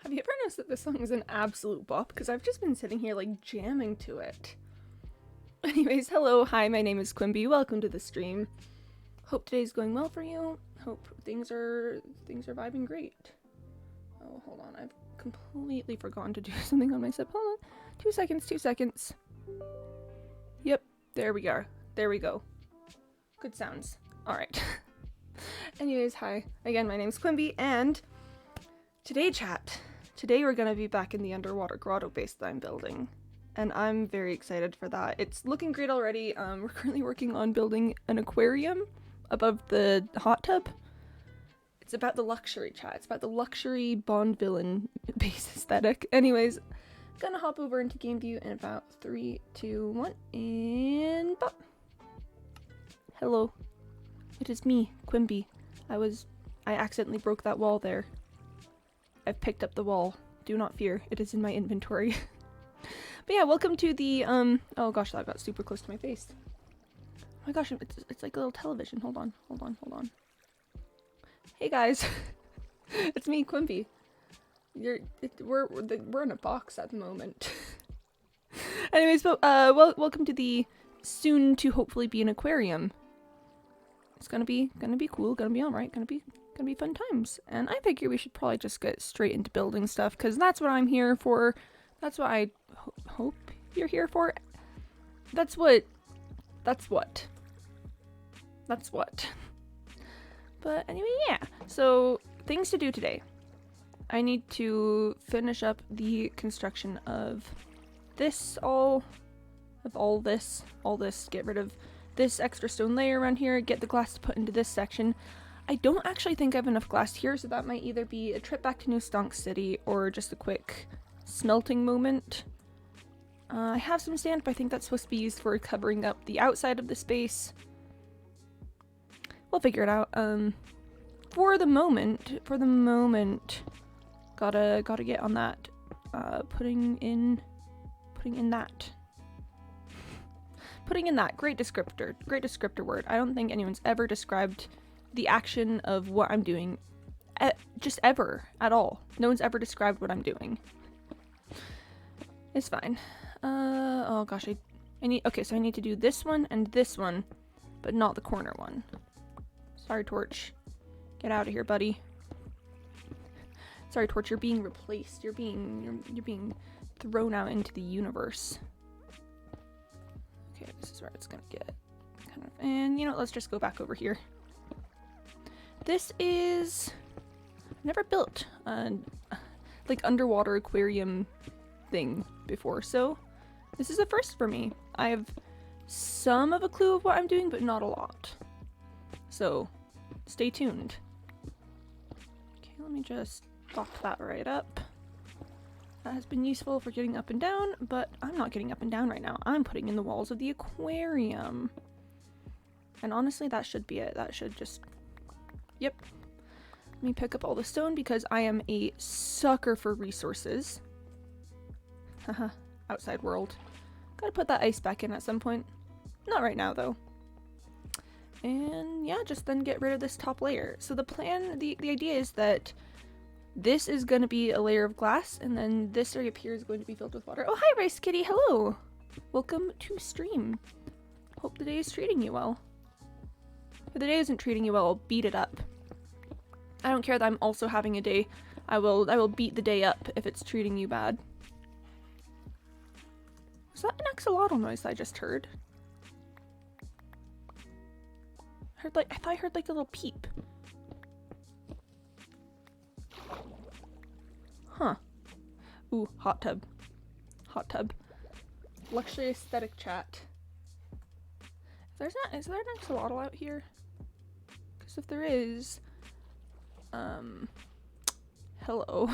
Have you ever noticed that this song is an absolute bop? Because I've just been sitting here like jamming to it. Anyways, hello, hi, my name is Quimby. Welcome to the stream. Hope today's going well for you. Hope things are vibing great. Oh, hold on, I've completely forgotten to do something on my sip. Hold on, 2 seconds. Yep, there we are. There we go. Good sounds. All right. Anyways, hi again. My name's Quimby, and today we're gonna be back in the underwater grotto base that I'm building, and I'm very excited for that. It's looking great already. We're currently working on building an aquarium above the hot tub. It's about the luxury, chat. It's about the luxury Bond villain base aesthetic. Anyways, gonna hop over into game view in about 3, 2, 1, and bop. Hello, it is me, Quimby. I accidentally broke that wall there. I've picked up the wall. Do not fear, it is in my inventory. But yeah, welcome to the, oh gosh, that got super close to my face. Oh my gosh, it's like a little television. Hold on. Hey guys, it's me, Quimby. We're in a box at the moment. Anyways, but, welcome to the soon to hopefully be an aquarium. It's gonna be cool, gonna be alright, gonna be fun times. And I figure we should probably just get straight into building stuff, because that's what I'm here for. That's what I hope you're here for. That's what. But anyway, yeah. So, things to do today. I need to finish up the construction of this, all this, get rid of this extra stone layer around here, get the glass to put into this section. I don't actually think I have enough glass here, so that might either be a trip back to New Stonk City or just a quick smelting moment. I have some sand, but I think that's supposed to be used for covering up the outside of the space. We'll figure it out. For the moment, gotta get on that. Putting in that. Great descriptor word. I don't think anyone's ever described the action of what I'm doing, just ever, at all. No one's ever described what I'm doing. It's fine. Oh gosh, okay, so I need to do this one and this one, but not the corner one. Sorry, Torch. Get out of here, buddy. Sorry, Torch, you're being replaced. You're being thrown out into the universe. Okay, this is where it's gonna get kind of, and you know what, let's just go back over here. This is, I've never built a like underwater aquarium thing before, so this is a first for me. I have some of a clue of what I'm doing, but not a lot. So stay tuned. Okay, let me just pop that right up. That has been useful for getting up and down, but I'm not getting up and down right now. I'm putting in the walls of the aquarium. And honestly, that should be it. That should just, yep. Let me pick up all the stone because I am a sucker for resources. Haha, outside world. Gotta put that ice back in at some point. Not right now, though. And yeah, just then get rid of this top layer. So the plan, the idea is that this is going to be a layer of glass, and then this area up here is going to be filled with water. Oh, hi, Rice Kitty. Hello. Welcome to stream. Hope the day is treating you well. If the day isn't treating you well, I'll beat it up. I don't care that I'm also having a day. I will beat the day up if it's treating you bad. Was that an axolotl noise I just heard? I thought I heard like a little peep. Huh. Ooh, hot tub. Hot tub. Luxury aesthetic chat. Is there an axolotl out here? Because if there is, hello.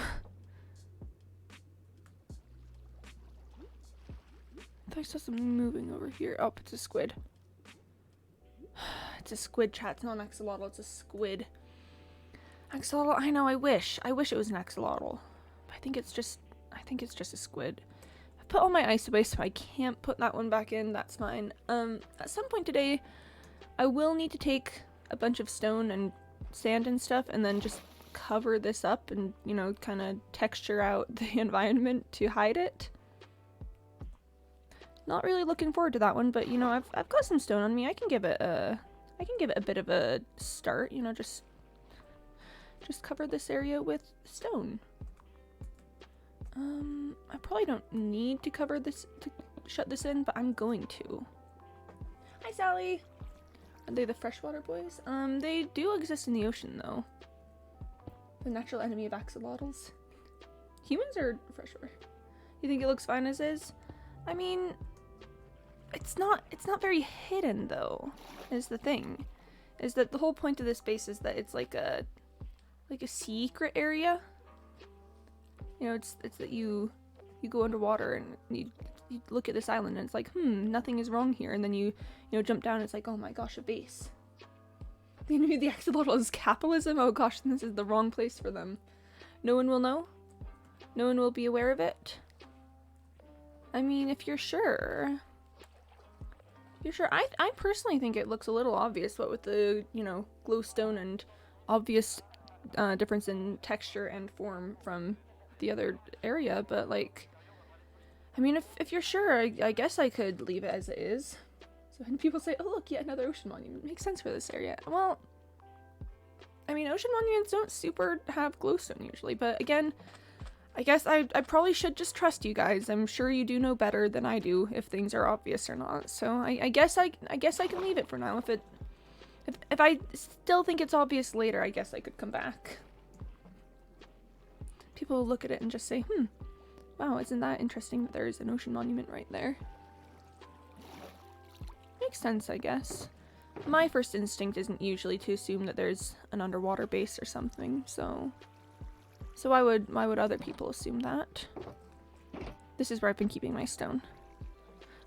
I thought I saw something moving over here. Oh, it's a squid. It's a squid, chat. It's not an axolotl, it's a squid. Axolotl, I know, I wish it was an axolotl. But I think it's just a squid. I've put all my ice away, so I can't put that one back in. That's fine. At some point today, I will need to take a bunch of stone and sand and stuff and then just cover this up and, you know, kind of texture out the environment to hide it. Not really looking forward to that one, but you know, I've got some stone on me. I can give it a bit of a start, you know, just cover this area with stone. I probably don't need to cover this to shut this in, but I'm going to. Hi, Sally. Are they the freshwater boys? They do exist in the ocean, though. The natural enemy of axolotls. Humans are freshwater. You think it looks fine as is? I mean, it's not very hidden, though, is the thing. Is that the whole point of this base is that it's like a secret area. You know, it's that you go underwater and you look at this island and it's like, nothing is wrong here, and then you jump down and it's like, oh my gosh, a base. The enemy of the axolotl is capitalism? Oh gosh, this is the wrong place for them. No one will know? No one will be aware of it? I mean, if you're sure. I personally think it looks a little obvious, what with the, you know, glowstone and obvious difference in texture and form from the other area, but like, I mean, if you're sure, I guess I could leave it as it is. So when people say, oh look, yet another ocean monument, makes sense for this area. Well, I mean, ocean monuments don't super have glowstone usually, but again, I guess I probably should just trust you guys. I'm sure you do know better than I do if things are obvious or not. So I guess I can leave it for now. If I still think it's obvious later, I guess I could come back. People will look at it and just say, wow, isn't that interesting that there's an ocean monument right there? Makes sense, I guess. My first instinct isn't usually to assume that there's an underwater base or something, so why would other people assume that? This is where I've been keeping my stone.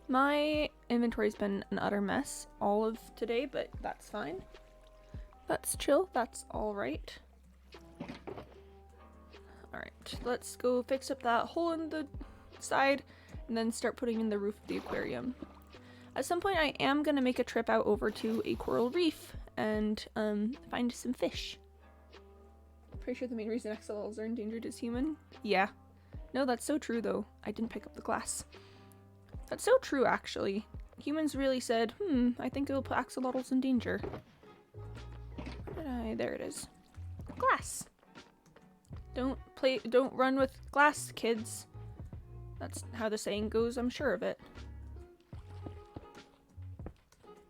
My inventory's been an utter mess all of today, but that's fine. That's chill, that's alright. Alright, let's go fix up that hole in the side and then start putting in the roof of the aquarium. At some point I am gonna make a trip out over to a coral reef and find some fish. Pretty sure the main reason axolotls are endangered is human. Yeah. No, that's so true though. I didn't pick up the glass. That's so true actually. Humans really said, I think it'll put axolotls in danger. There it is. Glass. Don't run with glass, kids. That's how the saying goes, I'm sure of it.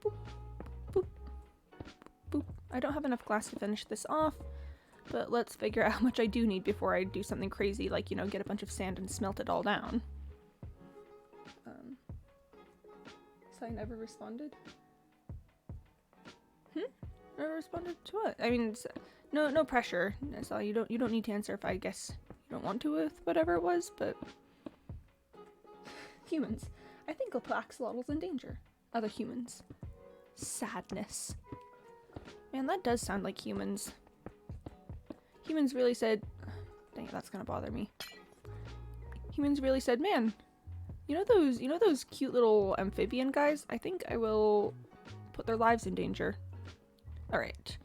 Boop, boop, boop. I don't have enough glass to finish this off, but let's figure out how much I do need before I do something crazy, like, you know, get a bunch of sand and smelt it all down. So I never responded? Never responded to what? I mean, no pressure. That's all. You don't need to answer if I guess you don't want to with whatever it was, but humans. I think I'll put axolotls in danger. Other humans. Sadness. Man, that does sound like humans. Humans really said, dang it, that's gonna bother me. Humans really said, man, you know those cute little amphibian guys? I think I will put their lives in danger. Alright.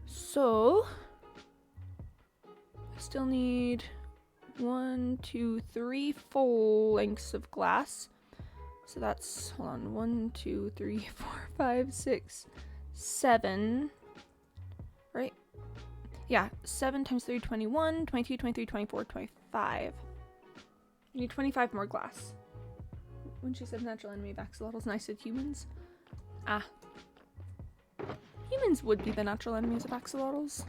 So I still need 1, 2, 3 full lengths of glass. So that's, hold on, 1, 2, 3, 4, 5, 6, 7. Right? Yeah, 7 times 3, 21, 22, 23, 24, 25. I need 25 more glass. When she said natural enemy of axolotls and I said humans. Ah. diamonds would be the natural enemies of axolotls.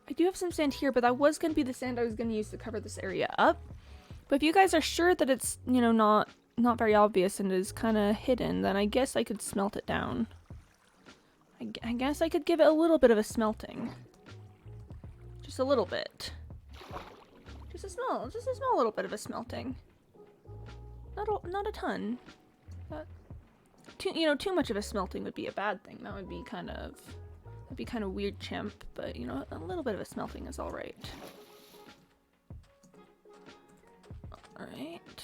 I do have some sand here, but that was going to be the sand I was going to use to cover this area up. But if you guys are sure that it's, you know, not very obvious and is kind of hidden, then I guess I could smelt it down. I guess I could give it a little bit of a smelting. Just a little bit. Just a small little bit of a smelting. Not a ton. But too much of a smelting would be a bad thing. That'd be kind of weird, champ. But you know, a little bit of a smelting is all right. All right.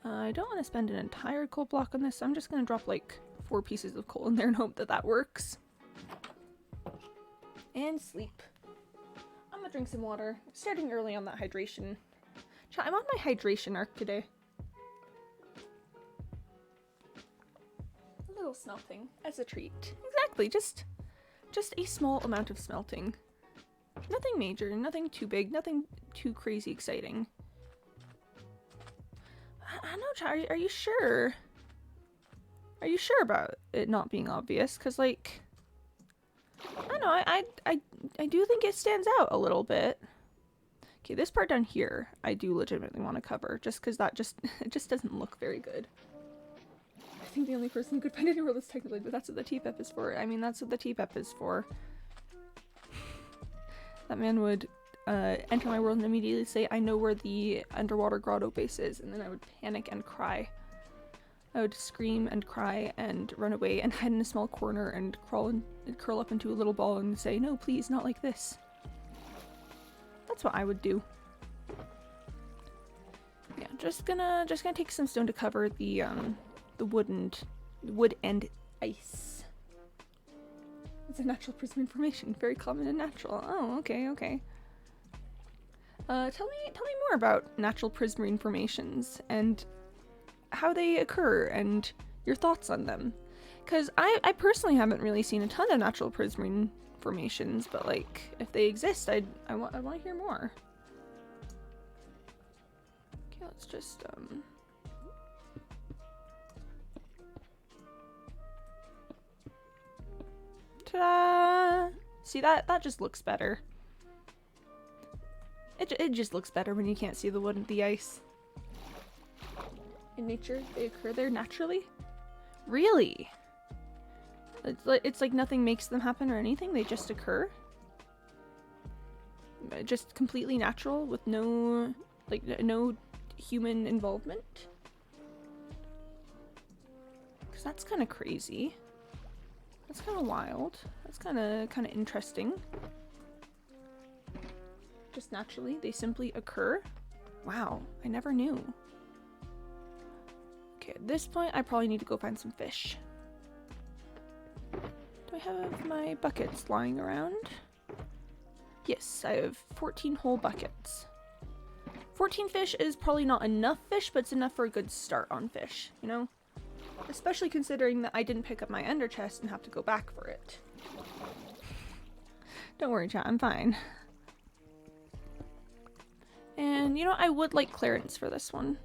I don't want to spend an entire coal block on this, so I'm just gonna drop like 4 pieces of coal in there and hope that that works. And sleep. I'm gonna drink some water. Starting early on that hydration. I'm on my hydration arc today. A little smelting as a treat. Exactly, just a small amount of smelting. Nothing major, nothing too big, nothing too crazy exciting. I don't know, Chad, are you sure? Are you sure about it not being obvious? Because, like, I don't know, I do think it stands out a little bit. Okay, this part down here, I do legitimately want to cover, just because it just doesn't look very good. I think the only person who could find anywhere is technically, but that's what the TPEP is for. I mean, that's what the TPEP is for. That man would enter my world and immediately say, I know where the underwater grotto base is, and then I would panic and cry. I would scream and cry and run away and hide in a small corner and curl up into a little ball and say, no, please, not like this. That's what I would do. Yeah, just gonna take some stone to cover the wood and ice. It's a natural prism formation, very common and natural. Oh, okay. Tell me more about natural prismarine formations and how they occur and your thoughts on them. Because I personally haven't really seen a ton of natural prismarine formations, but like if they exist, I want to hear more. Okay, let's just ta-da! See, that just looks better. It just looks better when you can't see the wood and the ice. In nature, they occur there naturally? Really? It's like nothing makes them happen or anything, they just occur? Just completely natural with no human involvement? Because that's kind of crazy. That's kind of wild. That's kind of interesting. Just naturally, they simply occur? Wow, I never knew. Okay, at this point, I probably need to go find some fish. Do I have my buckets lying around? Yes, I have 14 whole buckets. 14 fish is probably not enough fish, but it's enough for a good start on fish, you know? Especially considering that I didn't pick up my ender chest and have to go back for it. Don't worry, chat, I'm fine. And, you know, I would like Clarence for this one.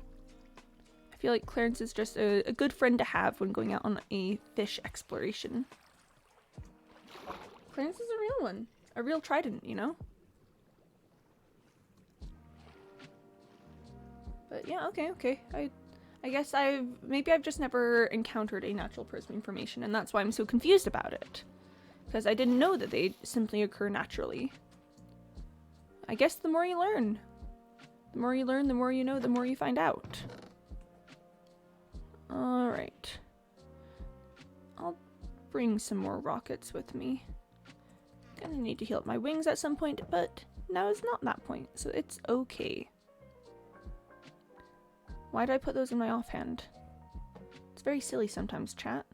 I feel like Clarence is just a good friend to have when going out on a fish exploration. Clarence is a real one. A real trident, you know? But yeah, okay. I guess maybe I've just never encountered a natural prismarine formation, and that's why I'm so confused about it. Because I didn't know that they simply occur naturally. I guess the more you learn. The more you learn, the more you know, the more you find out. Alright. I'll bring some more rockets with me. Gonna need to heal up my wings at some point, but now is not that point, so it's okay. Why did I put those in my offhand? It's very silly sometimes, chat.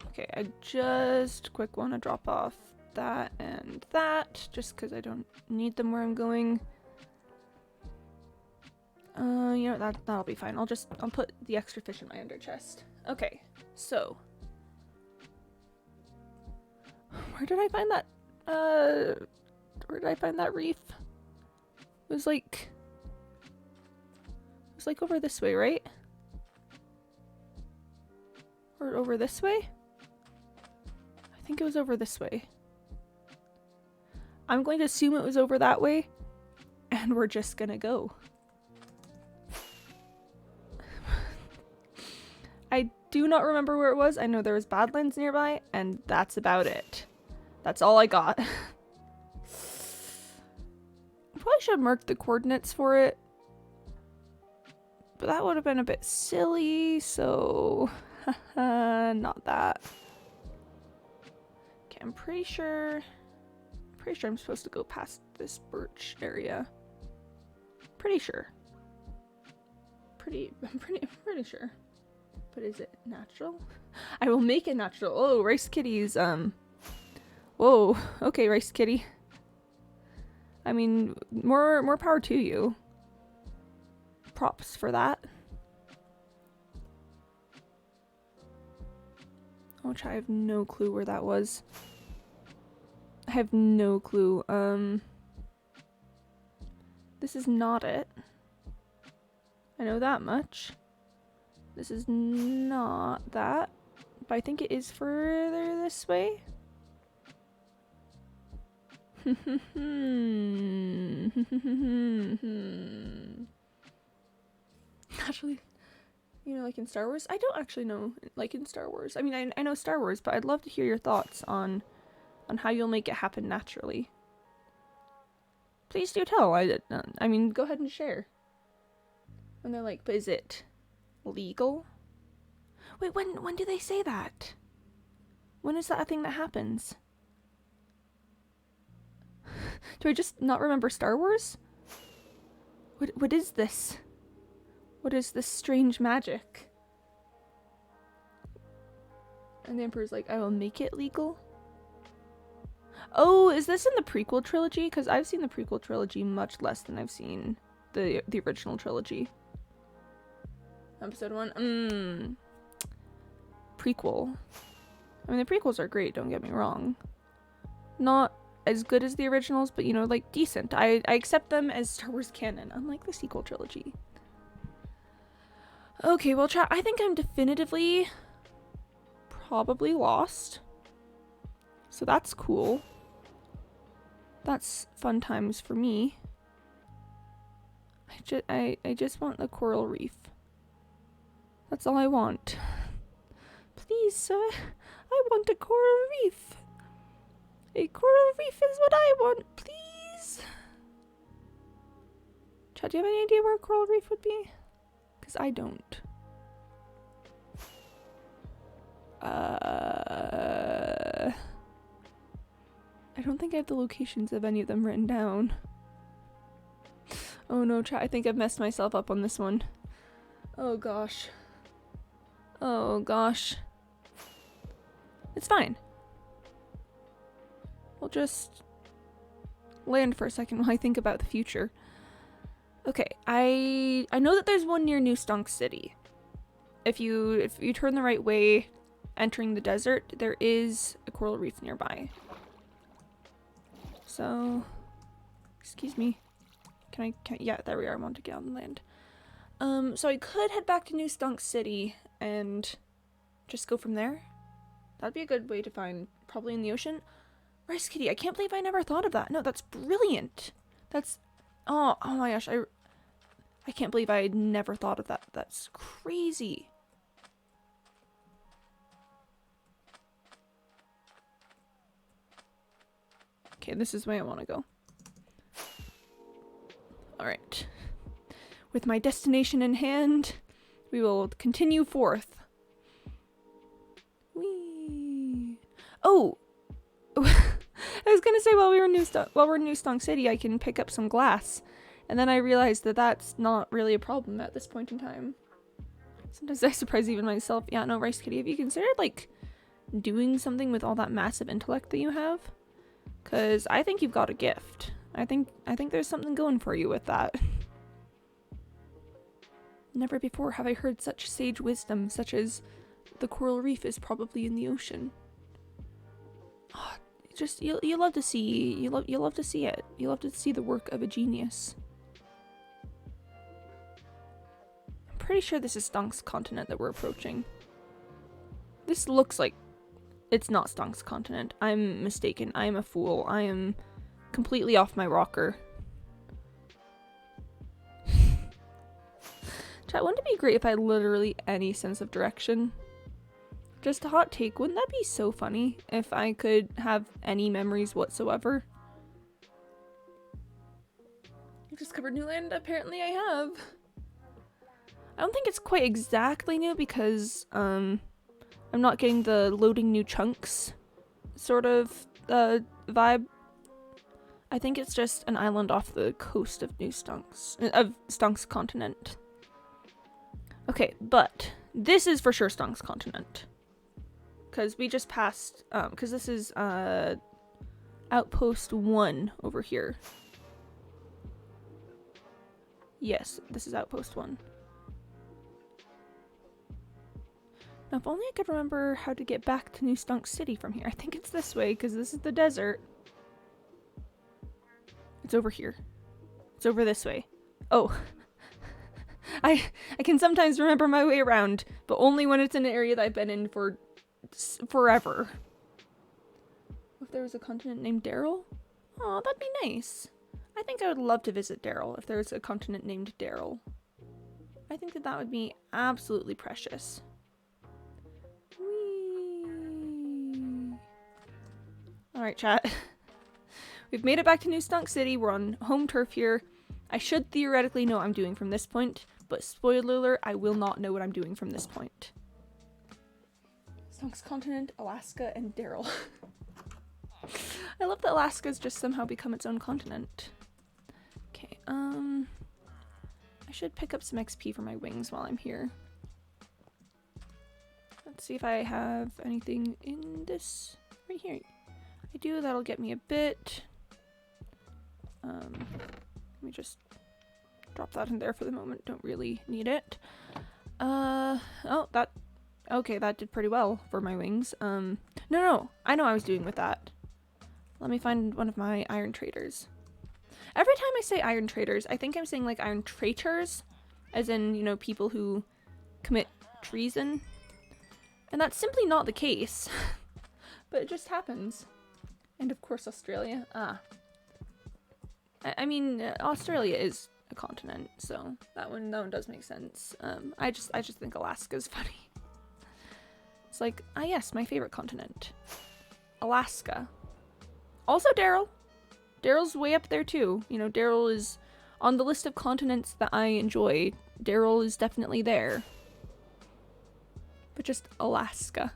Okay, I just quick want to drop off that and that, just because I don't need them where I'm going. You know, that'll be fine. I'll put the extra fish in my under chest. Okay, so. Where did I find that, reef? It was like over this way, right? Or over this way? I think it was over this way. I'm going to assume it was over that way, and we're just gonna go. I do not remember where it was. I know there was Badlands nearby, and that's about it. That's all I got. I probably should have marked the coordinates for it, but that would have been a bit silly, so not that. Okay, I'm pretty sure I'm supposed to go past this birch area. Pretty sure. I'm pretty sure. But is it natural? I will make it natural. Oh, Rice Kitty's, whoa. Okay, Rice Kitty. I mean, more power to you. Props for that. Which I have no clue where that was. I have no clue. This is not it. I know that much. This is not that. But I think it is further this way. Actually, you know, like in Star Wars? I don't actually know, like in Star Wars. I mean, I know Star Wars, but I'd love to hear your thoughts on how you'll make it happen naturally. Please do tell. I mean, go ahead and share. And they're like, but is it legal? Wait, when do they say that? When is that a thing that happens? Do I just not remember Star Wars? What is this? What is this strange magic? And the Emperor's like, I will make it legal? Oh, is this in the prequel trilogy? Because I've seen the prequel trilogy much less than I've seen the original trilogy. Episode 1? Prequel. I mean, the prequels are great, don't get me wrong. Not as good as the originals, but, you know, like, decent. I accept them as Star Wars canon, unlike the sequel trilogy. Okay, well, chat, I think I'm definitively probably lost. So that's cool. That's fun times for me. I just want the coral reef. That's all I want. Please, sir, I want a coral reef. A coral reef is what I want, please. Chad, do you have any idea where a coral reef would be? Because I don't. I don't think I have the locations of any of them written down. Oh no, chat, I think I've messed myself up on this one. Oh gosh. Oh gosh. It's fine. We'll just land for a second while I think about the future. Okay, I know that there's one near New Stunk City. If you turn the right way, entering the desert, there is a coral reef nearby. So, excuse me. Can I, yeah, there we are. I want to get on land. So I could head back to New Stunk City and just go from there. That'd be a good way to find, probably in the ocean. Rice Kitty, I can't believe I never thought of that. No, that's brilliant. That's, oh my gosh, I can't believe I had never thought of that. That's crazy. Okay, this is the way I want to go. Alright. With my destination in hand, we will continue forth. Whee! Oh! I was gonna say while we're in New Stunk City, I can pick up some glass. And then I realized that that's not really a problem at this point in time. Sometimes I surprise even myself. Yeah, no, Rice Kitty, have you considered, like, doing something with all that massive intellect that you have? Because I think you've got a gift. I think there's something going for you with that. Never before have I heard such sage wisdom, such as the coral reef is probably in the ocean. Oh, just you love to see you love to see it. You love to see the work of a genius. I'm pretty sure this is Stunk's continent that we're approaching. This looks like it's not Stonk's continent. I'm mistaken. I am a fool. I am completely off my rocker. Chat, wouldn't it be great if I had literally any sense of direction? Just a hot take. Wouldn't that be so funny if I could have any memories whatsoever? I've discovered new land. Apparently I have. I don't think it's quite exactly new because I'm not getting the loading new chunks sort of vibe. I think it's just an island off the coast of Stonk's continent. Okay, but this is for sure Stonk's continent. Because we just passed, because this is Outpost 1 over here. Yes, this is Outpost 1. Now, if only I could remember how to get back to New Stunk City from here. I think it's this way, because this is the desert. It's over here. It's over this way. Oh. I can sometimes remember my way around, but only when it's in an area that I've been in for forever. If there was a continent named Daryl? Oh, that'd be nice. I think I would love to visit Daryl if there was a continent named Daryl. I think that would be absolutely precious. Whee! Alright, chat. We've made it back to New Stunk City. We're on home turf here. I should theoretically know what I'm doing from this point, but spoiler alert, I will not know what I'm doing from this point. Stonk's continent, Alaska, and Daryl. I love that Alaska's just somehow become its own continent. Okay, I should pick up some XP for my wings while I'm here. Let's see if I have anything in this right here. I do, that'll get me a bit. Let me just drop that in there for the moment. Don't really need it. Okay, that did pretty well for my wings. No, I know what I was doing with that. Let me find one of my iron traders. Every time I say iron traders, I think I'm saying like iron traitors, as in, you know, people who commit treason. And that's simply not the case. But it just happens. And of course Australia. I mean, Australia is a continent, so that one does make sense. I just think Alaska's funny. It's like, yes, my favorite continent. Alaska. Also Daryl. Daryl's way up there too. You know, Daryl is on the list of continents that I enjoy. Daryl is definitely there. But just Alaska.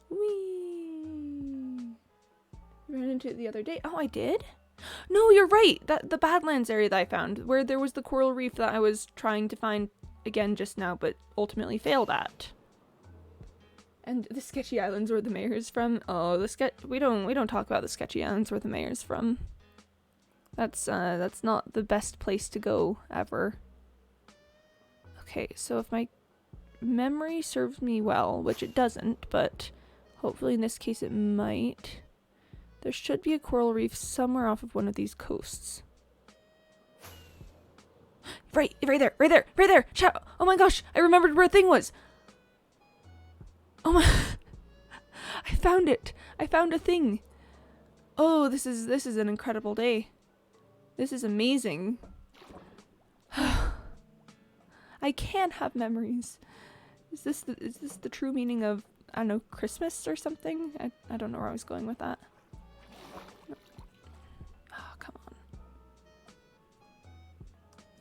Whee! Ran into it the other day. Oh, I did? No, you're right. The Badlands area that I found, where there was the coral reef that I was trying to find again just now, but ultimately failed at. And the sketchy islands where the mayor's from. Oh, we don't talk about the sketchy islands where the mayor's from. That's not the best place to go ever. Okay, so if my memory serves me well, which it doesn't, but hopefully in this case it might. There should be a coral reef somewhere off of one of these coasts. Right there! Chat! Oh my gosh, I remembered where a thing was! Oh my... I found it! I found a thing! Oh, this is an incredible day. This is amazing. I can have memories. Is this the true meaning of, I don't know, Christmas or something? I don't know where I was going with that. Oh, come on.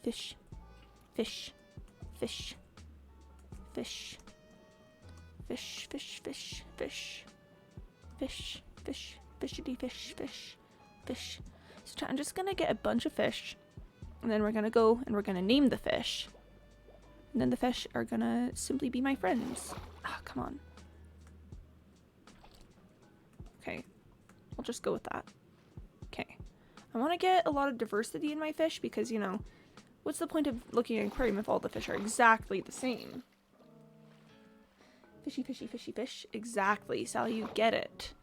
Fish. Fish. Fish. Fish. Fish, fish, fish, fish. Fish, fish, fishity fish, fish, fish. So I'm just gonna get a bunch of fish. And then we're gonna go and we're gonna name the fish. And then the fish are gonna simply be my friends. Ah, come on. Okay. I'll just go with that. Okay. I want to get a lot of diversity in my fish because, you know, what's the point of looking at an aquarium if all the fish are exactly the same? Fishy, fishy, fishy, fish. Exactly. Sally, you get it.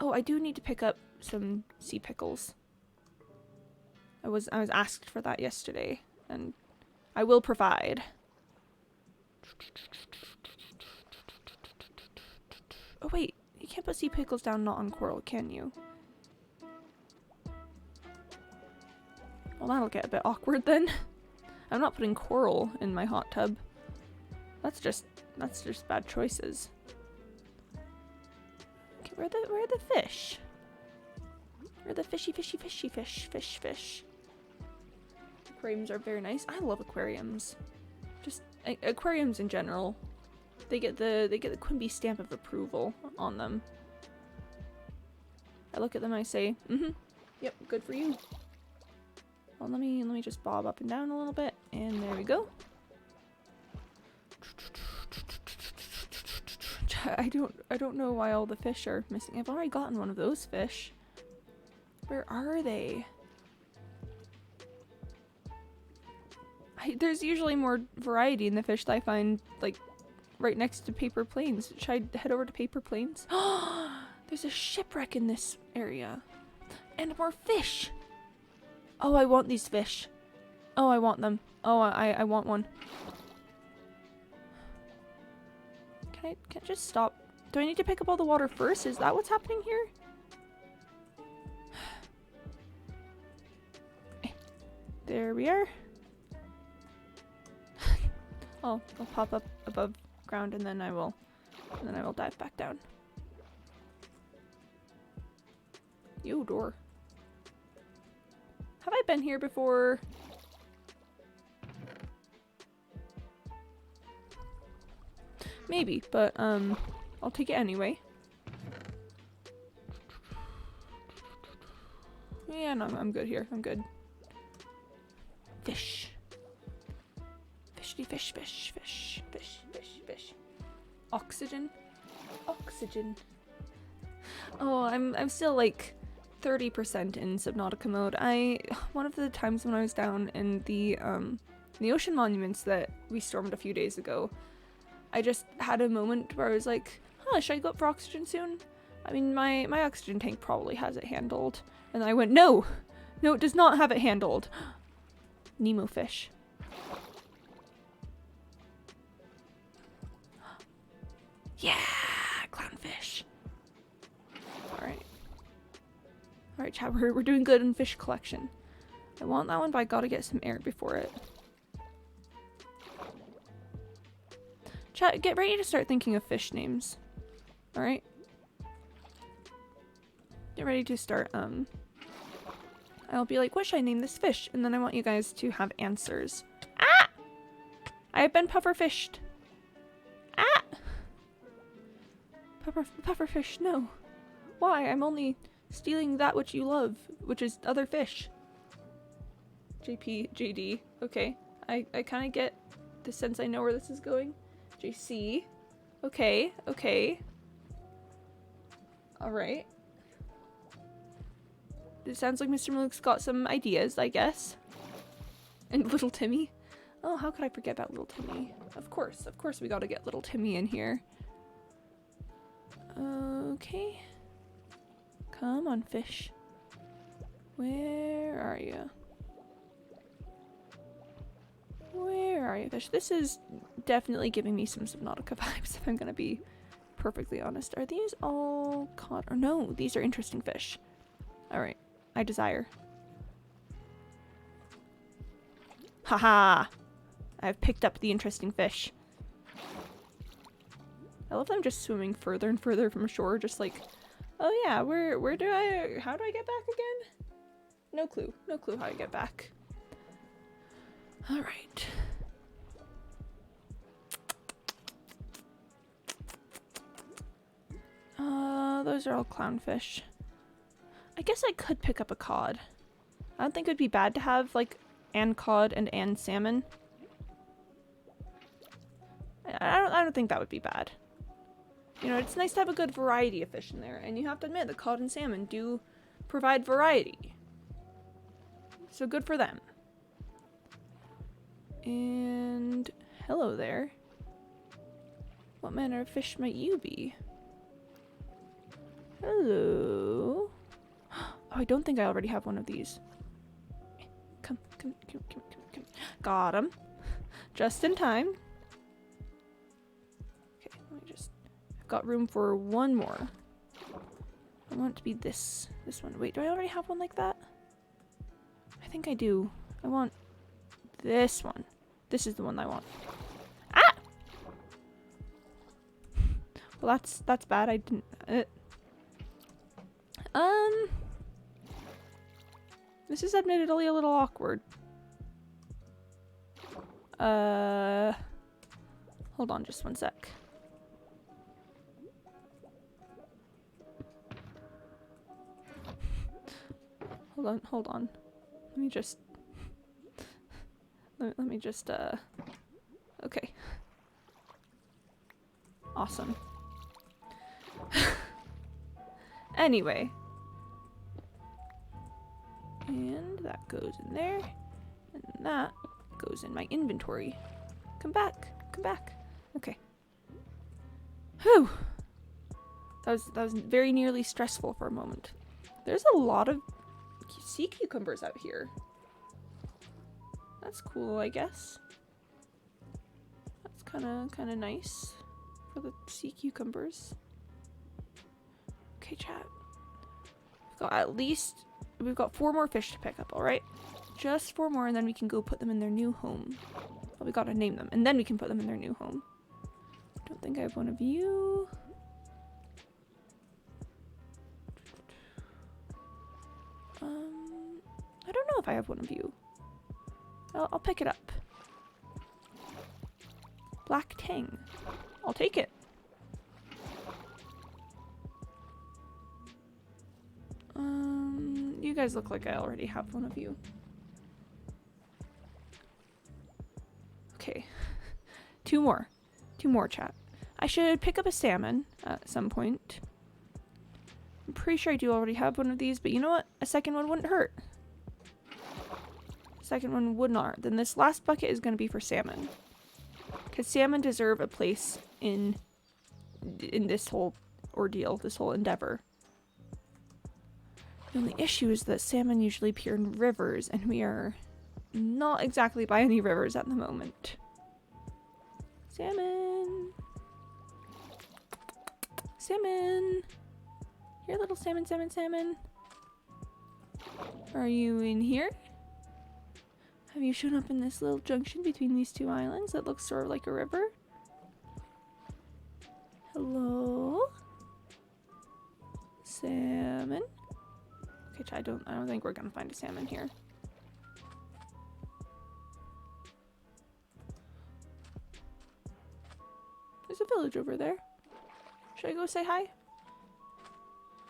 Oh, I do need to pick up some sea pickles. I was asked for that yesterday, and I will provide. Oh wait, you can't put sea pickles down not on coral, can you? Well, that'll get a bit awkward then. I'm not putting coral in my hot tub. That's just bad choices. Okay, where are the fish? Where are the fishy fish? Aquariums are very nice. I love aquariums. Just aquariums in general. They get the Quimby stamp of approval on them. I look at them, I say, yep, good for you. Well, let me just bob up and down a little bit, and there we go. I don't know why all the fish are missing. I've already gotten one of those fish. Where are they? There's usually more variety in the fish that I find, like, right next to Paper Plains. Should I head over to Paper Plains? There's a shipwreck in this area. And more fish! Oh, I want these fish. Oh, I want them. Oh, I want one. Can I just stop? Do I need to pick up all the water first? Is that what's happening here? There we are. I'll pop up above ground and then I will dive back down. Yo, door. Have I been here before? Maybe, but I'll take it anyway. Yeah, no, I'm good here. I'm good. Fish. Fish. Oxygen. Oh, I'm still like 30% in Subnautica mode. One of the times when I was down in the ocean monuments that we stormed a few days ago, I just had a moment where I was like, huh, should I go up for oxygen soon? I mean, my oxygen tank probably has it handled. And I went, no, it does not have it handled. Nemo fish. Yeah, clownfish. Alright, chat, we're doing good in fish collection. I want that one, but I gotta get some air before it. Chat, get ready to start thinking of fish names. Alright? Get ready to start, I'll be like, what should I name this fish? And then I want you guys to have answers. Ah! I have been pufferfished. Ah! Pufferfish, no. Why? I'm only stealing that which you love, which is other fish. JP, JD. Okay. I kind of get the sense I know where this is going. JC. Okay. Alright. It sounds like Mr. Malouk's got some ideas, I guess. And Little Timmy. Oh, how could I forget about Little Timmy? Of course we gotta get Little Timmy in here. Okay. Come on, fish. Where are you? Where are you, fish? This is definitely giving me some Subnautica vibes, if I'm gonna be perfectly honest. Are these all caught? Or no, these are interesting fish. Alright. I desire. Haha! I've picked up the interesting fish. I love them just swimming further and further from shore, just like, oh yeah, how do I get back again? No clue how I get back. Alright. Those are all clownfish. I guess I could pick up a cod. I don't think it would be bad to have, like, and cod and salmon. I don't think that would be bad. You know, it's nice to have a good variety of fish in there, and you have to admit that cod and salmon do provide variety. So good for them. And hello there. What manner of fish might you be? Hello. Oh, I don't think I already have one of these. Come. Got him. Just in time. Okay, let me just got room for one more. I want it to be this one. Wait, do I already have one like that? I think I do. I want this one. This is the one I want. Ah! Well, that's bad. I didn't. This is admittedly a little awkward. Hold on just one sec. Hold on. Let me just okay. Awesome. Anyway. And that goes in there. And that goes in my inventory. Come back. Come back. Okay. Whew. That was very nearly stressful for a moment. There's a lot of sea cucumbers out here. That's cool, I guess. That's kind of nice for the sea cucumbers. Okay, chat. We've got 4 more fish to pick up, all right? Just 4 more, and then we can go put them in their new home. Well, we gotta name them, and then we can put them in their new home. Don't think I have one of you. I don't know if I have one of you. I'll pick it up. Black Tang. I'll take it. You guys look like I already have one of you. Okay. 2 more. 2 more, chat. I should pick up a salmon at some point. I'm pretty sure I do already have one of these, but you know what? A second one wouldn't hurt. Second one would not. Then this last bucket is going to be for salmon. Because salmon deserve a place in this whole ordeal, this whole endeavor. The only issue is that salmon usually appear in rivers, and we are not exactly by any rivers at the moment. Salmon! Salmon! Here, little salmon, salmon, salmon. Are you in here? Have you shown up in this little junction between these 2 islands that looks sort of like a river? Hello? Salmon? Okay, I don't think we're gonna find a salmon here. There's a village over there. Should I go say hi?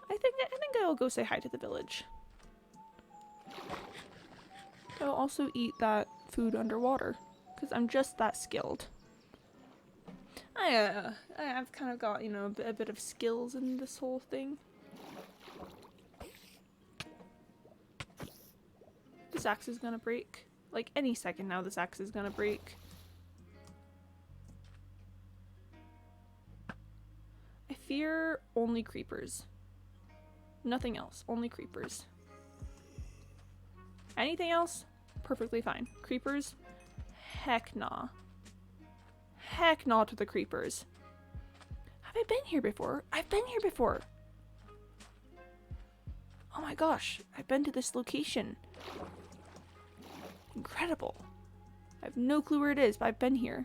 I think I'll go say hi to the village. I'll also eat that food underwater, because I'm just that skilled. I've kind of got, you know, a bit of skills in this whole thing. This axe is gonna break. Like, any second now this axe is gonna break. I fear only creepers. Nothing else. Only creepers. Anything else? Perfectly fine. Creepers? Heck nah. Heck nah to the creepers. Have I been here before? I've been here before! Oh my gosh, I've been to this location. Incredible. I have no clue where it is, but I've been here.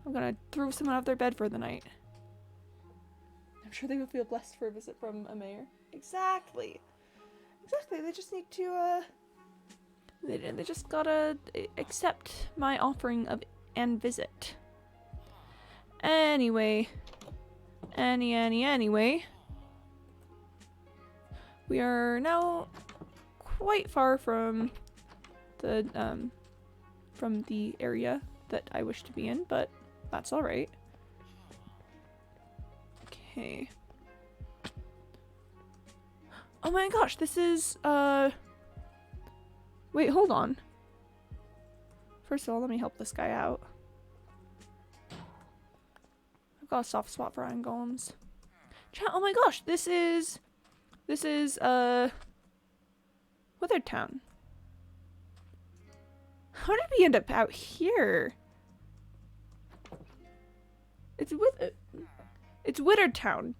I'm gonna throw someone out of their bed for the night. I'm sure they would feel blessed for a visit from a mayor. Exactly. Exactly, they just need to, they just gotta accept my offering of and visit. Anyway. Anyway. We are now quite far from the area that I wish to be in, but that's alright. Okay. Oh my gosh, this is, wait, hold on. First of all, let me help this guy out. I've got a soft spot for iron golems. Chat, oh my gosh, this is, Withered Town. How did we end up out It's Withered Town.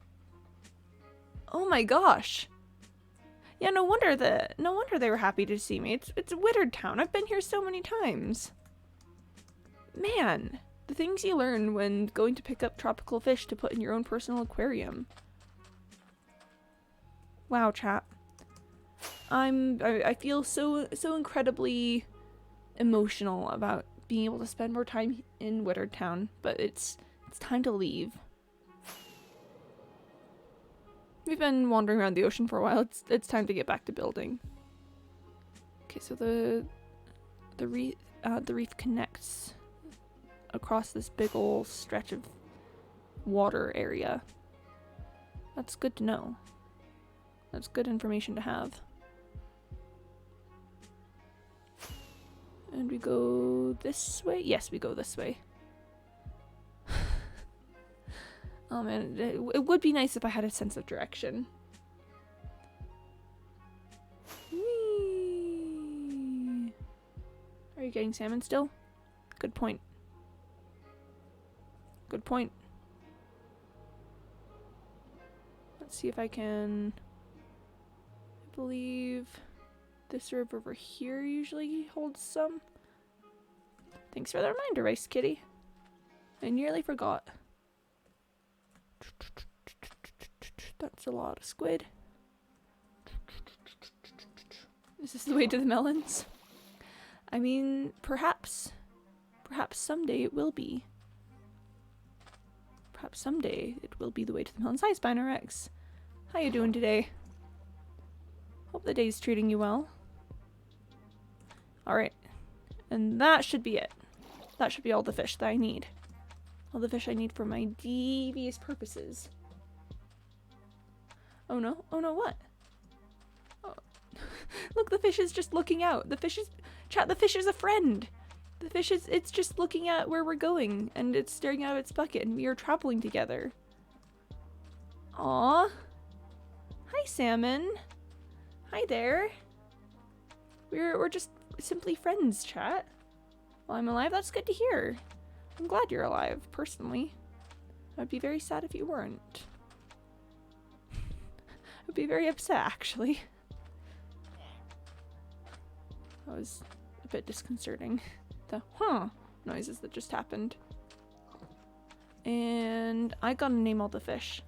Oh my gosh. Yeah, no wonder they were happy to see me. It's Withered Town. I've been here so many times. Man, the things you learn when going to pick up tropical fish to put in your own personal aquarium. Wow, chat. I feel so incredibly emotional about being able to spend more time in Withered Town, but it's time to leave. We've been wandering around the ocean for a while. It's time to get back to building. Okay, so the reef connects across this big ol' stretch of water area. That's good to know. That's good information to have. And we go this way? Yes, we go this way. Oh man, it would be nice if I had a sense of direction. Whee! Are you getting salmon still? Good point. Good point. Let's see if I can... I believe this river over here usually holds some. Thanks for the reminder, Rice Kitty. I nearly forgot. That's a lot of squid. Is this the way to the melons? I mean, perhaps someday it will be. Perhaps someday it will be the way to the melons. Hi, Spinorex. How you doing today? Hope the day's treating you well. Alright. And that should be it. That should be all the fish that I need. All the fish I need for my devious purposes. Oh no, what? Oh. Look, the fish is just looking out. The fish is... Chat, the fish is a friend. The fish is... It's just looking at where we're going. And it's staring out of its bucket. And we are traveling together. Aww. Hi, salmon. Hi there. We're just simply friends, chat. While I'm alive, that's good to hear. I'm glad you're alive, personally. I'd be very sad if you weren't. I'd be very upset, actually. That was a bit disconcerting. The noises that just happened. And I gotta name all the fish.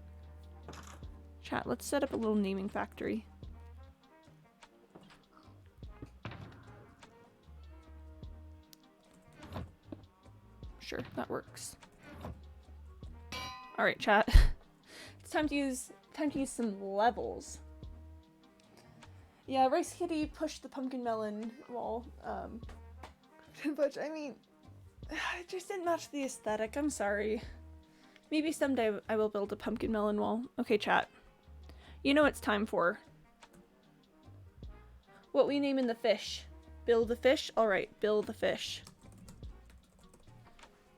Chat, let's set up a little naming factory. Sure, that works. All right, chat. It's time to use some levels. Yeah, Rice Kitty pushed the pumpkin melon wall. But I mean, it just didn't match the aesthetic. I'm sorry. Maybe someday I will build a pumpkin melon wall. Okay, chat. You know it's time for what we name in the fish. Bill the fish? Alright, Bill the fish.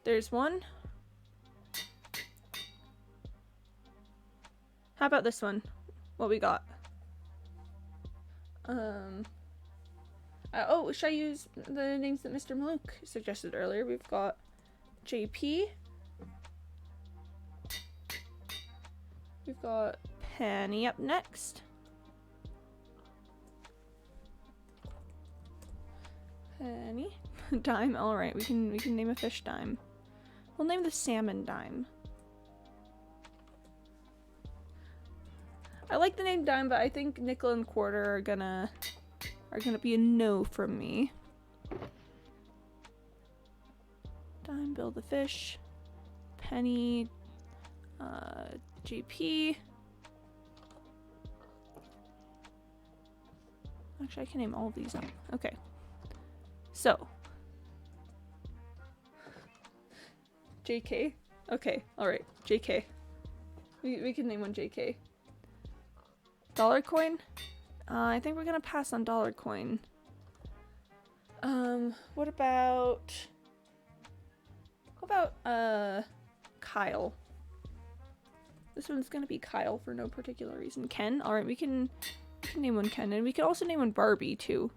There's one. How about this one? What we got? Oh, should I use the names that Mr. Malouk suggested earlier? We've got JP. We've got Penny up next. Penny. Dime. Alright, we can name a fish Dime. We'll name the salmon Dime. I like the name Dime, but I think nickel and quarter are gonna be a no from me. Dime, Bill the fish. Penny. JP. Actually, I can name all of these up. Okay. So. JK? Okay, alright. JK. We can name one JK. Dollar coin? I think we're gonna pass on dollar coin. What about Kyle? This one's gonna be Kyle for no particular reason. Ken? Alright, we can name one Ken, and we can also name one Barbie, too.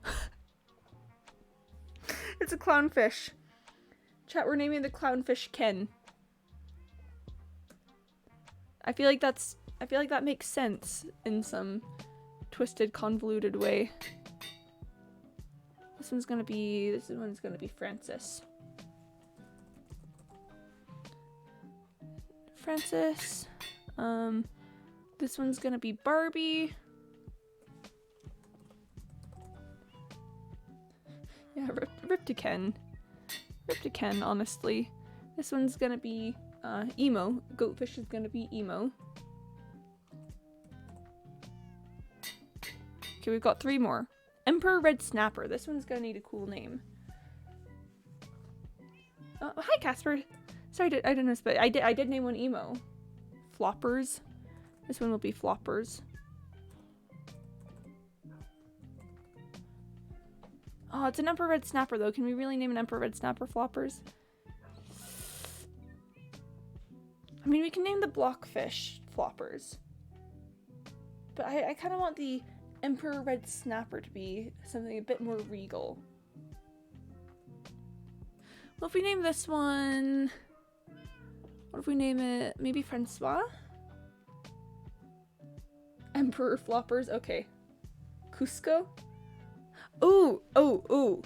It's a clownfish. Chat, we're naming the clownfish Ken. I feel like that makes sense in some twisted, convoluted way. This one's gonna be Francis. Francis. This one's gonna be Barbie. Yeah, rip to Ken. Rip to Ken, honestly. This one's gonna be Emo. Goatfish is gonna be Emo. Okay, we've got 3 more. Emperor Red Snapper. This one's gonna need a cool name. Hi Casper. Sorry, I didn't know, but I did name one Emo. Floppers. This one will be Floppers. Oh, it's an Emperor Red Snapper though. Can we really name an Emperor Red Snapper Floppers? I mean, we can name the Blockfish Floppers. But I kind of want the Emperor Red Snapper to be something a bit more regal. Well, if we name this one... What if we name it maybe Francois? Emperor Floppers, okay. Cusco? Ooh, ooh.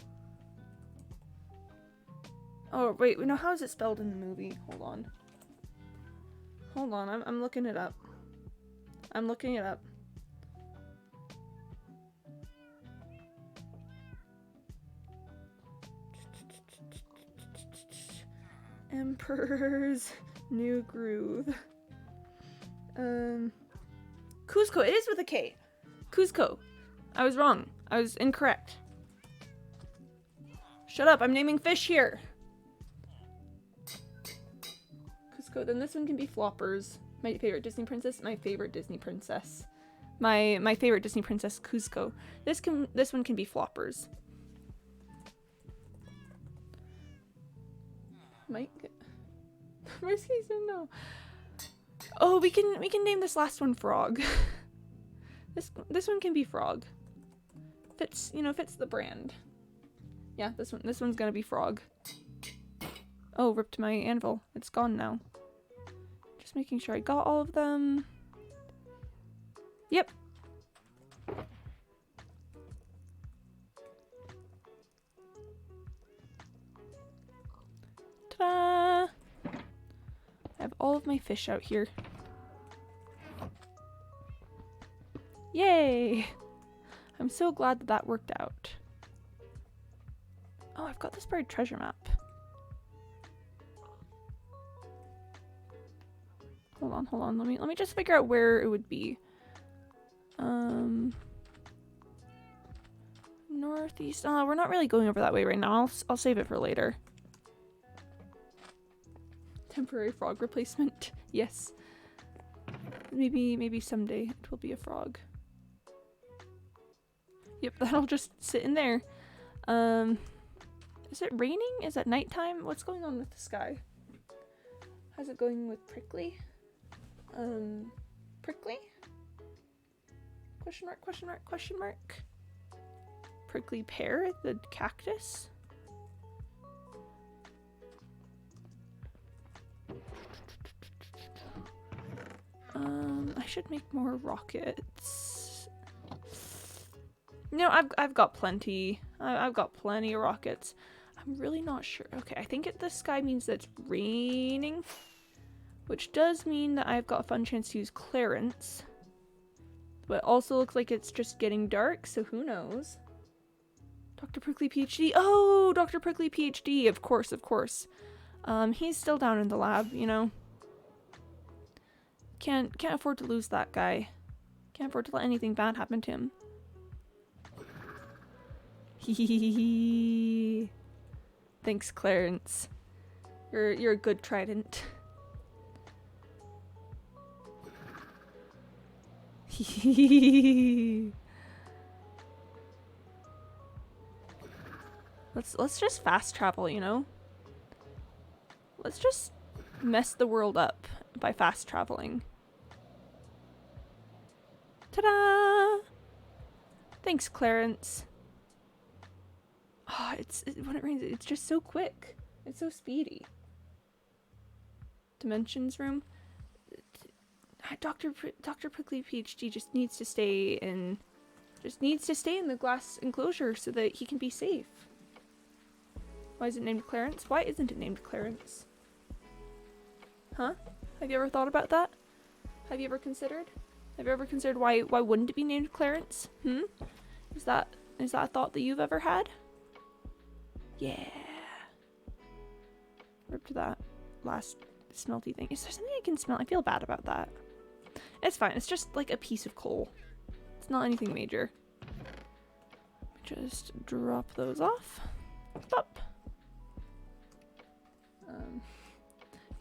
Oh, wait, no, how is it spelled in the movie? Hold on, I'm looking it up. Emperor's New Groove. Cusco, it is with a K. Cusco. I was wrong. I was incorrect. Shut up, I'm naming fish here. Cusco, then this one can be Floppers. My favorite Disney princess, My favorite Disney princess, Cusco. This one can be Floppers. Mike? Risky said no. Oh, we can name this last one Frog. This one can be Frog. Fits the brand. Yeah, this one's gonna be Frog. Oh, ripped my anvil. It's gone now. Just making sure I got all of them. Yep. Ta-da! I have all of my fish out here. Yay! I'm so glad that worked out. Oh, I've got this buried treasure map. Hold on. Let me just figure out where it would be. Northeast. Oh, we're not really going over that way right now. I'll save it for later. Temporary frog replacement. Yes. Maybe someday it will be a frog. Yep, that'll just sit in there. Is it raining? Is it nighttime? What's going on with the sky? How's it going with Prickly? Prickly? Question mark, question mark, question mark. Prickly pear, the cactus? I should make more rockets. No, I've got plenty. I've got plenty of rockets. I'm really not sure. Okay, I think the sky means that it's raining, which does mean that I've got a fun chance to use Clarence. But it also looks like it's just getting dark, so who knows? Dr. Prickly PhD. Oh, Dr. Prickly PhD. Of course, of course. He's still down in the lab, you know. Can't afford to lose that guy. Can't afford to let anything bad happen to him. Hehehehe. Thanks, Clarence. You're a good trident. Let's just fast travel, you know? Let's just mess the world up by fast traveling. Ta-da! Thanks, Clarence. Oh, when it rains, it's just so quick. It's so speedy. Dimensions room. Dr. Prickly PhD just needs to stay in the glass enclosure so that he can be safe. Why is it named Clarence? Why isn't it named Clarence? Huh? Have you ever thought about that? Have you ever considered? Why wouldn't it be named Clarence? Is that a thought that you've ever had? Yeah. Ripped that last smelty thing. Is there something I can smell? I feel bad about that. It's fine. It's just like a piece of coal. It's not anything major. Just drop those off. Pop.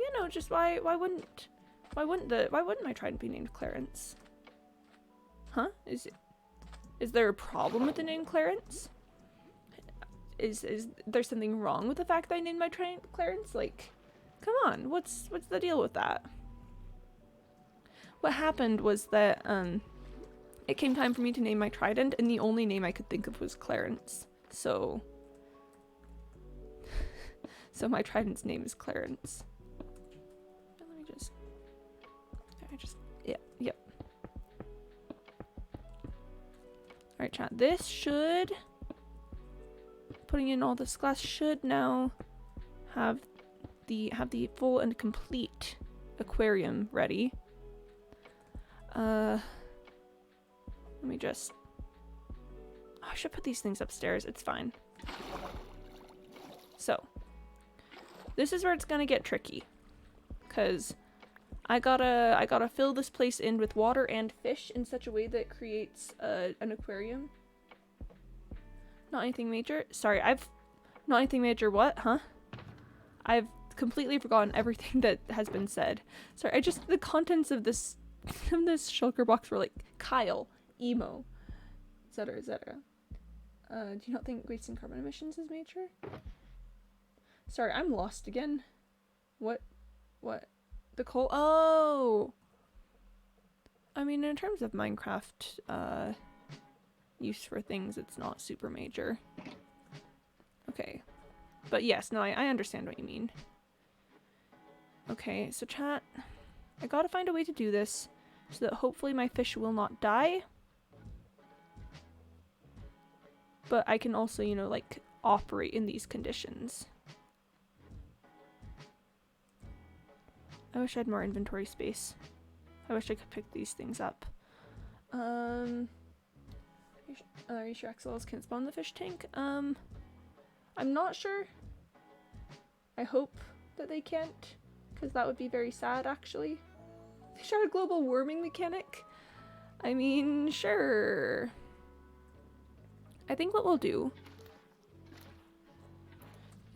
You know, just why wouldn't my trident be named Clarence? Huh? Is there a problem with the name Clarence? Is there something wrong with the fact that I named my trident Clarence? Like, come on, what's the deal with that? What happened was that it came time for me to name my trident, and the only name I could think of was Clarence. So my trident's name is Clarence. Yep. Alright, chat. This should, putting in all this glass should now have the full and complete aquarium ready. Let me just, I should put these things upstairs. It's fine. So, this is where it's gonna get tricky, because I gotta fill this place in with water and fish in such a way that it creates an aquarium. Not anything major. Sorry, not anything major. What? Huh? I've completely forgotten everything that has been said. Sorry, the contents of this shulker box were like Kyle, emo, etc., etc. Do you not think wasting carbon emissions is major? Sorry, I'm lost again. What? The coal? Oh! I mean, in terms of Minecraft, use for things, it's not super major. Okay. But yes, no, I understand what you mean. Okay, so chat, I gotta find a way to do this so that hopefully my fish will not die. But I can also, you know, like, operate in these conditions. I wish I had more inventory space. I wish I could pick these things up. Are you sure XLs can't spawn the fish tank? I'm not sure. I hope that they can't, because that would be very sad, actually. They shot a global warming mechanic? I mean, sure. I think what we'll do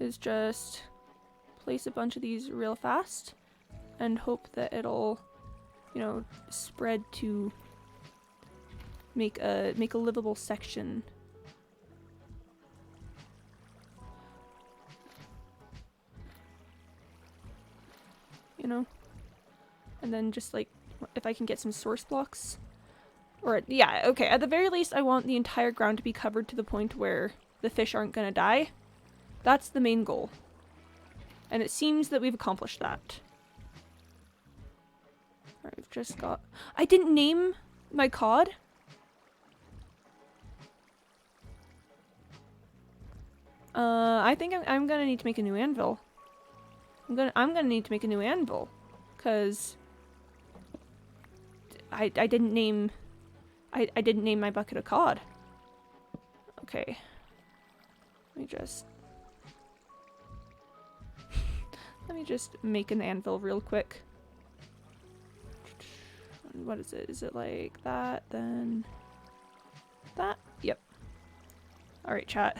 is just place a bunch of these real fast and hope that it'll, you know, spread to make a livable section. You know? And then just like, if I can get some source blocks. Or, yeah, okay, at the very least I want the entire ground to be covered to the point where the fish aren't gonna die. That's the main goal. And it seems that we've accomplished that. Alright, we've just got... I didn't name my cod? I think I'm gonna need to make a new anvil. I'm gonna need to make a new anvil. Because... I didn't name... I didn't name my bucket of cod. Okay. Let me just make an anvil real quick. What is it? Is it like that, then that? Yep. Alright, chat.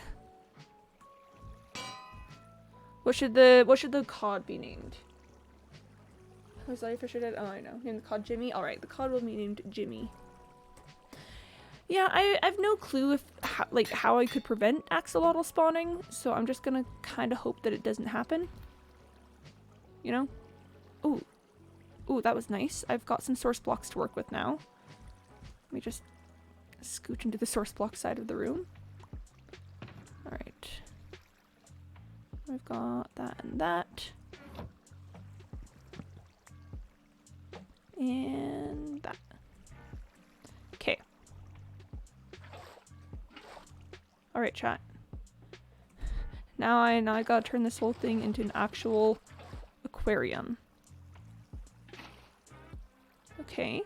What should the cod be named? Was that fish dead? Oh, I know. Name the cod Jimmy? Alright, the cod will be named Jimmy. Yeah, I have no clue how I could prevent axolotl spawning, so I'm just gonna kind of hope that it doesn't happen. You know? Ooh. Ooh, that was nice. I've got some source blocks to work with now. Let me just scooch into the source block side of the room. Alright. I've got that and that. And... Alright, chat. Now I gotta turn this whole thing into an actual aquarium. Okay.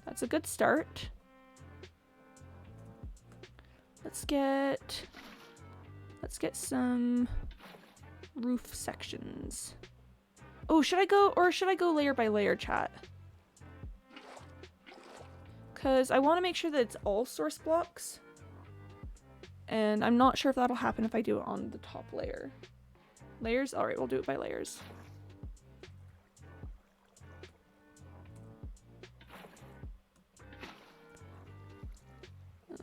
That's a good start. Let's get some roof sections. Oh, should I go layer by layer, chat? Because I want to make sure that it's all source blocks. And I'm not sure if that'll happen if I do it on the top layer. Layers? Alright, we'll do it by layers.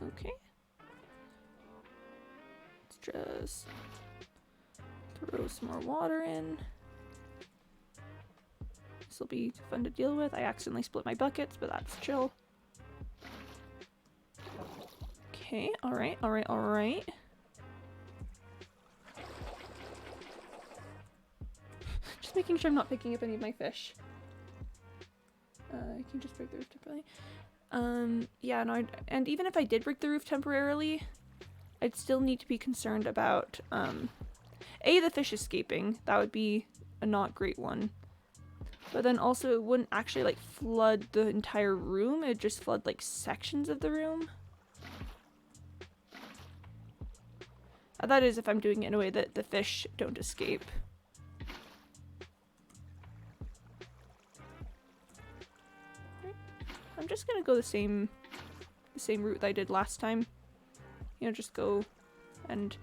Okay. Let's just throw some more water in. This will be fun to deal with. I accidentally split my buckets, but that's chill. Okay, alright, alright, alright. Just making sure I'm not picking up any of my fish. I can just break the roof temporarily. Yeah, no, and even if I did break the roof temporarily, I'd still need to be concerned about, A, the fish escaping. That would be a not great one. But then also it wouldn't actually, like, flood the entire room. It'd just flood, like, sections of the room. That is if I'm doing it in a way that the fish don't escape. I'm just gonna go the same route that I did last time. You know, just go and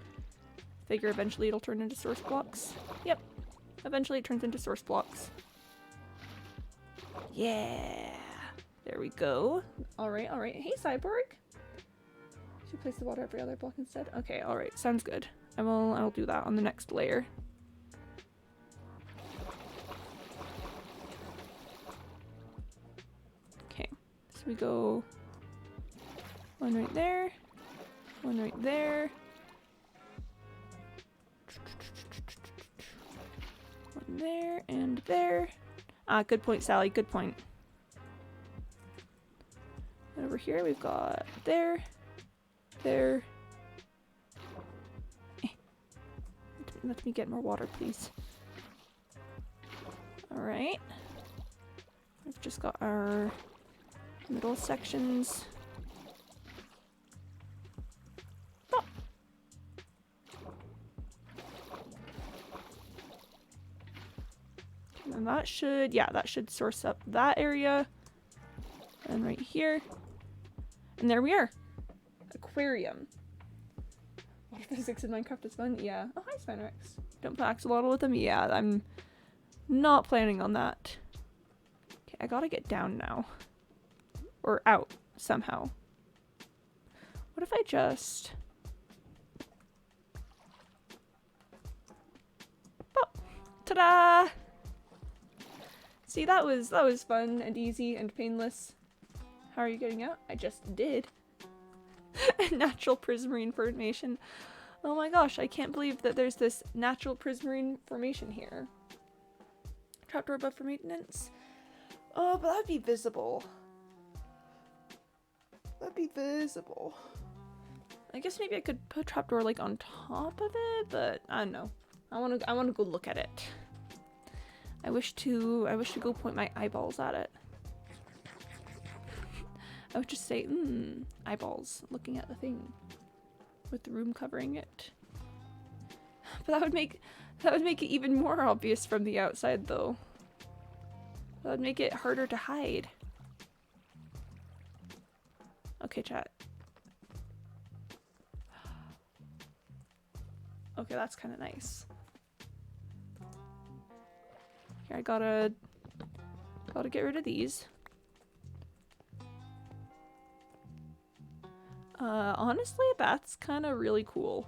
figure eventually it'll turn into source blocks. Yep. Eventually it turns into source blocks. Yeah. There we go. Alright, alright. Hey, Cyborg. Should place the water every other block instead? Okay, alright. Sounds good. I'll do that on the next layer. Okay. So we go one right there. One right there. One there and there. Ah, good point, Sally. Good point. And over here we've got there. There. Let me get more water, please. Alright. We've just got our middle sections. Oh. And that should, yeah, that should source up that area. And right here. And there we are. Aquarium. Water physics in Minecraft is fun? Yeah. Oh, hi, Spinerex. Don't play axolotl with them? Yeah, I'm not planning on that. Okay, I gotta get down now. Or out, somehow. What if I just... Oh! Ta-da! See, that was fun and easy and painless. How are you getting out? I just did. Natural prismarine formation. Oh my gosh, I can't believe that there's this natural prismarine formation here. Trapdoor above for maintenance. Oh, but that'd be visible. That'd be visible. I guess maybe I could put trapdoor like on top of it, but I don't know. I wanna go look at it. I wish to go point my eyeballs at it. I would just say, eyeballs, looking at the thing, with the room covering it. But that would make it even more obvious from the outside, though. That would make it harder to hide. Okay, chat. Okay, that's kind of nice. Here, I gotta get rid of these. Honestly, that's kind of really cool.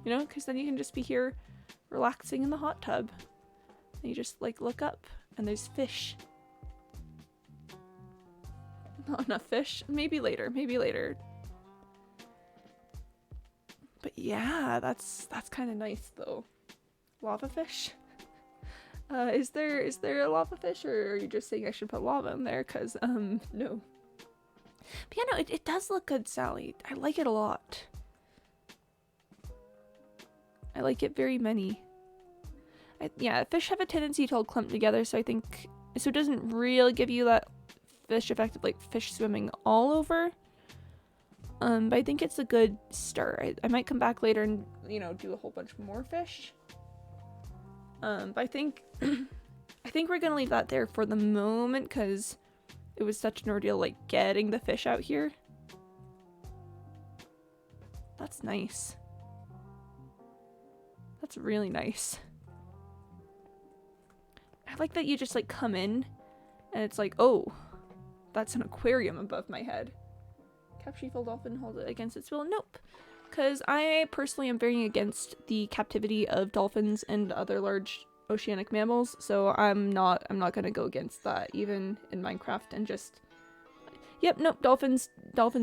You know, because then you can just be here relaxing in the hot tub. And you just, like, look up, and there's fish. Not enough fish? Maybe later, maybe later. But yeah, that's kind of nice, though. Lava fish? Is there a lava fish, or are you just saying I should put lava in there? Because, no. But yeah, no, it does look good, Sally. I like it a lot. I like it very many. Yeah, fish have a tendency to all clump together, so I think... So it doesn't really give you that fish effect of like fish swimming all over. But I think it's a good start. I might come back later and, you know, do a whole bunch more fish. But I think... I think we're gonna leave that there for the moment, because it was such an ordeal, like, getting the fish out here. That's nice. That's really nice. I like that you just, like, come in, and it's like, oh, that's an aquarium above my head. Capture full dolphin, hold it against its will. Nope. Because I personally am very against the captivity of dolphins and other large oceanic mammals, so I'm not gonna go against that, even in Minecraft, and just... Yep, nope, dolphins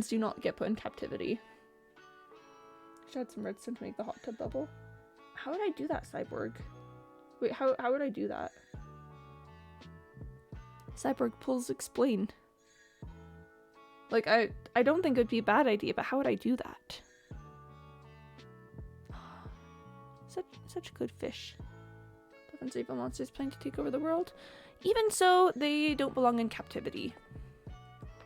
do not get put in captivity. Should add some redstone to make the hot tub bubble. How would I do that, Cyborg? Wait, how would I do that? Cyborg, please explain. Like, I don't think it would be a bad idea, but how would I do that? Such good fish. Dolphins are evil monsters planning to take over the world. Even so, they don't belong in captivity.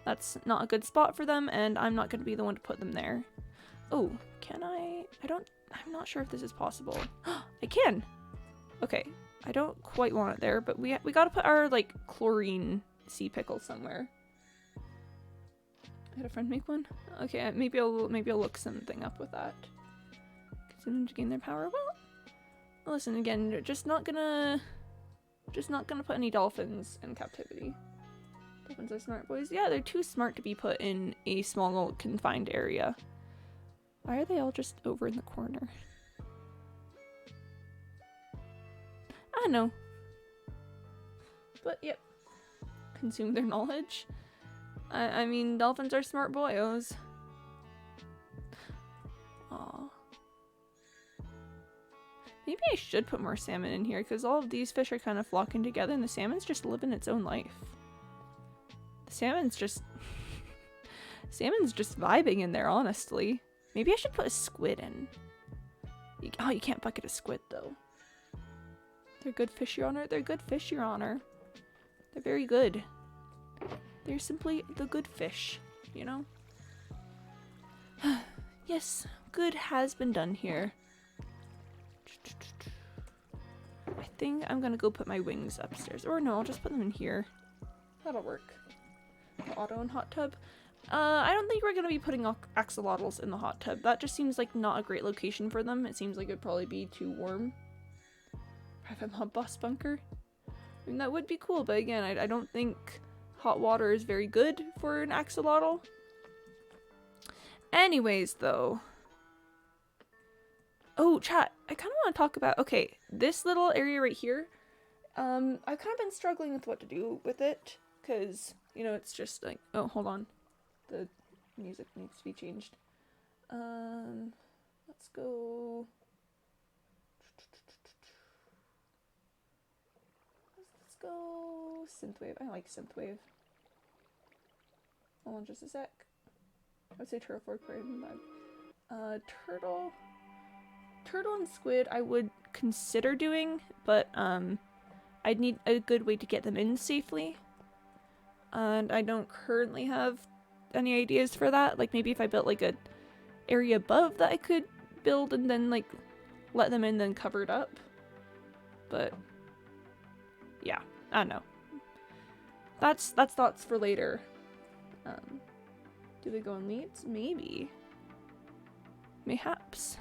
That's not a good spot for them, and I'm not going to be the one to put them there. Oh, can I? I'm not sure if this is possible. I can! Okay, I don't quite want it there, but we gotta put our, like, chlorine sea pickle somewhere. I had a friend make one? Okay, maybe I'll look something up with that. Consume them to gain their power. Well, listen, again, just not gonna put any dolphins in captivity. Dolphins are smart boys. Yeah, they're too smart to be put in a small, confined area. Why are they all just over in the corner? I don't know. But, yep. Consume their knowledge. I mean, dolphins are smart boyos. Aw. Maybe I should put more salmon in here, because all of these fish are kind of flocking together, and the salmon's just living its own life. The salmon's just... salmon's just vibing in there, honestly. Maybe I should put a squid in. Oh, you can't bucket a squid, though. They're good fish, Your Honor. They're good fish, Your Honor. They're very good. They're simply the good fish, you know? Yes, good has been done here. I think I'm gonna go put my wings upstairs. Or no, I'll just put them in here. That'll work. The auto and hot tub. I don't think we're gonna be putting axolotls in the hot tub. That just seems like not a great location for them. It seems like it'd probably be too warm. Private mob boss bunker. I mean, that would be cool, but again, I don't think hot water is very good for an axolotl. Anyways, though. Oh, chat. I kind of want to talk about, okay, this little area right here. I've kind of been struggling with what to do with it, because, you know, it's just like, oh, hold on. The music needs to be changed. Let's go. Let's go synthwave. I like synthwave. Hold on just a sec. I would say turtle for aquarium vibe. Turtle and squid I would consider doing, but I'd need a good way to get them in safely. And I don't currently have any ideas for that. Like, maybe if I built like a area above that I could build and then like let them in, then cover it up. But yeah, I don't know. That's thoughts for later. Do they go in leads? Maybe. Mayhaps.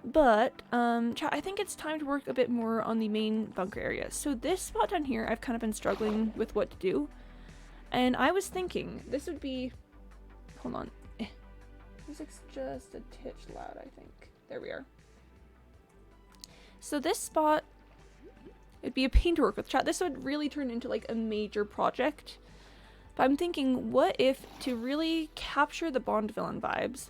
But, chat, I think it's time to work a bit more on the main bunker area. So this spot down here, I've kind of been struggling with what to do. And I was thinking, this would be... Hold on. Music's just a titch loud, I think. There we are. So this spot, it'd be a pain to work with, chat. This would really turn into, like, a major project. But I'm thinking, what if, to really capture the Bond villain vibes,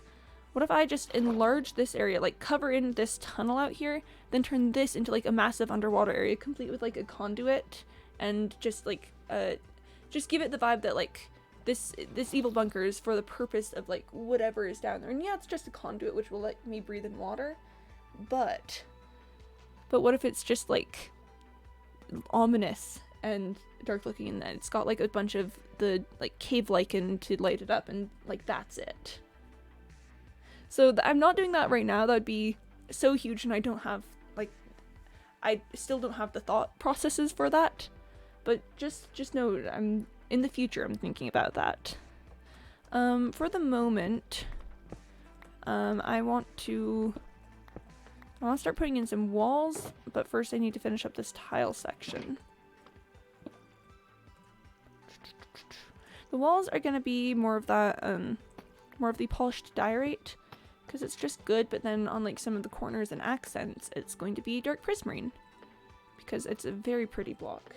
what if I just enlarge this area, like cover in this tunnel out here, then turn this into like a massive underwater area, complete with like a conduit, and just like, just give it the vibe that like, this evil bunker is for the purpose of like whatever is down there. And yeah, it's just a conduit which will let me breathe in water, But what if it's just like ominous and dark looking, and then it's got like a bunch of the like cave lichen to light it up, and like that's it. So I'm not doing that right now. That would be so huge, and I don't have like, I still don't have the thought processes for that. But just know I'm in the future. I'm thinking about that. For the moment, I want to start putting in some walls, but first I need to finish up this tile section. The walls are gonna be more of that, more of the polished diorite, because it's just good, but then on like some of the corners and accents, it's going to be dark prismarine, because it's a very pretty block.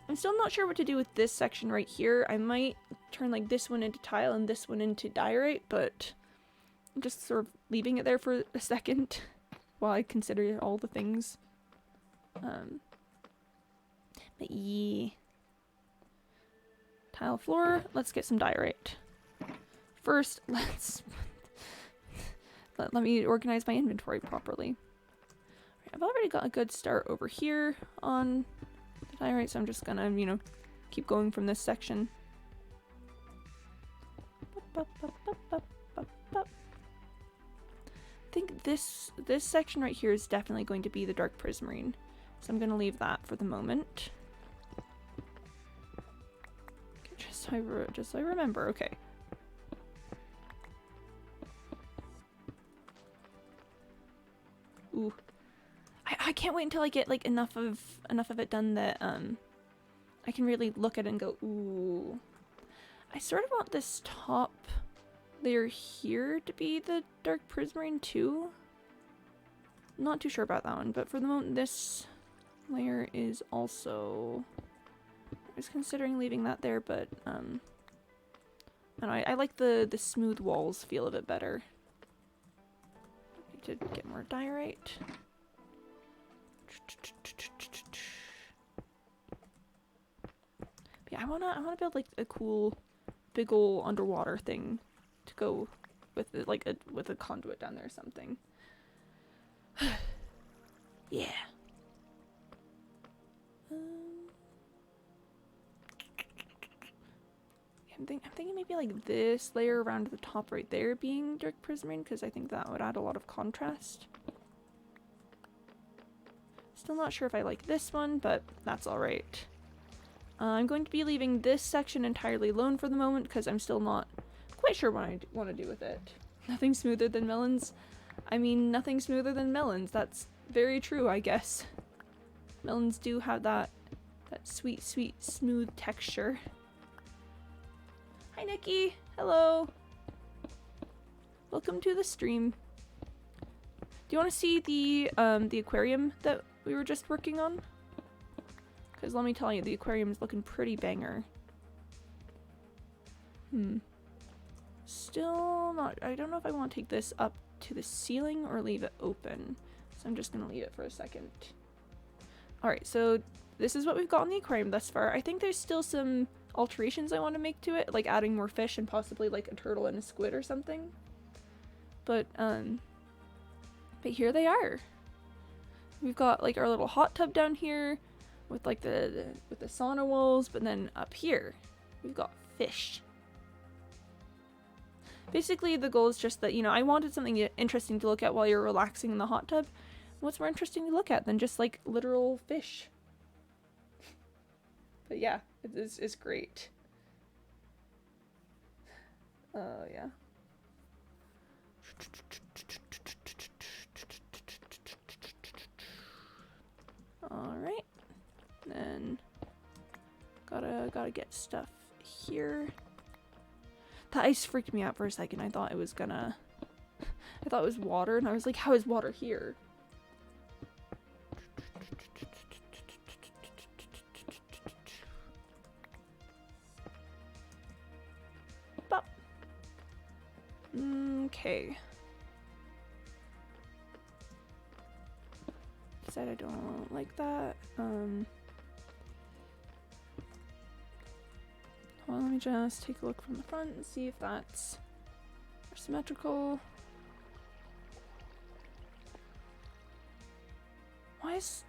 I'm still not sure what to do with this section right here. I might turn like this one into tile and this one into diorite, but I'm just sort of leaving it there for a second while I consider all the things. But yeah. Tile floor, let's get some diorite. First, let me organize my inventory properly. I've already got a good start over here on the diorite, so I'm just gonna, you know, keep going from this section. I think this section right here is definitely going to be the dark prismarine, so I'm gonna leave that for the moment. Just so I remember, okay. Ooh. I can't wait until I get like enough of it done that I can really look at it and go, ooh. I sort of want this top layer here to be the dark prismarine too. Not too sure about that one, but for the moment this layer is also, I was considering leaving that there, but I don't know, I like the smooth walls feel of it better. Need to get more diorite. Yeah, I wanna build like a cool big ol' underwater thing to go with it, like with a conduit down there or something. Yeah. I'm thinking maybe like this layer around the top right there being dark prismarine, because I think that would add a lot of contrast. Still not sure if I like this one, but that's alright. I'm going to be leaving this section entirely alone for the moment, because I'm still not quite sure what I want to do with it. Nothing smoother than melons. I mean, nothing smoother than melons. That's very true, I guess. Melons do have that sweet, sweet, smooth texture. Hi, Nikki. Hello. Welcome to the stream. Do you want to see the aquarium that we were just working on? Because let me tell you, the aquarium is looking pretty banger. Still not, I don't know if I want to take this up to the ceiling or leave it open. So I'm just going to leave it for a second. Alright, so this is what we've got in the aquarium thus far. I think there's still some alterations I want to make to it, like adding more fish and possibly like a turtle and a squid or something. But here they are. We've got like our little hot tub down here with like the sauna walls, but then up here we've got fish. Basically the goal is just that, you know, I wanted something interesting to look at while you're relaxing in the hot tub. What's more interesting to look at than just like literal fish? But yeah, it's great. Oh yeah. Alright. Then gotta get stuff here. The ice freaked me out for a second. I thought it was water, and I was like, how is water here? Okay. Said I don't like that. Well, let me just take a look from the front and see if that's symmetrical. Why is...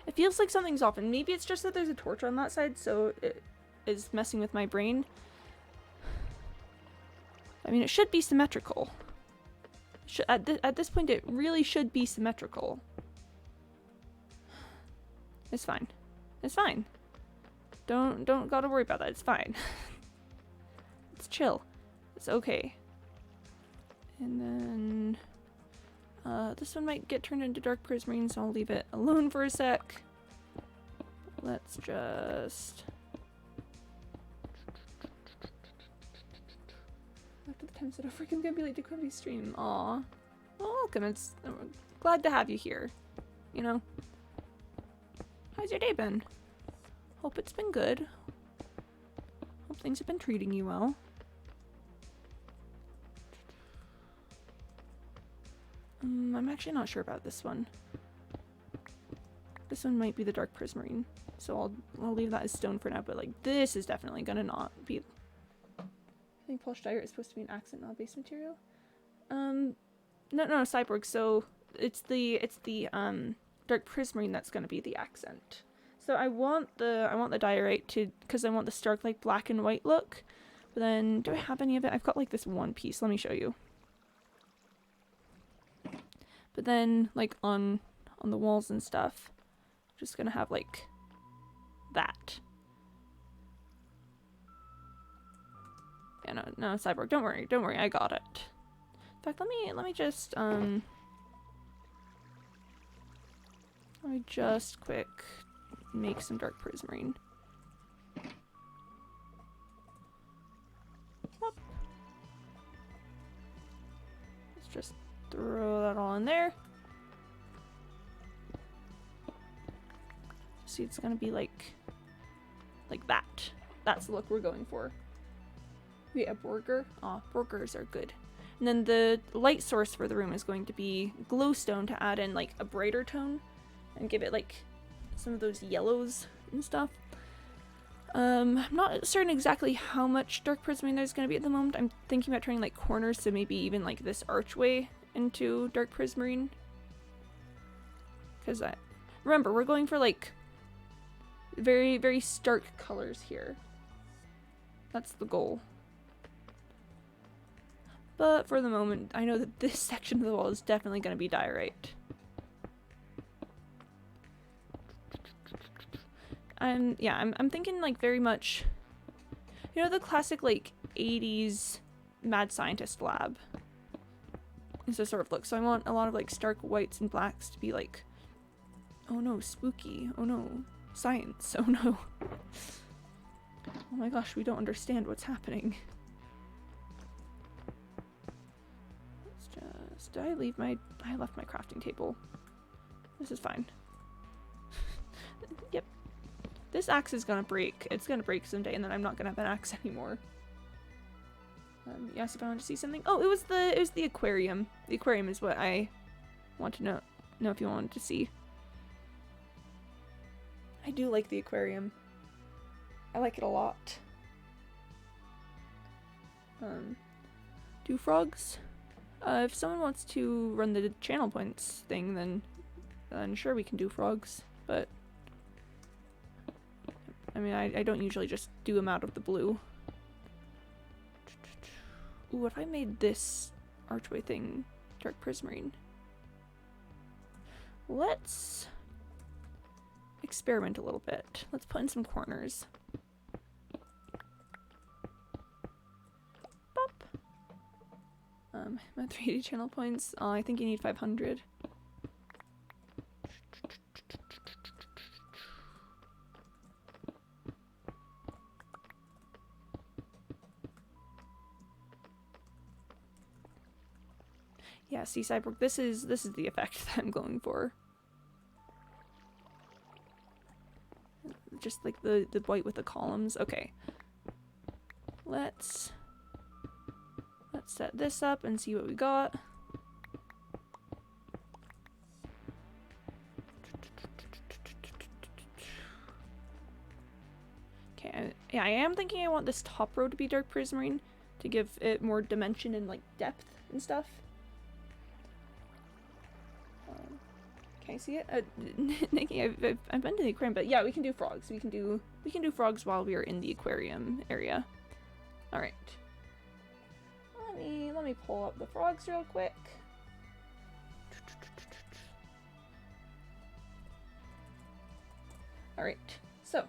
It feels like something's off, and maybe it's just that there's a torch on that side, so it is messing with my brain. I mean, it should be symmetrical. At this point, it really should be symmetrical. It's fine. It's fine. Don't gotta worry about that. It's fine. It's chill. It's okay. And then this one might get turned into dark prismarine, so I'll leave it alone for a sec. Let's just... After the time's over, I'm gonna be late to Quimby's stream. Aw. Well, welcome. I'm glad to have you here. You know? How's your day been? Hope it's been good. Hope things have been treating you well. I'm actually not sure about this one. This one might be the dark prismarine, so I'll leave that as stone for now, but like this is definitely gonna not be... I think polished iron is supposed to be an accent, not a base material. No, cyborg, so it's the dark prismarine that's gonna be the accent. So I want the diorite to, because I want the stark like black and white look. But then, do I have any of it? I've got like this one piece. Let me show you. But then, like on the walls and stuff, I'm just gonna have like that. Yeah, no, cyborg. Don't worry. I got it. In fact, let me just quick make some dark prismarine. Whoop. Let's just throw that all in there. See, it's gonna be like that. That's the look we're going for. Wait, a burger? Aw, burgers are good. And then the light source for the room is going to be glowstone to add in like a brighter tone and give it like some of those yellows and stuff. I'm not certain exactly how much dark prismarine there's going to be at the moment. I'm thinking about turning like corners, so maybe even like this archway into dark prismarine. Because remember, we're going for like very, very stark colors here. That's the goal. But for the moment, I know that this section of the wall is definitely going to be diorite. Yeah, I'm thinking like very much, you know, the classic like 80s mad scientist lab is the sort of look. So I want a lot of like stark whites and blacks to be like, oh no, spooky, oh no, science, oh no. Oh my gosh, we don't understand what's happening. Let's just, I left my crafting table. This is fine. Yep. This axe is gonna break. It's gonna break someday, and then I'm not gonna have an axe anymore. Yes, if I want to see something. Oh, it was the aquarium. The aquarium is what I want to know if you wanted to see. I do like the aquarium. I like it a lot. Do frogs? If someone wants to run the channel points thing, then sure we can do frogs. But I mean, I don't usually just do them out of the blue. Ooh, what if I made this archway thing dark prismarine? Let's experiment a little bit. Let's put in some corners. Bop. My 380 channel points. I think you need 500. Yeah, see, cyborg, this is the effect that I'm going for. Just like the white with the columns. Okay. Let's set this up and see what we got. Okay, yeah, I am thinking I want this top row to be dark prismarine to give it more dimension and like depth and stuff. Can I see it? Nikki, I've been to the aquarium, but yeah, we can do frogs. We can do frogs while we are in the aquarium area. All right. Let me pull up the frogs real quick. All right. So,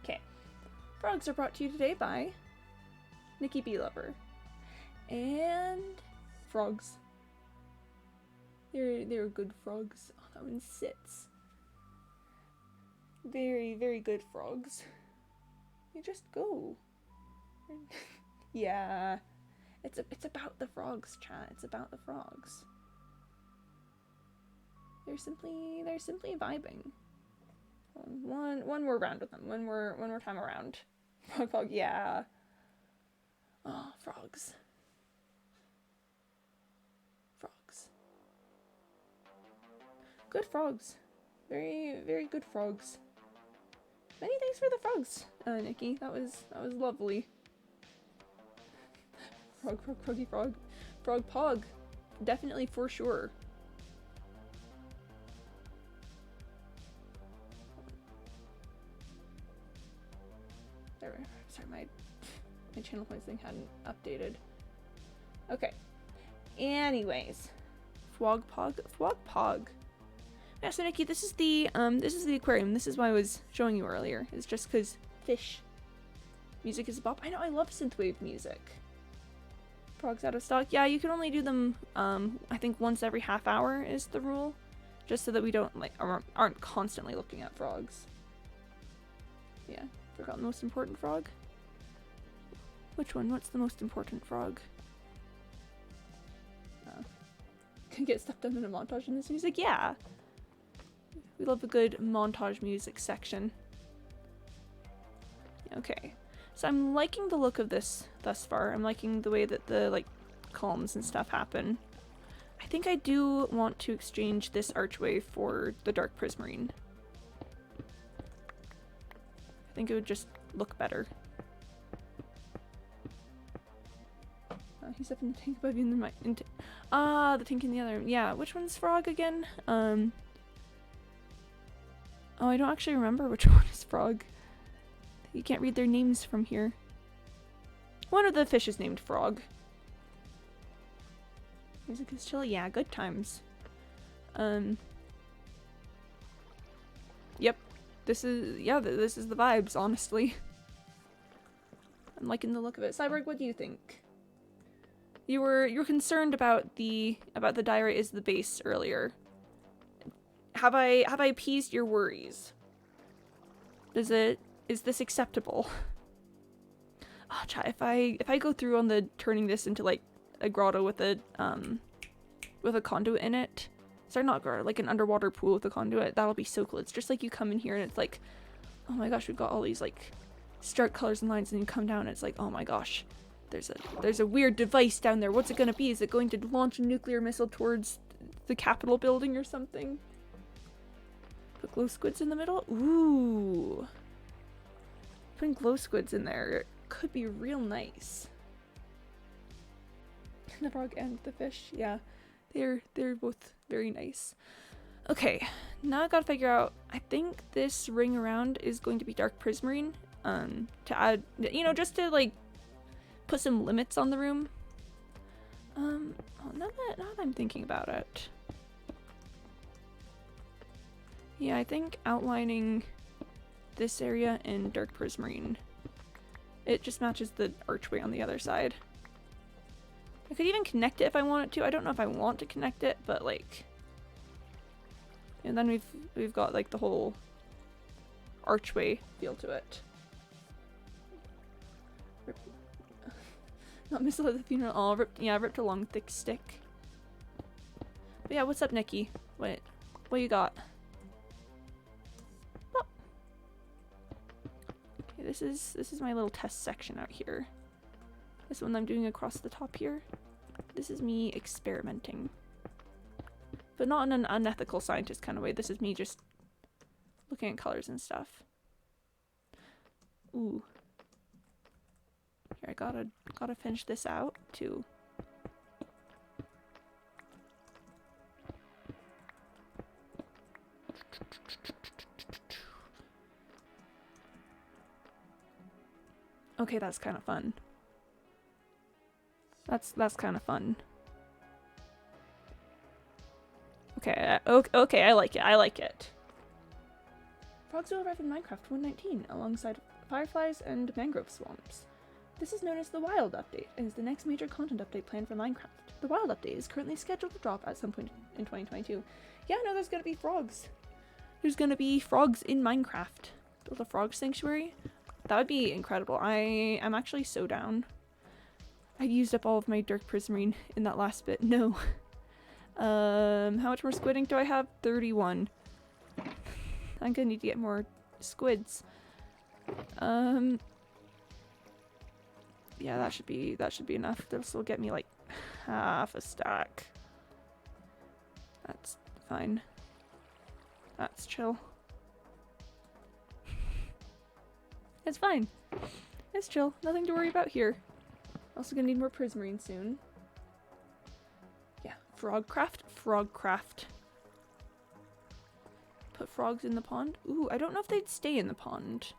okay. Frogs are brought to you today by Nikki B. Lover and frogs. They're good frogs. Oh, that one sits. Very, very good frogs. They just go. Yeah. It's about the frogs, chat. It's about the frogs. They're simply vibing. One more round with them. One more time around. Frog, yeah. Oh, frogs. Frogs. Good frogs. Very, very good frogs. Many thanks for the frogs, Nikki. That was lovely. Froggy frog. Frog pog. Definitely for sure. There, sorry, my channel points thing hadn't updated. Okay. Anyways. Fwog pog. Yeah, so Nikki, this is the aquarium. This is why I was showing you earlier. It's just because fish music is a bop. I know, I love synthwave music. Frogs out of stock. Yeah, you can only do them, I think once every half hour is the rule. Just so that we don't, like, aren't constantly looking at frogs. Yeah, forgot the most important frog. Which one? What's the most important frog? Can get stuff done in a montage in this music? Yeah! We love a good montage music section. Okay. So I'm liking the look of this thus far. I'm liking the way that the, like, columns and stuff happen. I think I do want to exchange this archway for the dark prismarine. I think it would just look better. He's up in the tank above you in the the tank in the other room. Yeah, which one's frog again? Oh, I don't actually remember which one is frog. You can't read their names from here. One of the fish is named Frog. Music is chill. Yeah, good times. Yep. This is the vibes, honestly. I'm liking the look of it. Cyborg, what do you think? You were concerned about the diorite is the base earlier. Have I appeased your worries? Is this acceptable? Oh, chat, if I go through on the turning this into like a grotto with a conduit in it. Sorry, not grotto, like an underwater pool with a conduit, that'll be so cool. It's just like you come in here and it's like, oh my gosh, we've got all these like stark colors and lines, and you come down and it's like, oh my gosh, there's a weird device down there. What's it gonna be? Is it going to launch a nuclear missile towards the Capitol building or something? Put glow squids in the middle? Ooh. Putting glow squids in there could be real nice. The frog and the fish, yeah. They're both very nice. Okay, now I gotta figure out, I think this ring around is going to be dark prismarine, to add, you know, just to like put some limits on the room. Oh, now that I'm thinking about it. Yeah, I think outlining this area in dark prismarine, it just matches the archway on the other side. I could even connect it if I wanted to. I don't know if I want to connect it, but like, and then we've got like the whole archway feel to it. Not missile at the funeral. Oh, ripped a long thick stick. But yeah, what's up, Nikki? What you got? Oh. Okay, this is my little test section out here. This one I'm doing across the top here. This is me experimenting. But not in an unethical scientist kind of way. This is me just looking at colors and stuff. Ooh. Here, I gotta finish this out too. Okay, that's kind of fun. That's kind of fun. Okay, okay, I like it. I like it. Frogs will arrive in Minecraft 1.19 alongside fireflies and mangrove swamps. This is known as the Wild Update and is the next major content update planned for Minecraft. The Wild Update is currently scheduled to drop at some point in 2022. Yeah, no, there's gonna be frogs. There's gonna be frogs in Minecraft. Build a frog sanctuary? That would be incredible. I'm actually so down. I used up all of my dark prismarine in that last bit. No. How much more squidding do I have? 31. I'm gonna need to get more squids. Yeah, that should be enough. This will get me like half a stack. That's fine. That's chill. It's fine. It's chill. Nothing to worry about here. Also gonna need more prismarine soon. Yeah, frogcraft. Put frogs in the pond. Ooh, I don't know if they'd stay in the pond.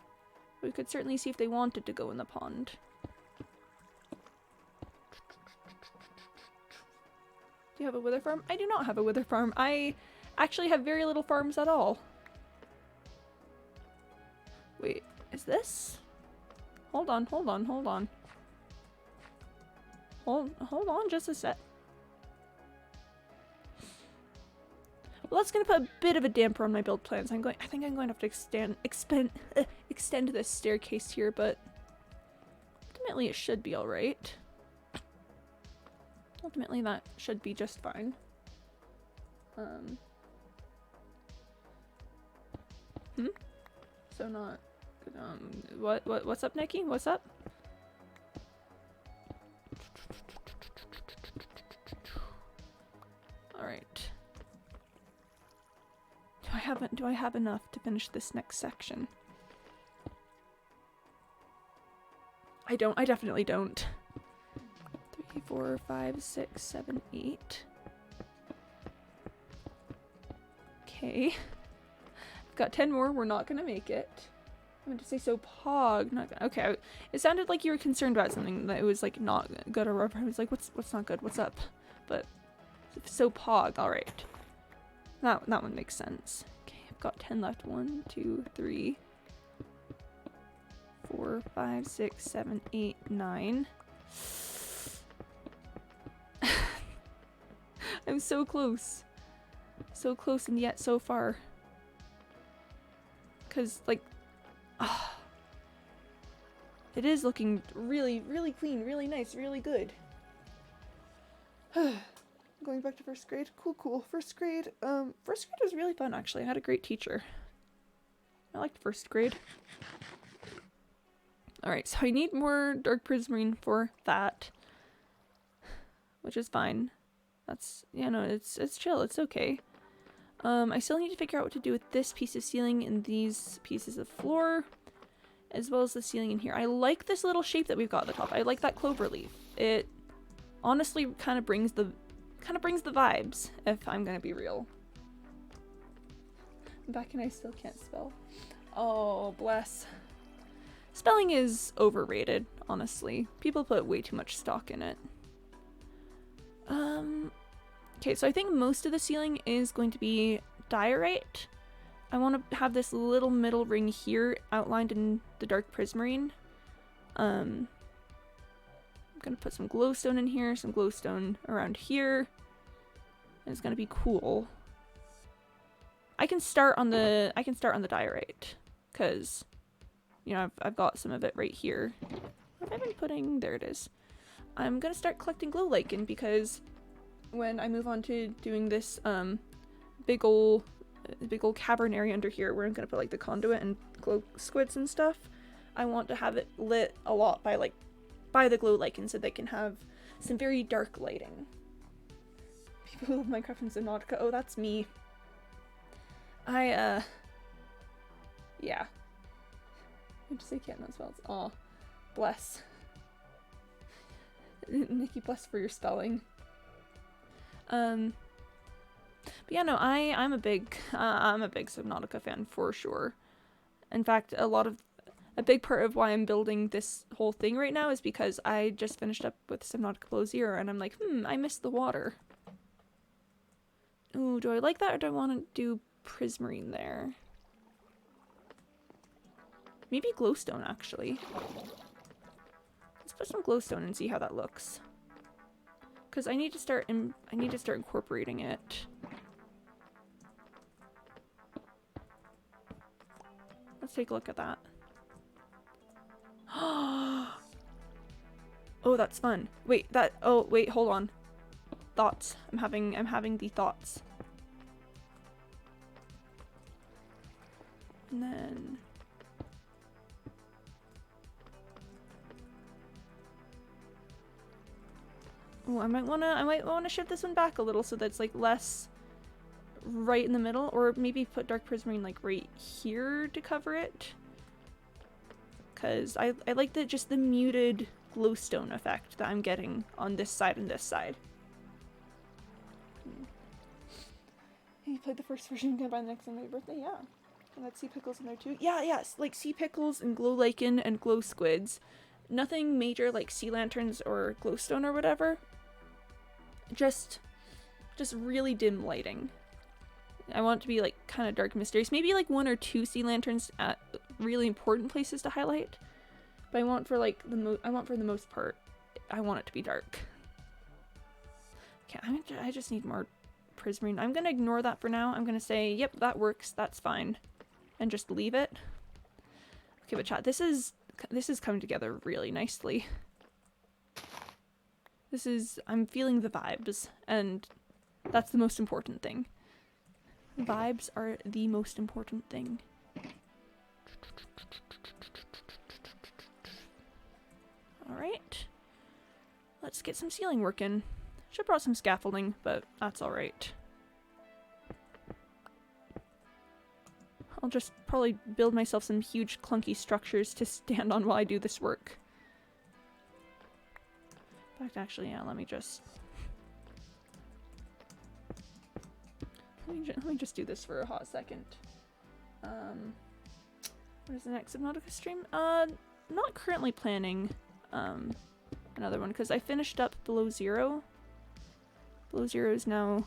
We could certainly see if they wanted to go in the pond. Do you have a wither farm? I do not have a wither farm. I actually have very little farms at all. Wait, is this? Hold on. Hold on just a sec. Well, that's gonna put a bit of a damper on my build plans. I think I'm going to have to extend this staircase here, but ultimately it should be alright. Ultimately that should be just fine. So not what's up, Nikki? What's up? Alright. Do I have enough to finish this next section? I definitely don't. 3, 4, 5, 6, 7, 8. Okay. I've got 10 more. We're not gonna make it. I meant to say so pog. Not gonna, okay. It sounded like you were concerned about something that it was like not good or whatever. I was like, what's not good? What's up? But so pog. All right. That one makes sense. Okay, I've got 10 left. 1, 2, 3, 4, 5, 6, 7, 8, 9. I'm so close. So close and yet so far. Because, like, it is looking really, really clean, really nice, really good. Going back to first grade. Cool. First grade was really fun, actually. I had a great teacher. I liked first grade. Alright, so I need more dark prismarine for that. Which is fine. That's, you know, it's chill, it's okay. I still need to figure out what to do with this piece of ceiling and these pieces of floor, as well as the ceiling in here. I like this little shape that we've got at the top. I like that clover leaf. It honestly kind of brings the vibes, if I'm gonna be real. I'm back and I still can't spell. Oh, bless. Spelling is overrated, honestly. People put way too much stock in it. Okay, so I think most of the ceiling is going to be diorite. I want to have this little middle ring here outlined in the dark prismarine. I'm gonna put some glowstone in here, some glowstone around here. And it's gonna be cool. I can start on the diorite, because you know I've got some of it right here. What have I been putting? There it is. I'm gonna start collecting glow lichen because when I move on to doing this big ol' cavern area under here where I'm gonna put like the conduit and glow squids and stuff, I want to have it lit a lot by the glow lichen so they can have some very dark lighting. People who love Minecraft and Subnautica, oh that's me. Yeah. I just say can't know spells. Aw. Bless. Nikki, bless for your spelling. But yeah, no, I'm a big Subnautica fan for sure. In fact, a big part of why I'm building this whole thing right now is because I just finished up with Subnautica Below Zero, and I'm like, I miss the water. Ooh, do I like that, or do I want to do Prismarine there? Maybe Glowstone, actually. Let's put some Glowstone and see how that looks. Because I need to start incorporating it. Let's take a look at that. Oh, that's fun. Wait, hold on. Thoughts. I'm having the thoughts. And then oh, I might wanna shift this one back a little so that's like less right in the middle, or maybe put Dark Prismarine like right here to cover it. Cause I like just the muted glowstone effect that I'm getting on this side and this side. Hey, you played the first version, you can buy the next on my birthday? Yeah. And that's sea pickles in there too. Yeah, yes, like sea pickles and glow lichen and glow squids. Nothing major like sea lanterns or glowstone or whatever. Just really dim lighting. I want it to be like kind of dark, mysterious. Maybe like 1 or 2 sea lanterns at really important places to highlight. But I want for like for the most part, I want it to be dark. Okay, I just need more Prismarine. I'm gonna ignore that for now. I'm gonna say, yep, that works. That's fine, and just leave it. Okay, but chat, this is coming together really nicely. I'm feeling the vibes, and that's the most important thing. Vibes are the most important thing. Alright. Let's get some ceiling work in. Should've brought some scaffolding, but that's alright. I'll just probably build myself some huge clunky structures to stand on while I do this work. In fact, actually, yeah, let me just do this for a hot second. What is the next Subnautica stream? Not currently planning another one because I finished up Below Zero. Below Zero is now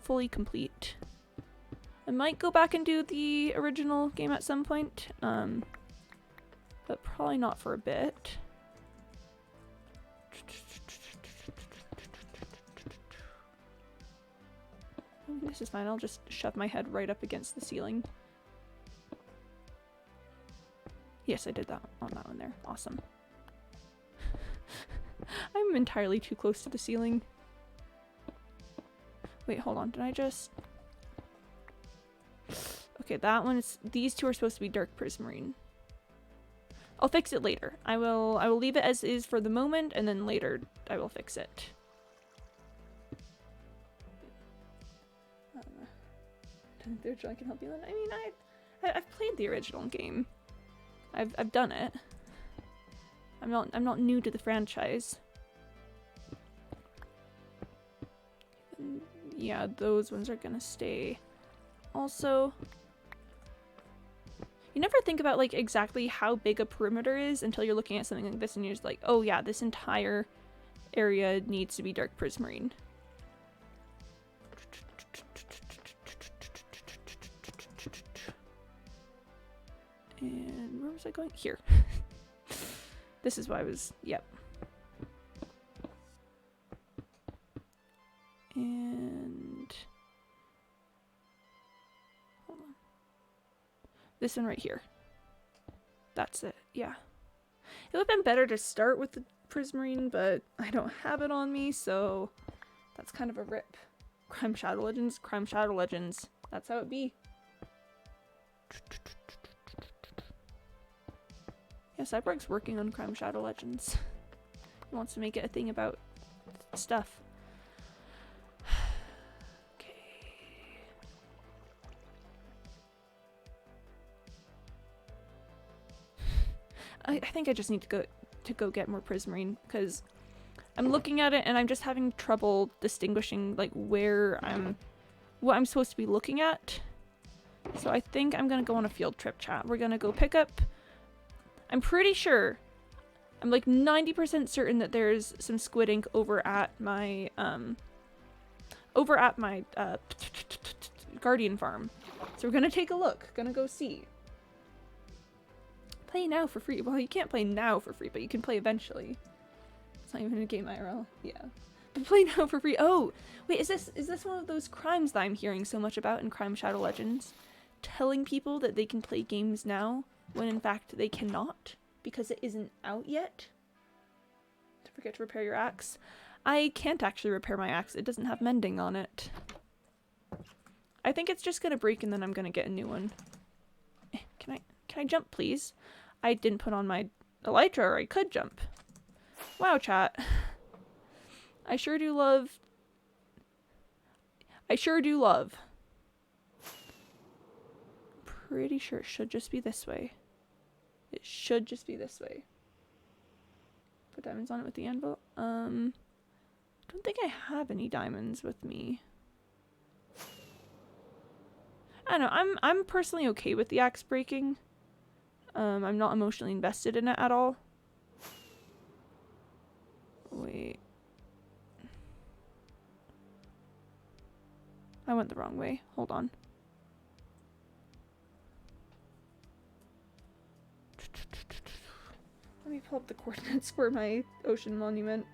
fully complete. I might go back and do the original game at some point, but probably not for a bit. This is fine, I'll just shove my head right up against the ceiling. Yes, I did that on that one there. Awesome. I'm entirely too close to the ceiling. Wait, hold on, did I just... Okay, that one is... These two are supposed to be Dark Prismarine. I'll fix it later. I will leave it as is for the moment, and then later I will fix it. The original can help you then. I mean, I've played the original game. I've done it. I'm not new to the franchise. And yeah, those ones are gonna stay. Also, you never think about like exactly how big a perimeter is until you're looking at something like this and you're just like, oh yeah, this entire area needs to be Dark Prismarine. And where was I going? Here. This is why I was, yep. And hold on. This one right here. That's it, yeah. It would have been better to start with the Prismarine, but I don't have it on me, so that's kind of a rip. Crime Shadow Legends, Crime Shadow Legends. That's how it be. Yeah, Cyborg's working on Crime Shadow Legends. He wants to make it a thing about stuff. Okay. I think I just need to go get more Prismarine because I'm looking at it and I'm just having trouble distinguishing like where I'm what I'm supposed to be looking at. So I think I'm gonna go on a field trip, chat. We're gonna go pick up... I'm pretty sure, I'm like 90% certain that there's some squid ink over at my guardian farm. So we're gonna take a look, gonna go see. Play now for free. Well, you can't play now for free, but you can play eventually. It's not even a game IRL. Yeah. But play now for free. Oh, wait, is this one of those crimes that I'm hearing so much about in Crime Shadow Legends? Telling people that they can play games now when in fact they cannot because it isn't out yet. Don't forget to repair your axe. I can't actually repair my axe. It doesn't have mending on it. I think it's just gonna break and then I'm gonna get a new one. Can I jump, please? I didn't put on my elytra, or I could jump. Wow, chat. I sure do love... Pretty sure it should just be this way. It should just be this way. Put diamonds on it with the anvil. I don't think I have any diamonds with me. I don't know, I'm personally okay with the axe breaking. I'm not emotionally invested in it at all. Wait. I went the wrong way. Hold on. Let me pull up the coordinates for my ocean monument.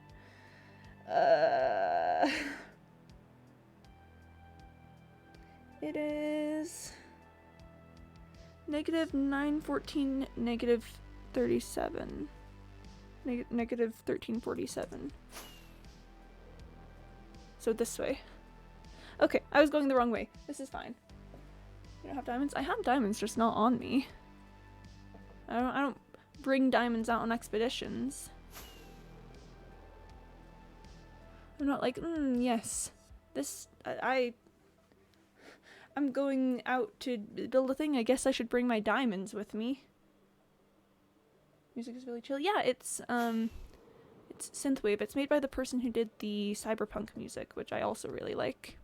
It is -914, -37. Negative 1347. So this way. Okay, I was going the wrong way. This is fine. You don't have diamonds? I have diamonds, just not on me. I don't bring diamonds out on expeditions. I'm not like, yes. This, I'm going out to build a thing. I guess I should bring my diamonds with me. Music is really chill. Yeah, it's synthwave. It's made by the person who did the cyberpunk music, which I also really like.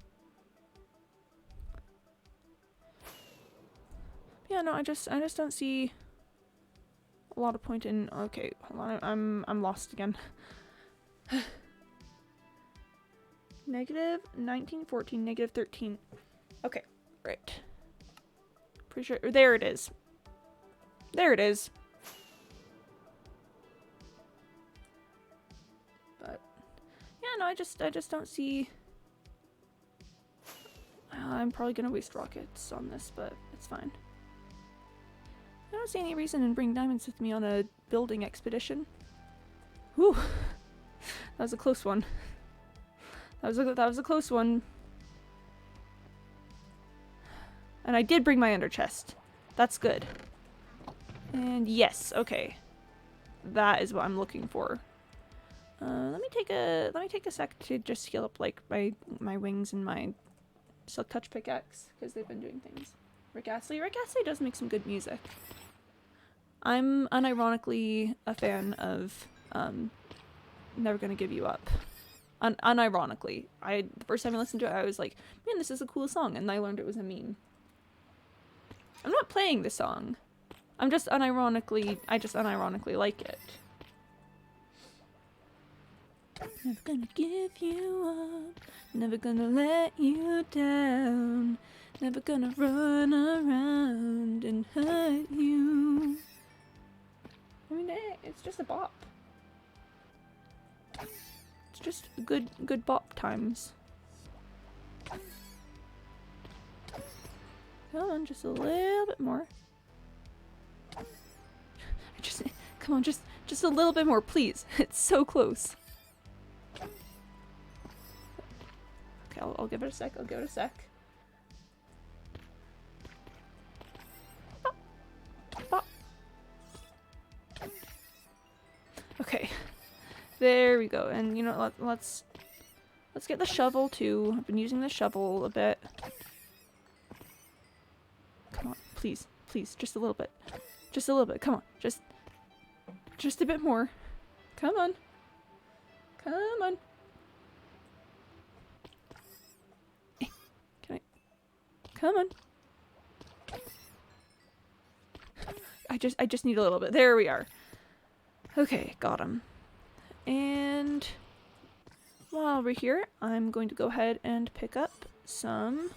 Yeah, no, I just don't see a lot of point in... Okay, hold on, I'm lost again. -1914, -13. Okay, right. Pretty sure... There it is. There it is. But... Yeah, no, I just don't see... I'm probably gonna waste rockets on this, but it's fine. I don't see any reason in bringing diamonds with me on a building expedition. Whew. That was a close one. That was a close one. And I did bring my ender chest. That's good. And yes, okay. That is what I'm looking for. Let me take a sec to just heal up like my wings and my silk touch pickaxe because they've been doing things. Rick Astley does make some good music. I'm unironically a fan of Never Gonna Give You Up. Unironically. The first time I listened to it, I was like, man, this is a cool song, and I learned it was a meme. I'm not playing the song. I just unironically like it. Never gonna give you up, never gonna let you down, never gonna run around and hurt you. I mean, it's just a bop. It's just good bop times. Come on, just a little bit more. Come on, just a little bit more, please. It's so close. Okay, I'll give it a sec. Bop. Bop. Okay, there we go. And you know, let's get the shovel too. I've been using the shovel a bit. Come on, please, just a little bit. Come on, just a bit more. Come on. Come on. I just need a little bit. There we are. Okay, got him. And while we're here, I'm going to go ahead and pick up some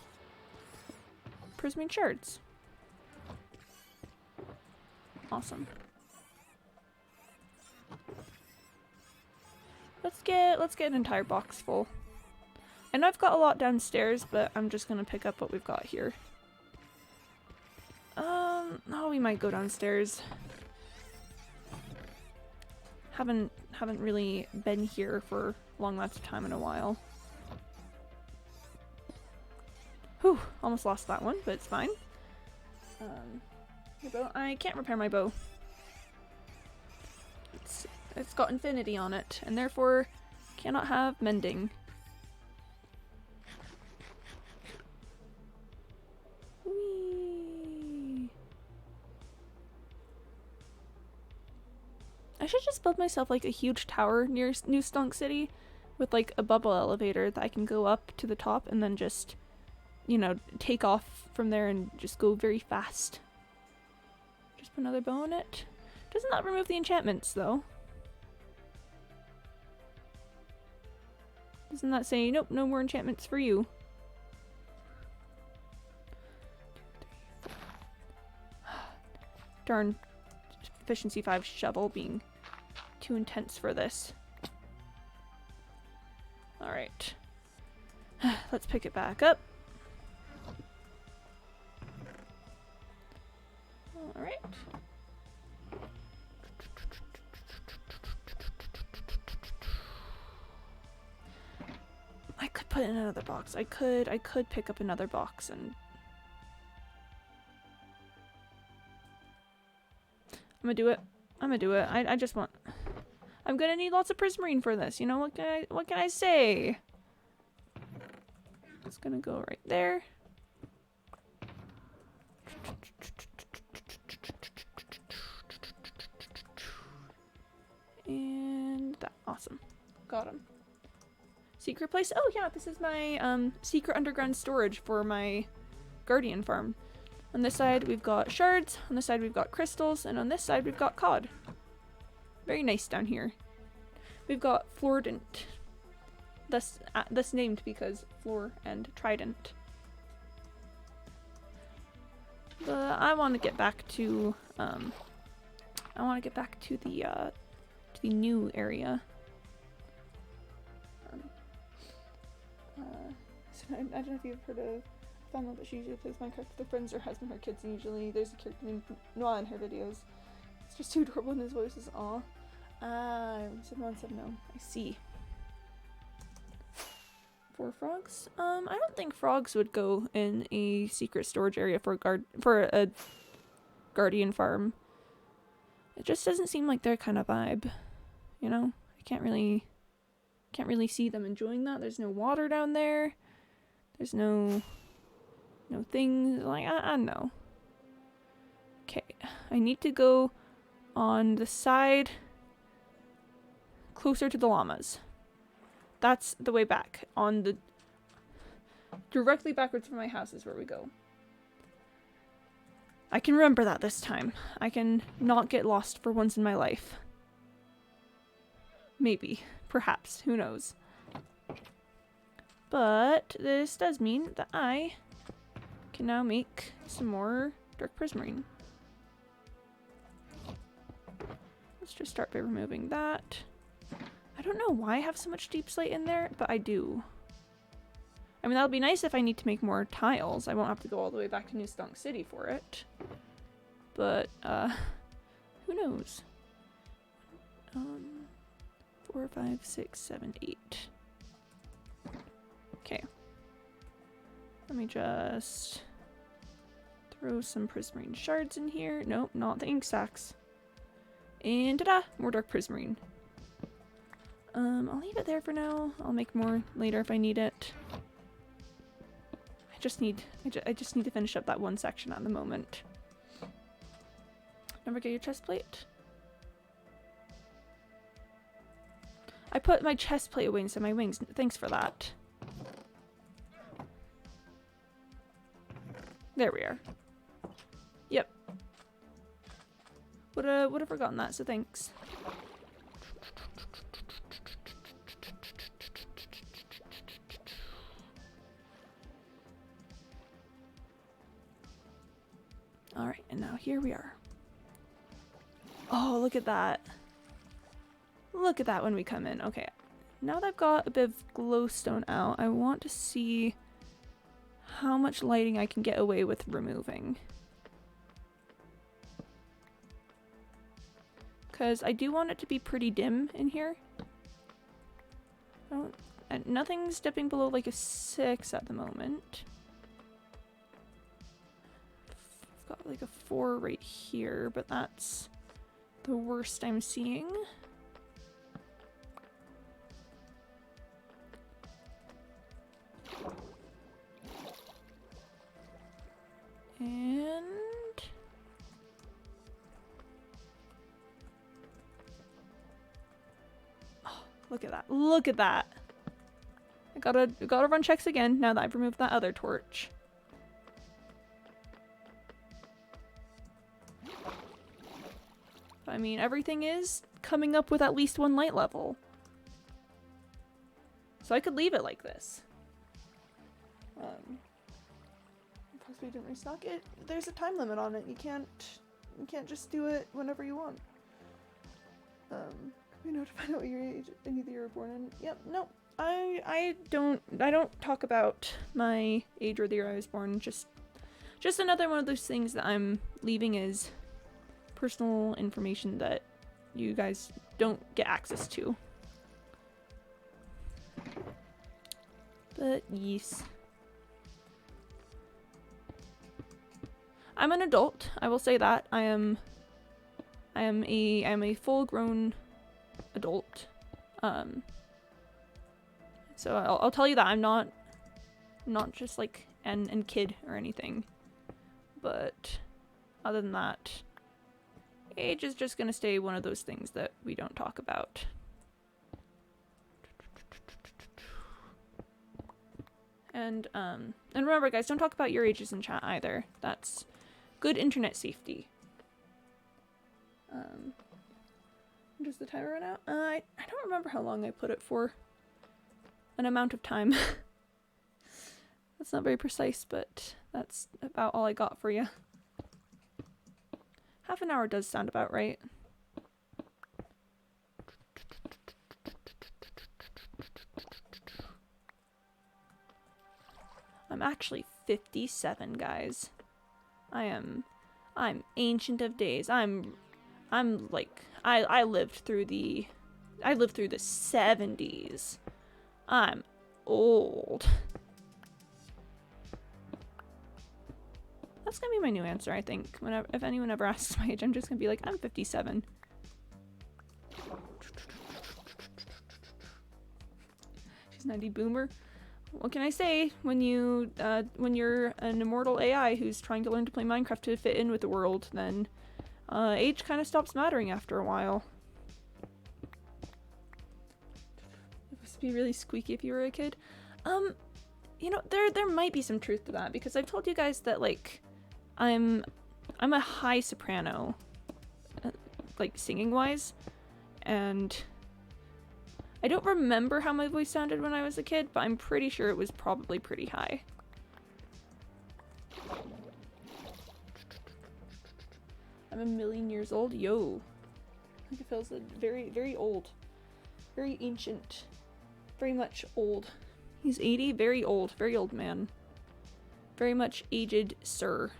prismarine shards. Awesome. Let's get an entire box full. I know I've got a lot downstairs, but I'm just gonna pick up what we've got here. Oh, we might go downstairs. Haven't really been here for long amounts of time in a while. Whew, almost lost that one, but it's fine. Your bow. I can't repair my bow. It's got infinity on it, and therefore cannot have mending. Whee! I should just build myself like a huge tower near New Stunk City with like a bubble elevator that I can go up to the top and then just, you know, take off from there and just go very fast. Just put another bow on it. Doesn't that remove the enchantments though? Doesn't that say, nope, no more enchantments for you? Darn efficiency 5 shovel being too intense for this. Alright. Let's pick it back up. Alright. I could put it in another box. I could pick up another box and I'm gonna do it. I just want, I'm gonna need lots of prismarine for this. You know, what can I say? It's gonna go right there. And that, awesome. Got him. Secret place. Oh yeah, this is my secret underground storage for my guardian farm. On this side we've got shards, on this side we've got crystals, and on this side we've got cod. Very nice down here. We've got Floridant, thus named because floor and trident. But I want to get back to the new area. So I don't know if you've heard of Thelma, but she usually plays Minecraft with her friends or husband, her kids, and usually there's a character named Noah in her videos. It's just too adorable and his voice is aw. 7170. I see. 4 frogs? I don't think frogs would go in a secret storage area for a guardian farm. It just doesn't seem like their kind of vibe. You know? I can't really see them enjoying that. There's no water down there. There's no things, like, I don't know. Okay, I need to go on the side closer to the llamas. That's the way back. On the directly backwards from my house is where we go. I can remember that this time. I can not get lost for once in my life. Maybe. Perhaps. Who knows? But this does mean that I can now make some more dark prismarine. Let's just start by removing that. I don't know why I have so much deep slate in there, but I do. I mean, that'll be nice if I need to make more tiles. I won't have to go all the way back to New Stunk City for it. But, who knows? 4, 5, 6, 7, 8. Okay. Let me just throw some prismarine shards in here. Nope, not the ink sacs. And ta-da! More dark prismarine. I'll leave it there for now. I'll make more later if I need it. I just need to finish up that one section at the moment. Don't forget your chest plate. I put my chest plate away instead of my wings. Thanks for that. There we are. Yep. Would have forgotten that, so thanks. Alright, and now here we are. Oh, look at that. Look at that when we come in. Okay, now that I've got a bit of glowstone out, I want to see how much lighting I can get away with removing. Because I do want it to be pretty dim in here. Nothing's dipping below like a 6 at the moment. I've got like a 4 right here, but that's the worst I'm seeing. And oh, look at that. Look at that. I gotta run checks again now that I've removed that other torch. I mean, everything is coming up with at least 1 light level. So I could leave it like this. Possibly didn't restock it. There's a time limit on it. You can't just do it whenever you want. You know, to find out what your age and either you were born in. Yep, no. I don't talk about my age or the year I was born. Just another one of those things that I'm leaving as personal information that you guys don't get access to. But yes. I'm an adult, I will say that. I am a full-grown adult. So I'll tell you that I'm not just like an kid or anything. But other than that, age is just gonna stay one of those things that we don't talk about. And remember guys, don't talk about your ages in chat either. That's good internet safety. Does the timer run out? I don't remember how long I put it for. An amount of time. That's not very precise, but that's about all I got for you. Half an hour does sound about right. I'm actually 57, guys. I'm ancient of days. I'm like I lived through the 70s. I'm old. That's gonna be my new answer, I think. If anyone ever asks my age, I'm just gonna be like, I'm 57. She's 90 boomer. What can I say when you're an immortal AI who's trying to learn to play Minecraft to fit in with the world, then age kind of stops mattering after a while. It must be really squeaky if you were a kid. You know, there might be some truth to that, because I've told you guys that like I'm a high soprano, like singing wise, and I don't remember how my voice sounded when I was a kid, but I'm pretty sure it was probably pretty high. I'm a million years old. Yo. I think it feels very, very old. Very ancient. Very much old. He's 80, very old man. Very much aged sir.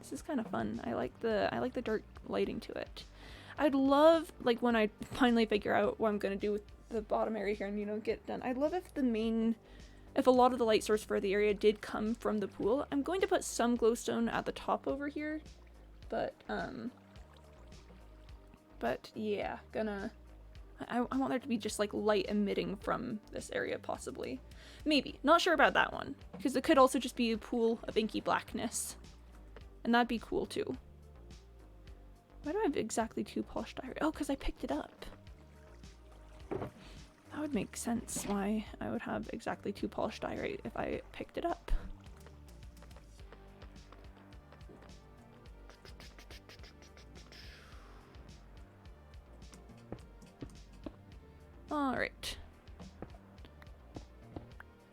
This is kind of fun. I like the dark lighting to it. I'd love, like, when I finally figure out what I'm gonna do with the bottom area here and, you know, get done. I'd love if a lot of the light source for the area did come from the pool. I'm going to put some glowstone at the top over here, but yeah, I want there to be just, like, light emitting from this area, possibly. Maybe. Not sure about that one, because it could also just be a pool of inky blackness, and that'd be cool, too. Why do I have exactly 2 polished diorite? Oh, because I picked it up. That would make sense why I would have exactly 2 polished diorite if I picked it up. Alright.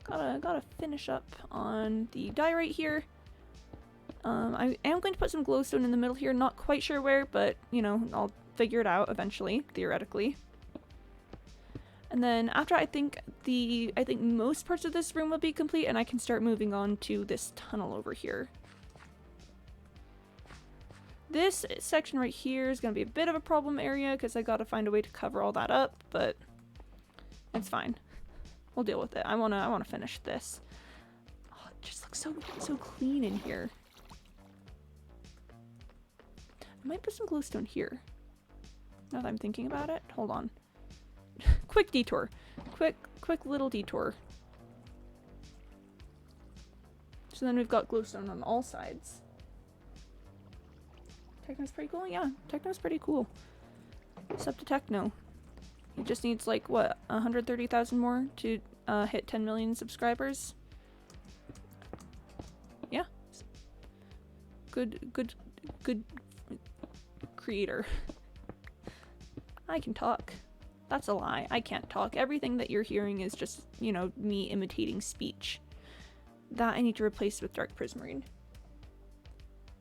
Gotta finish up on the diorite here. I am going to put some glowstone in the middle here, not quite sure where, but, you know, I'll figure it out eventually, theoretically. And then after I think most parts of this room will be complete, and I can start moving on to this tunnel over here. This section right here is going to be a bit of a problem area, because I gotta find a way to cover all that up, but it's fine. We'll deal with it. I wanna finish this. Oh, it just looks so clean in here. I might put some glowstone here. Now that I'm thinking about it. Hold on. Quick detour. Quick little detour. So then we've got glowstone on all sides. Techno's pretty cool? Yeah, Techno's pretty cool. It's up to Techno. He just needs like, what, 130,000 more to hit 10 million subscribers? Yeah. Good creator. I can talk. That's a lie. I can't talk. Everything that you're hearing is just, you know, me imitating speech. That I need to replace with Dark Prismarine.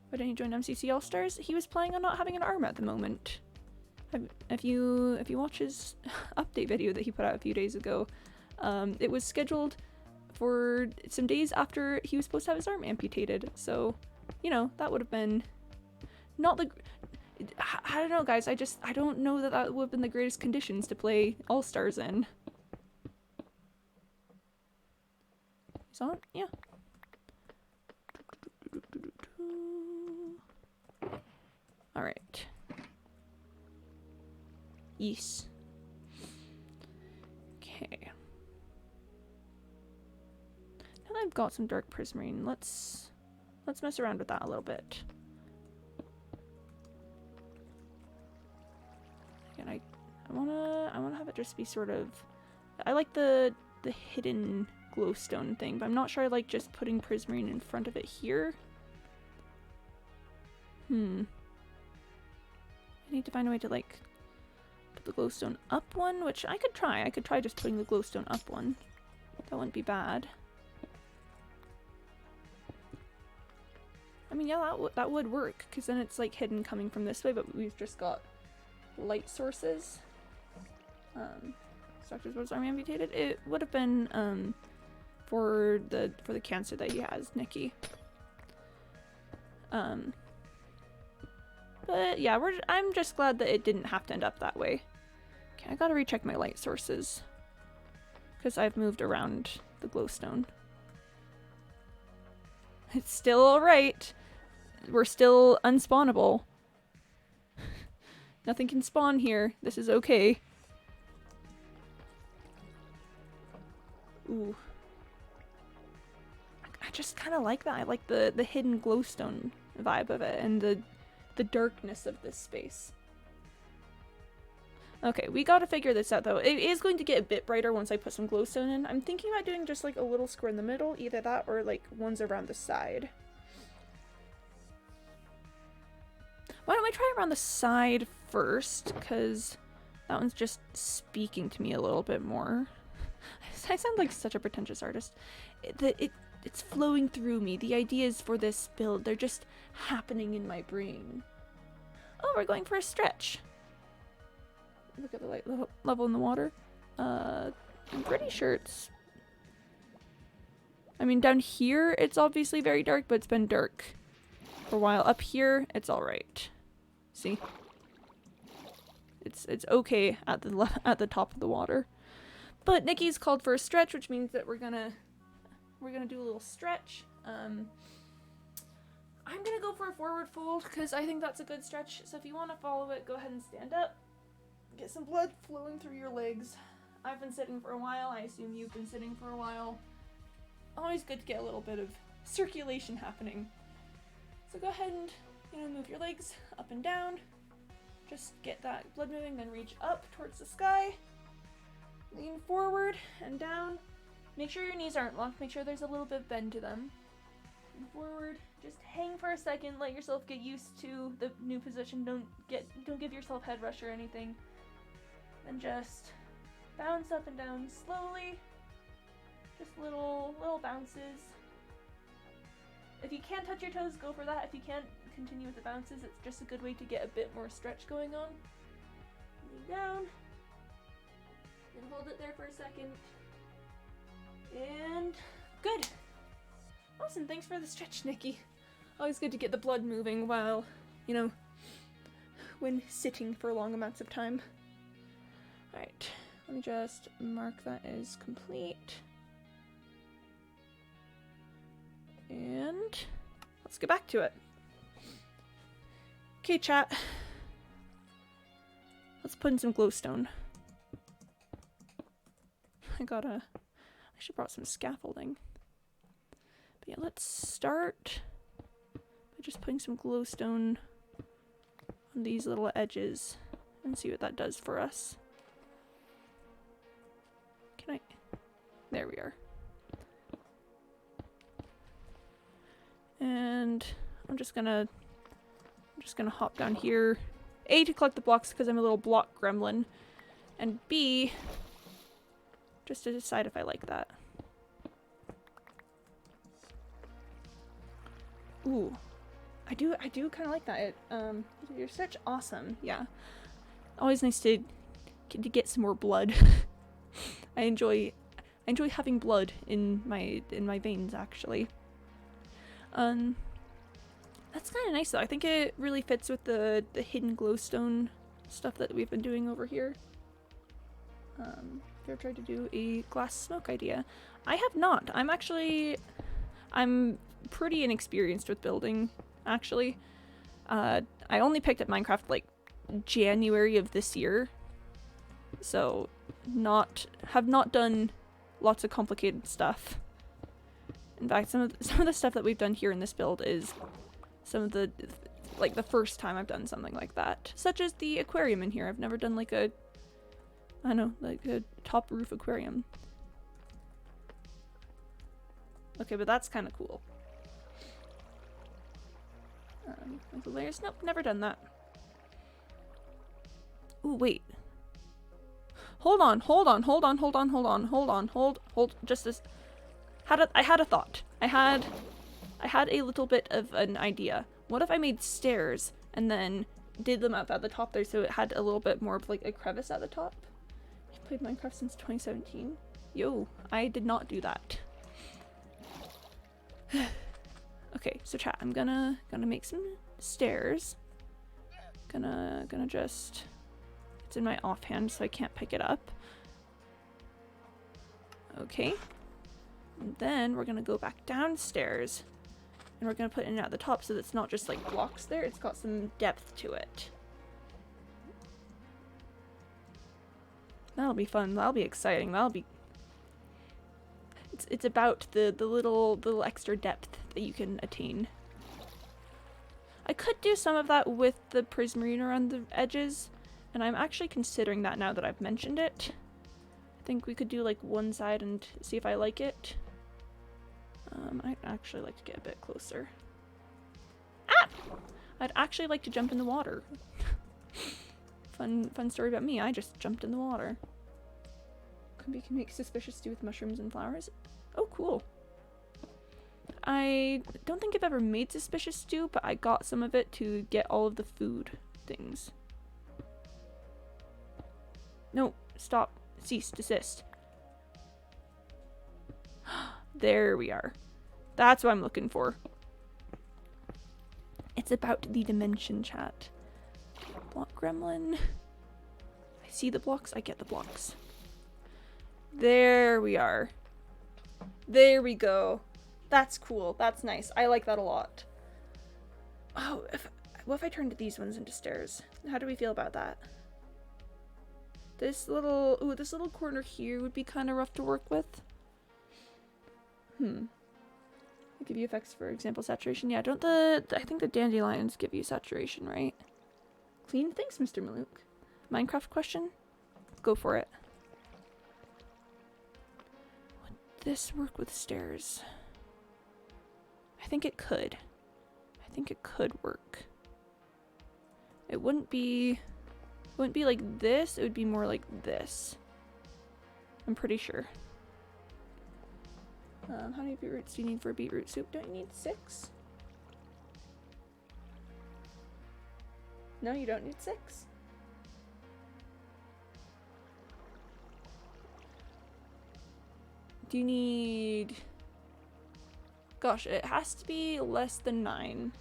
Why didn't he join MCC All-Stars? He was planning on not having an arm at the moment. If you watch his update video that he put out a few days ago, it was scheduled for some days after he was supposed to have his arm amputated. So, you know, that would have been not the... I don't know, guys. I don't know that would have been the greatest conditions to play All-Stars in. Is on? Yeah. Alright. Yes. Okay. Now that I've got some Dark Prismarine, let's mess around with that a little bit. And I wanna have it just be sort of... I like the hidden glowstone thing, but I'm not sure I like just putting Prismarine in front of it here. I need to find a way to like put the glowstone up one, which I could try. I could try just putting the glowstone up one. That wouldn't be bad. I mean, yeah, that would work, because then it's like hidden coming from this way, but we've just got light sources. Structures was arm amputated. It would have been for the cancer that he has, Nikki. But yeah, I'm just glad that it didn't have to end up that way. Okay, I gotta recheck my light sources, because I've moved around the glowstone. It's still alright. We're still unspawnable. Nothing can spawn here. This is okay. Ooh. I just kind of like that. I like the hidden glowstone vibe of it, and the darkness of this space. Okay, we gotta figure this out though. It is going to get a bit brighter once I put some glowstone in. I'm thinking about doing just like a little square in the middle, either that or like ones around the side. Why don't we try around the side first, because that one's just speaking to me a little bit more. I sound like such a pretentious artist. It's flowing through me. The ideas for this build, they're just happening in my brain. Oh, we're going for a stretch. Look at the light level in the water. I'm pretty sure it's... I mean, down here, it's obviously very dark, but it's been dark for a while. Up here, it's alright. See? It's okay at the top of the water. But Nikki's called for a stretch, which means that we're gonna do a little stretch. I'm gonna go for a forward fold because I think that's a good stretch. So if you want to follow it, go ahead and stand up. Get some blood flowing through your legs. I've been sitting for a while. I assume you've been sitting for a while. Always good to get a little bit of circulation happening. So go ahead and, move your legs up and down. Just get that blood moving, then reach up towards the sky. Lean forward and down. Make sure your knees aren't locked. Make sure there's a little bit of bend to them. Lean forward. Just hang for a second. Let yourself get used to the new position. Don't give yourself head rush or anything. Then just bounce up and down slowly. Just little bounces. If you can't touch your toes, go for that. If you can't, continue with the bounces. It's just a good way to get a bit more stretch going on. Lay down. And hold it there for a second. And good. Awesome, thanks for the stretch, Nikki. Always good to get the blood moving while, you know, when sitting for long amounts of time. Alright, let me just mark that as complete. And let's get back to it. Okay, chat. Let's put in some glowstone. I should brought some scaffolding. But yeah, let's start by just putting some glowstone on these little edges and see what that does for us. Can I? There we are. And I'm just gonna hop down here. A, to collect the blocks because I'm a little block gremlin, and B, just to decide if I like that. Ooh, I do kind of like that. You're such awesome. Yeah, always nice to get some more blood. I enjoy having blood in my veins, actually. That's kind of nice though. I think it really fits with the hidden glowstone stuff that we've been doing over here. Have you ever tried to do a glass smoke idea? I have not. I'm pretty inexperienced with building, actually. I only picked up Minecraft like January of this year, so have not done lots of complicated stuff. In fact, some of the stuff that we've done here in this build is some of the first time I've done something like that, such as the aquarium in here. I've never done like a top roof aquarium. Okay, but that's kind of cool. The layers? Nope, never done that. Ooh, wait. Hold on, just this. I had a thought. I had a little bit of an idea. What if I made stairs and then did them up at the top there so it had a little bit more of like a crevice at the top? I've played Minecraft since 2017. Yo, I did not do that. Okay, so chat, I'm gonna make some stairs. Gonna just, it's in my offhand so I can't pick it up. Okay. And then we're gonna go back downstairs and we're gonna put in at the top so that it's not just like blocks there, it's got some depth to it. That'll be fun, that'll be exciting, it's about the little extra depth that you can attain. I could do some of that with the prismarine around the edges, and I'm actually considering that now that I've mentioned it. I think we could do like one side and see if I like it. I'd actually like to get a bit closer. Ah! I'd actually like to jump in the water. Fun story about me, I just jumped in the water. You can make suspicious stew with mushrooms and flowers. Oh, cool. I don't think I've ever made suspicious stew, but I got some of it to get all of the food things. No, stop. Cease, desist. There we are. That's what I'm looking for. It's about the dimension, chat. Block gremlin. I see the blocks, I get the blocks. There we are. There we go. That's cool. That's nice. I like that a lot. Oh, what if I turned these ones into stairs? How do we feel about that? This little corner here would be kind of rough to work with. I give you effects, for example, saturation. Yeah, I think the dandelions give you saturation, right? Clean? Thanks, Mr. Malouk. Minecraft question? Go for it. Would this work with stairs? I think it could. I think it could work. It wouldn't be like this, it would be more like this. I'm pretty sure. How many beetroots do you need for a beetroot soup? Don't you need 6? No, you don't need 6? Do you need... Gosh, it has to be less than 9.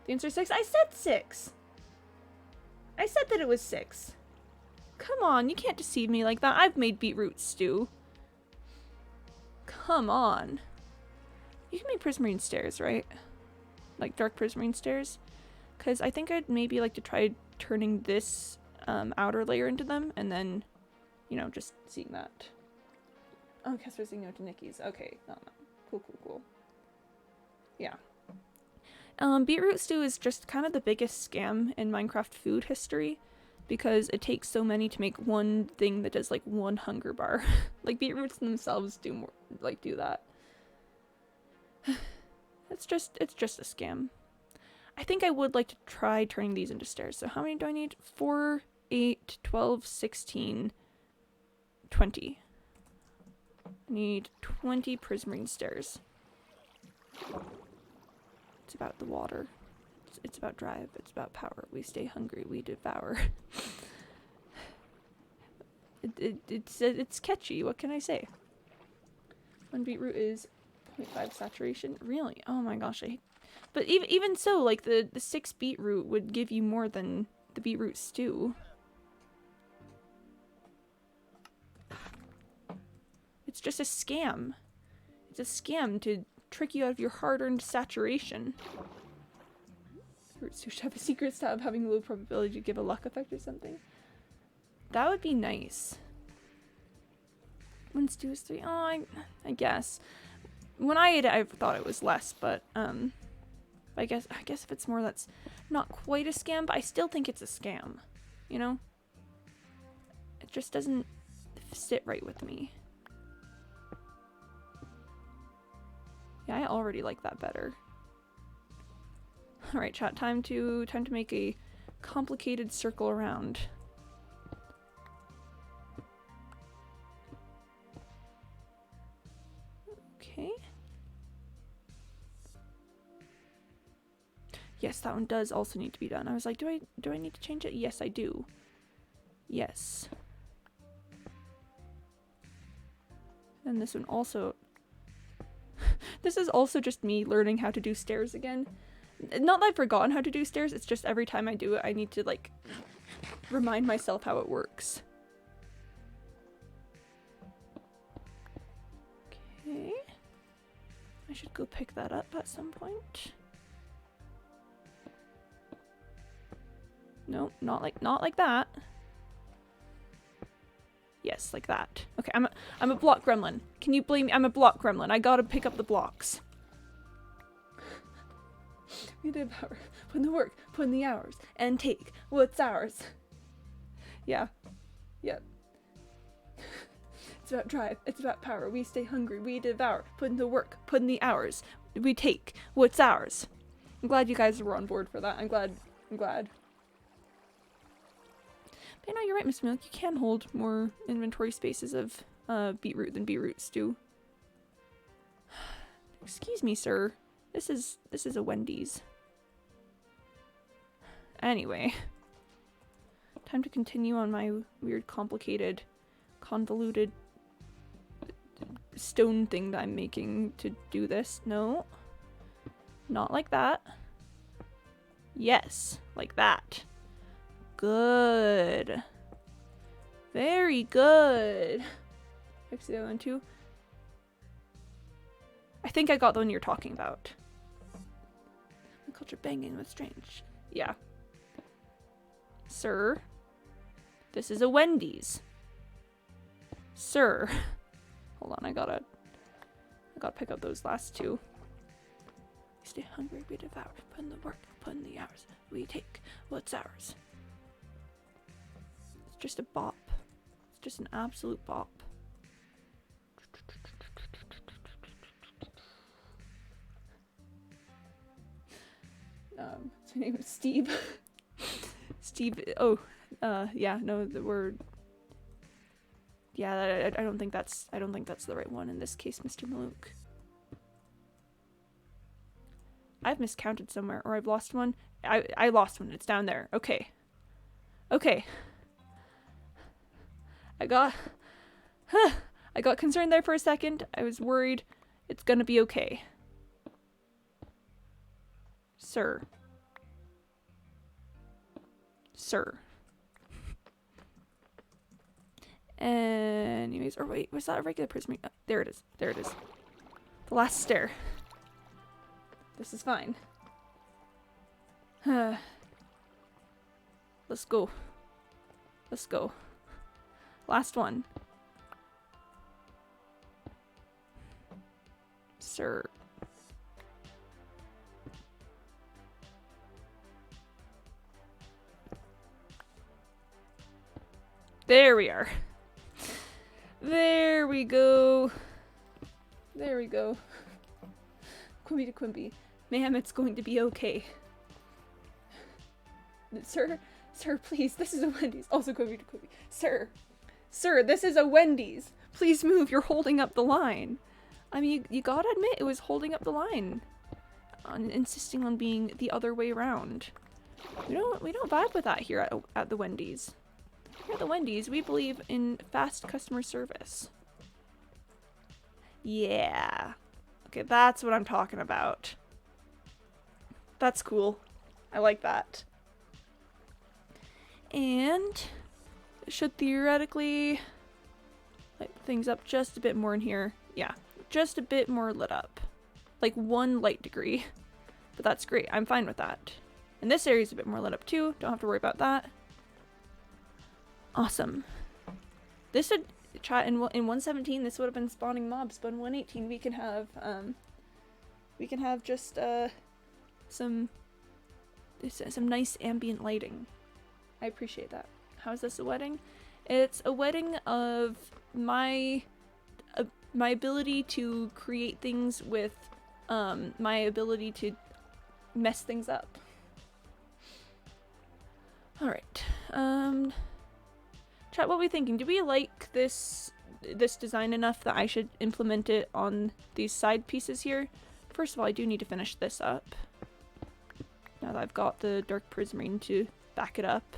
The answer is 6? I said 6! I said that it was 6. Come on, you can't deceive me like that. I've made beetroot stew. Come on. You can make prismarine stairs, right? Like dark prismarine stairs? Because I think I'd maybe like to try turning this outer layer into them, and then, you know, just seeing that. Oh, Casper saying no to Nikki's. Okay, no. Cool, cool, cool. Yeah. Beetroot stew is just kind of the biggest scam in Minecraft food history, because it takes so many to make one thing that does like one hunger bar. Like beetroots themselves do more, like do that. It's just a scam. I think I would like to try turning these into stairs. So how many do I need? 4, 8, 12, 16, 20. I need 20 prismarine stairs. It's about the water. It's about drive. It's about power. We stay hungry. We devour. It's catchy. What can I say? 1 beetroot is 0.5 saturation. Really? Oh my gosh. But even so, like the 6 beetroot would give you more than the beetroot stew. It's just a scam. It's a scam to trick you out of your hard-earned saturation. Beetroot stew should have a secret stab having low probability to give a luck effect or something. That would be nice. 1 stew is 3. Oh, I guess. When I ate it, I thought it was less, but I guess if it's more, that's not quite a scam, but I still think it's a scam. You know? It just doesn't sit right with me. Yeah, I already like that better. Alright, chat, time to make a complicated circle around. Okay. Yes, that one does also need to be done. I was like, do I need to change it? Yes, I do. Yes. And this one also... This is also just me learning how to do stairs again. Not that I've forgotten how to do stairs, it's just every time I do it, I need to, like, remind myself how it works. Okay. I should go pick that up at some point. No, not like that. Yes, like that. Okay, I'm a block gremlin. Can you blame me? I'm a block gremlin. I gotta pick up the blocks. We did power. Put in the work, put in the hours, and take what's ours. Yeah. Yep. It's about drive. It's about power. We stay hungry. We devour. Put in the work, put in the hours. We take what's ours. I'm glad you guys were on board for that. I'm glad. But no, you're right, Miss Milk. You can hold more inventory spaces of beetroot than beetroot stew. Excuse me, sir. This is a Wendy's. Anyway. Time to continue on my weird, complicated, convoluted stone thing that I'm making to do this. No. Not like that. Yes, like that. Good. Very good. Fix the other one too. I think I got the one you're talking about. The culture banging with strange. Yeah. Sir. This is a Wendy's. Sir. Hold on, I gotta pick up those last two. We stay hungry, we devour. Put in the work, put in the hours. We take what's ours. It's just a bop. It's just an absolute bop. His name is Steve. Steve, oh, yeah, no, the word. Yeah, I don't think that's the right one in this case, Mr. Malouk. I've miscounted somewhere, or I've lost one. I lost one. It's down there. Okay. Okay. I got concerned there for a second. I was worried. It's gonna be okay. Sir. Sir. Anyways, or wait, was that a regular prism? Oh, there it is. There it is. The last stair. This is fine. Let's go. Let's go. Last one. Sir. There we are. There we go. There we go. Quimby to Quimby. Ma'am, it's going to be okay. Sir, please, this is a Wendy's. Also Quimby to Quimby. Sir, this is a Wendy's. Please move, you're holding up the line. I mean, you gotta admit, it was holding up the line. Insisting on being the other way around. We don't vibe with that here at the Wendy's. Here at the Wendy's, we believe in fast customer service. Yeah. Okay, that's what I'm talking about. That's cool. I like that. And it should theoretically light things up just a bit more in here. Yeah, just a bit more lit up. Like 1 light degree. But that's great. I'm fine with that. And this area is a bit more lit up too. Don't have to worry about that. Awesome. This would try in 117 this would have been spawning mobs, but in 118 we can have just some nice ambient lighting. I appreciate that. How is this a wedding? It's a wedding of my ability to create things with my ability to mess things up. All right. Chat, what are we thinking? Do we like this design enough that I should implement it on these side pieces here? First of all, I do need to finish this up. Now that I've got the dark prismarine to back it up.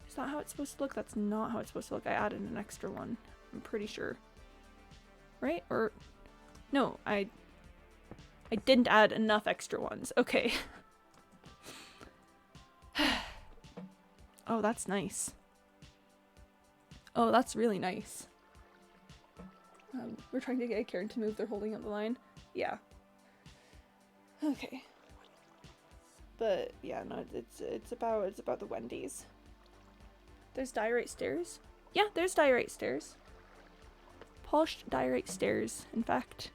Is that how it's supposed to look? That's not how it's supposed to look. I added an extra one. I'm pretty sure. Right? Or no, I didn't add enough extra ones. Okay. Oh, that's nice. Oh, that's really nice. We're trying to get Karen to move. They're holding up the line. Yeah. Okay. But yeah, no, it's about the Wendy's. There's diorite stairs. Yeah, there's diorite stairs. Polished diorite stairs, in fact.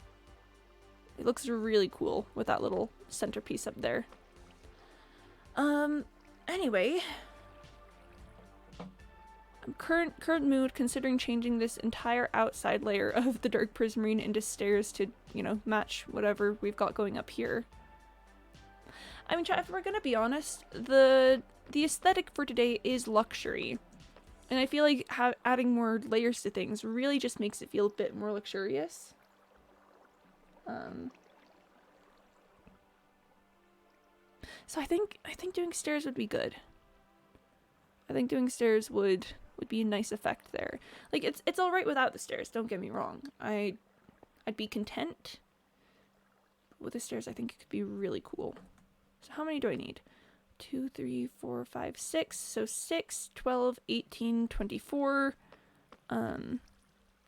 It looks really cool with that little centerpiece up there. Anyway. Current mood, considering changing this entire outside layer of the dark prismarine into stairs to, you know, match whatever we've got going up here. I mean, chat, if we're gonna be honest, the aesthetic for today is luxury. And I feel like adding more layers to things really just makes it feel a bit more luxurious. So I think doing stairs would be good. I think doing stairs would be a nice effect there. Like, it's alright without the stairs, don't get me wrong. I'd be content. With the stairs, I think it could be really cool. So how many do I need? 2, 3, 4, 5, 6. So 6, 12, 18, 24.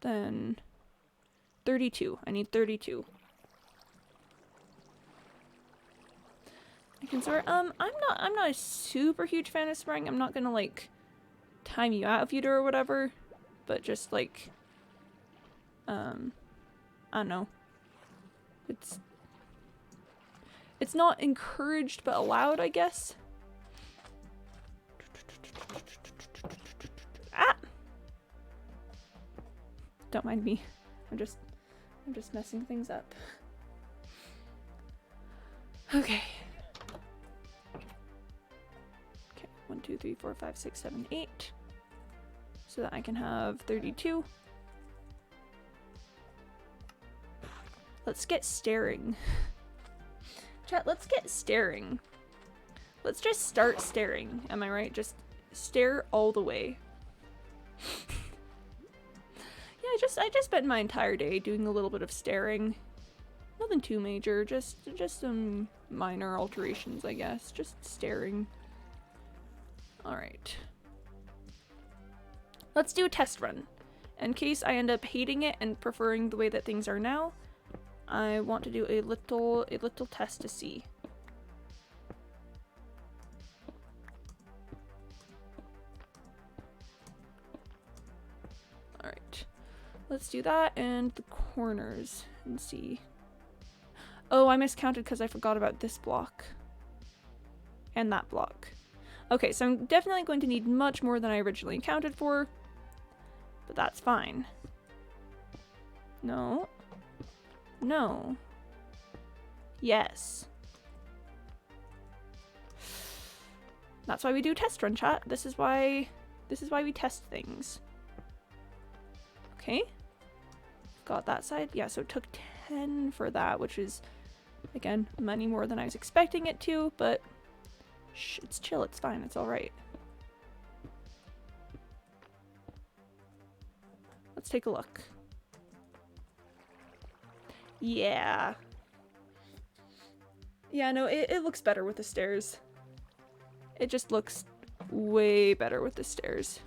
Then 32. I need 32. I can sort. I'm not a super huge fan of spraying. I'm not gonna like time you out if you do or whatever, but just like I don't know. It's not encouraged but allowed, I guess. Ah! Don't mind me. I'm just messing things up. Okay. 1, 2, 3, 4, 5, 6, 7, 8. so that I can have 32. Let's get staring. Chat, let's get staring. Let's just start staring. Am I right? Just stare all the way. Yeah, I just spent my entire day doing a little bit of staring. Nothing too major, just some minor alterations, I guess. Just staring. Alright. Let's do a test run. In case I end up hating it and preferring the way that things are now, I want to do a little test to see. Alright. Let's do that and the corners and see. Oh, I miscounted because I forgot about this block. And that block. Okay, so I'm definitely going to need much more than I originally accounted for. But that's fine. No. No. Yes. That's why we do test run, chat. This is why we test things. Okay. Got that side. Yeah, so it took 10 for that, which is, again, many more than I was expecting it to, but shh, it's chill, it's fine, it's alright. Let's take a look. Yeah. Yeah, no, it looks better with the stairs. It just looks way better with the stairs.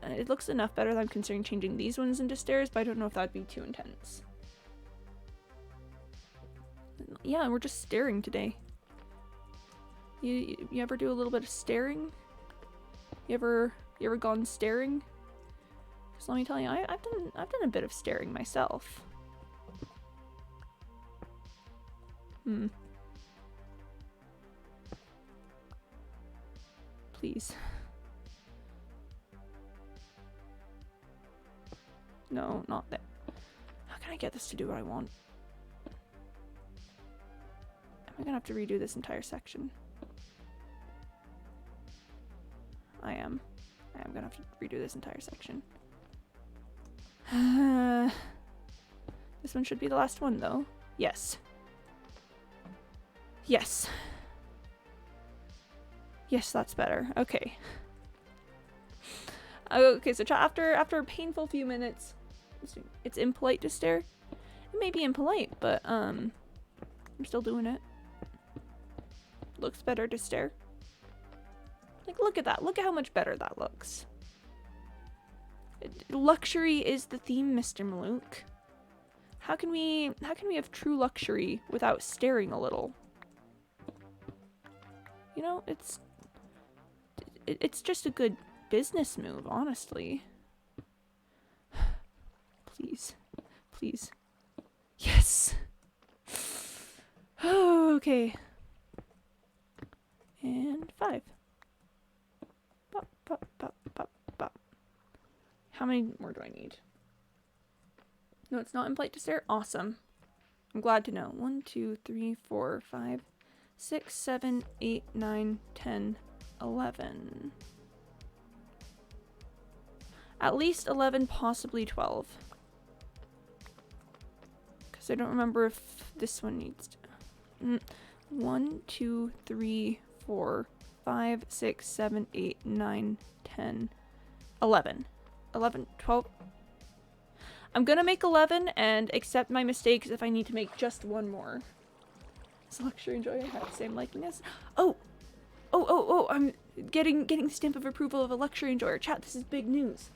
It looks enough better that I'm considering changing these ones into stairs, but I don't know if that'd be too intense. Yeah, we're just staring today. You ever do a little bit of staring? You ever gone staring? Because let me tell you, I've done a bit of staring myself. Please. No, not that. How can I get this to do what I want? Am I gonna have to redo this entire section? I am gonna have to redo this entire section. This one should be the last one, though. Yes. Yes. Yes, that's better. Okay. Okay, so after a painful few minutes, it's impolite to stare. It may be impolite, but I'm still doing it. Looks better to stare. Like, look at that. Look at how much better that looks. Luxury is the theme, Mr. Malouk. How can we have true luxury without staring a little? You know, it's just a good business move, honestly. Please. Please. Yes! Oh, okay. And 5. Bop, bop, bop, bop, bop. How many more do I need? No, it's not impolite to stare? Awesome. I'm glad to know. 1, 2, 3, 4, 5, 6, 7, 8, 9, 10, 11. At least 11, possibly 12. Because I don't remember if this one needs to... 1, 2, 3, 4, 5, 6, 7, 8, 9, 10, 11. 11, 12. I'm gonna make 11 and accept my mistakes if I need to make just one more. Does Luxury Enjoyer have the same likeness? Oh! Oh, I'm getting the stamp of approval of a Luxury Enjoyer. Chat, this is big news.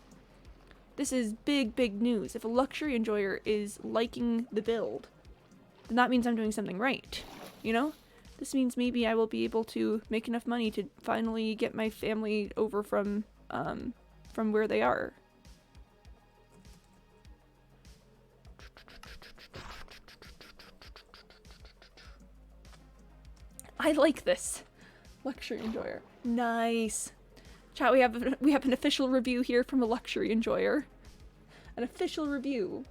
This is big news. If a Luxury Enjoyer is liking the build, then that means I'm doing something right. You know? This means maybe I will be able to make enough money to finally get my family over from where they are. I like this. Luxury Enjoyer. Nice. Chat, we have an official review here from a Luxury Enjoyer. An official review.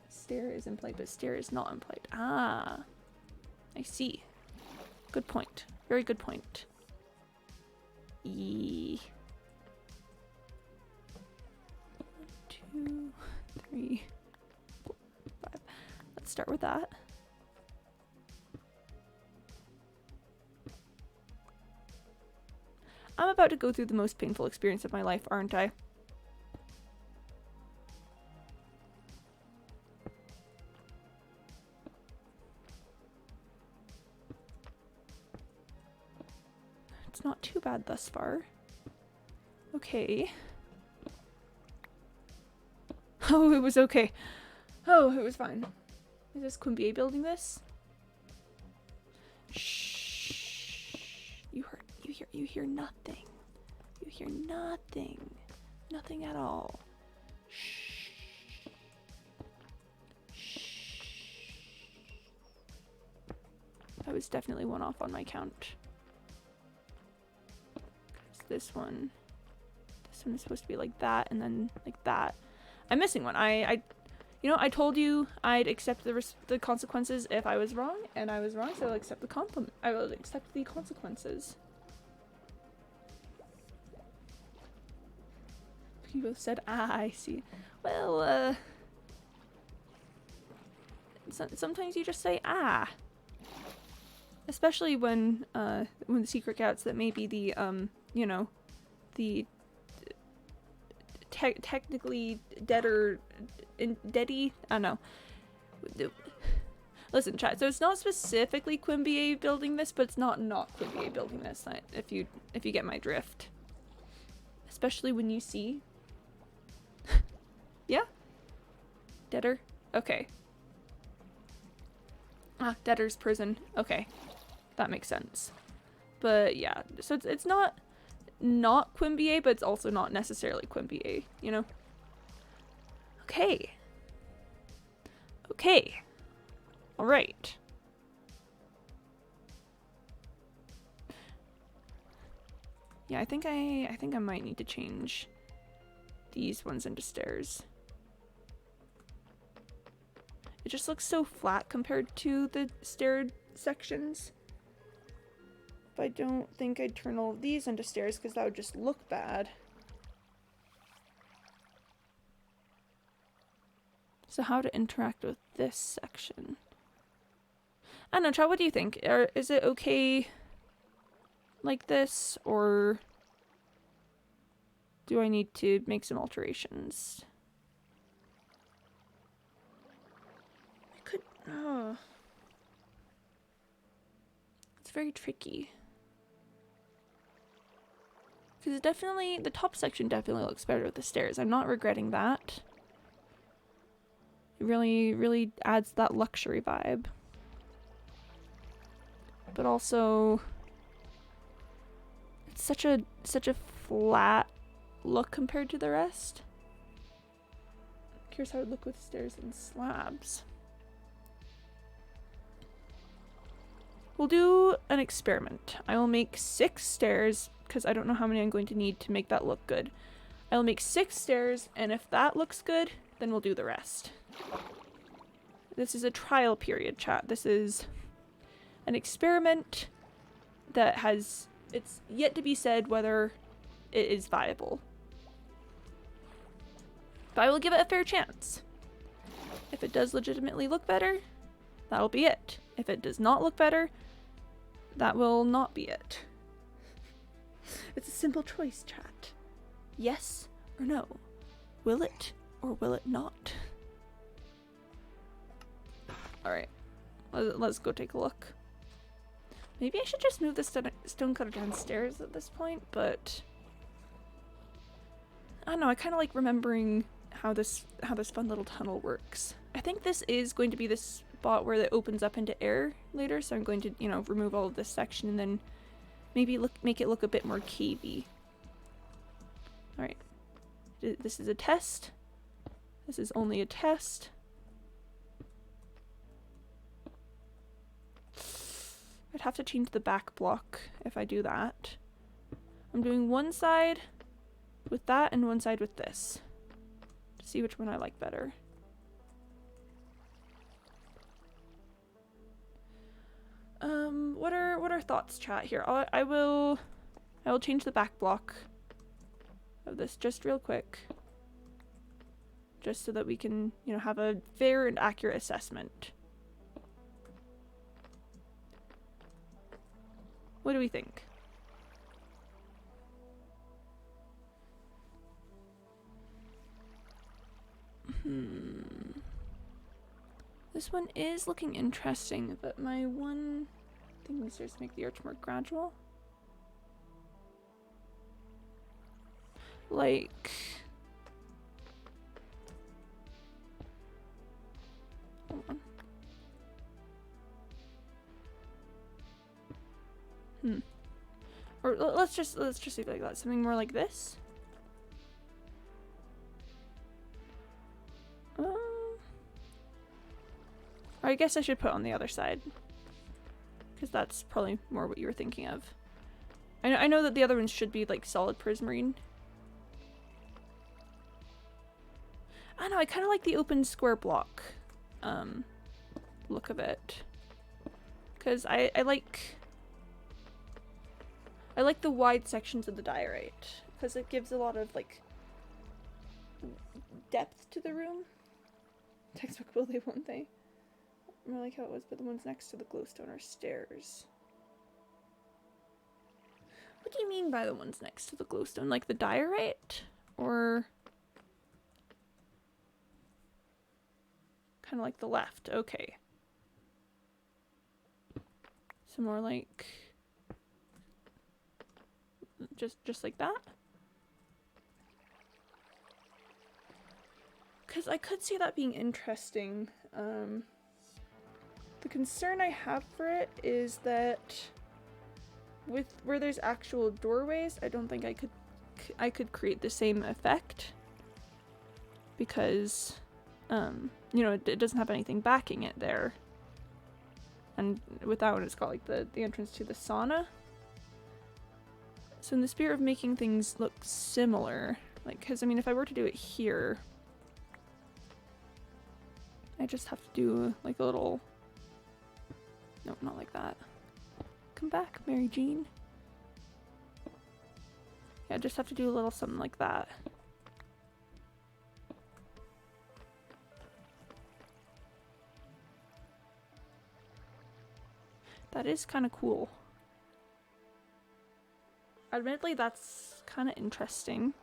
Stare is impolite, but stare is not impolite. Ah. I see. Good point. Very good point. E. 1, 2, 3, 4, 5. Let's start with that. I'm about to go through the most painful experience of my life, aren't I? It's not too bad thus far. Okay. Oh, it was okay. Oh, it was fine. Is this Quimby building this? Shh. You hear nothing. You hear nothing. Nothing at all. Shh. Shh. That was definitely one off on my count. This one is supposed to be like that, and then like that. I'm missing one. You know, I told you I'd accept the consequences if I was wrong, and I was wrong, so I'll accept the compliment. I will accept the consequences. You both said, ah, I see. Well, sometimes you just say, ah. Especially when the secret gets that maybe the, you know, the technically deader, deady, I don't know. Listen, chat, so it's not specifically Quimby building this, but it's not Quimby building this, if you get my drift. Especially when you see... Yeah? Deader? Okay. Ah, debtor's prison. Okay. That makes sense. But yeah, so it's not Quimby, but it's also not necessarily Quimby, you know? Okay. Okay. Alright. Yeah, I think I might need to change these ones into stairs. It just looks so flat compared to the stair sections. But I don't think I'd turn all of these into stairs because that would just look bad. So how to interact with this section? I don't know, chat, what do you think? Is it okay like this, or do I need to make some alterations? Oh. It's very tricky. Because definitely, the top section definitely looks better with the stairs. I'm not regretting that. It really, really adds that luxury vibe. But also, it's such a flat look compared to the rest. Here's how it would look with stairs and slabs. We'll do an experiment. I will make 6 stairs, because I don't know how many I'm going to need to make that look good. I will make 6 stairs, and if that looks good, then we'll do the rest. This is a trial period, chat. This is an experiment that has... It's yet to be said whether it is viable. But I will give it a fair chance. If it does legitimately look better, that'll be it. If it does not look better, that will not be it. It's a simple choice, chat. Yes or no. Will it or will it not? Alright. Let's go take a look. Maybe I should just move the stonecutter downstairs at this point, but... I don't know, I kind of like remembering how this fun little tunnel works. I think this is going to be the spot where it opens up into air later, so I'm going to, you know, remove all of this section and then maybe make it look a bit more cavey. Alright. This is a test. This is only a test. I'd have to change the back block if I do that. I'm doing one side with that and one side with this. To see which one I like better. What are thoughts, chat, here? I will I will change the back block of this just real quick. Just so that we can, you know, have a fair and accurate assessment. What do we think? This one is looking interesting, but my one thing is just make the arch more gradual. Like... Hold on. Or let's just leave it like that. Something more like this. I guess I should put on the other side, because that's probably more what you were thinking of. I know that the other ones should be like solid prismarine. I know, I kind of like the open square block look of it, because I like the wide sections of the diorite, because it gives a lot of like depth to the room. Textbook will they, won't they? More like how it was, but the ones next to the glowstone are stairs. What do you mean by the ones next to the glowstone? Like the diorite? Or kind of like the left? Okay. So more like just like that? Because I could see that being interesting. The concern I have for it is that with where there's actual doorways, I don't think I could create the same effect, because you know, it doesn't have anything backing it there. And with that one, it's got like the entrance to the sauna. So in the spirit of making things look similar, like, because I mean, if I were to do it here, I just have to do like a little... No, not like that. Come back, Mary Jean. Yeah, I just have to do a little something like that. That is kind of cool. Admittedly, that's kind of interesting.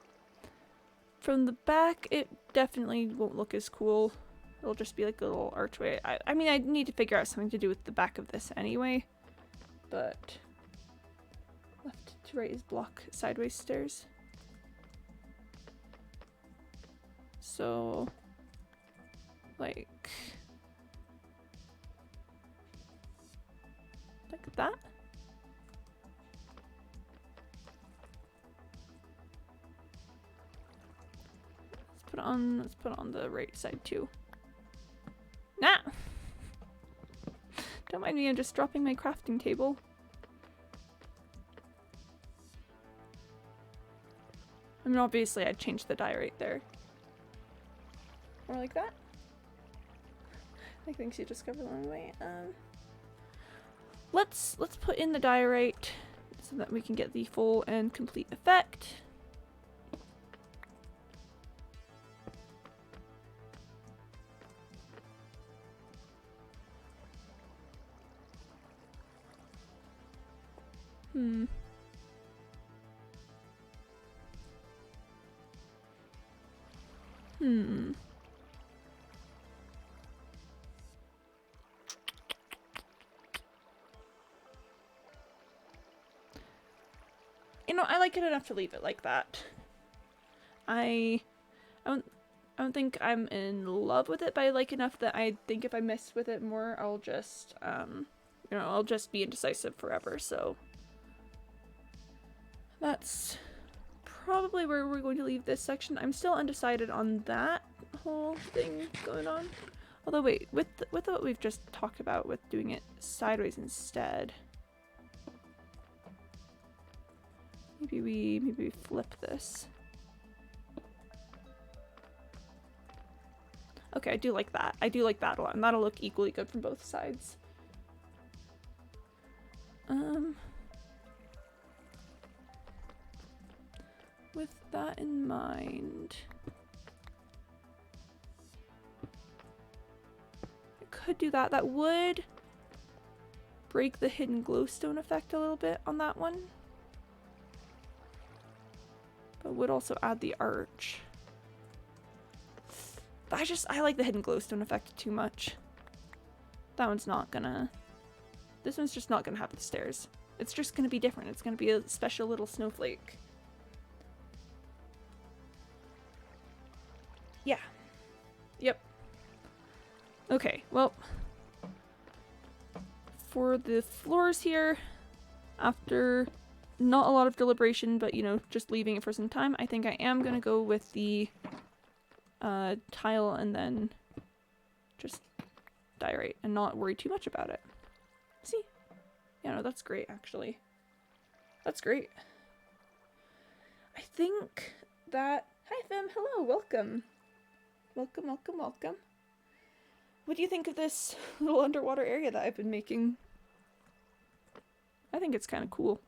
From the back, it definitely won't look as cool. It'll just be like a little archway. I mean, I need to figure out something to do with the back of this anyway. But left to right is block sideways stairs. So, like that. Let's put it on the right side too. Nah! Don't mind me, I'm just dropping my crafting table. I mean, obviously I'd change the diorite there. Or like that. Like things you discover along the way. Let's put in the diorite so that we can get the full and complete effect. You know, I like it enough to leave it like that. I don't think I'm in love with it, but I like enough that I think if I mess with it more, I'll just, you know, I'll just be indecisive forever, so. That's probably where we're going to leave this section. I'm still undecided on that whole thing going on. Although wait, with what we've just talked about with doing it sideways instead. Maybe we flip this. Okay, I do like that. I do like that a lot, and that'll look equally good from both sides. with that in mind, I could do that. That would break the hidden glowstone effect a little bit on that one, but would also add the arch. But I like the hidden glowstone effect too much. That one's not gonna... This one's just not gonna have the stairs. It's just gonna be different. It's gonna be a special little snowflake. Yeah. Yep. Okay, well... For the floors here, after not a lot of deliberation, but, you know, just leaving it for some time, I think I am gonna go with the tile and then just diorite and not worry too much about it. See? Yeah, no, that's great, actually. That's great. I think that... Hi, Fem. Hello. Welcome. Welcome, welcome, welcome. What do you think of this little underwater area that I've been making? I think it's kind of cool.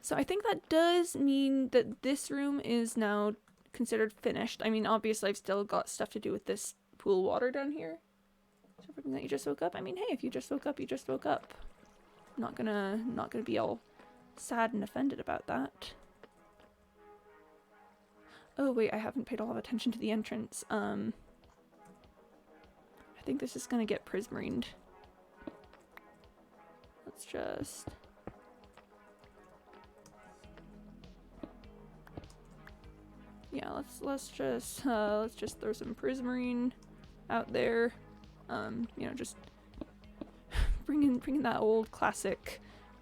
So I think that does mean that this room is now considered finished. I mean, obviously I've still got stuff to do with this pool water down here. So that you just woke up? I mean, hey, if you just woke up, you just woke up. I'm not gonna be all sad and offended about that. Oh wait, I haven't paid a lot of attention to the entrance. I think this is gonna get prismarined. Let's just... Yeah, let's just throw some prismarine out there. You know, just bringing that old classic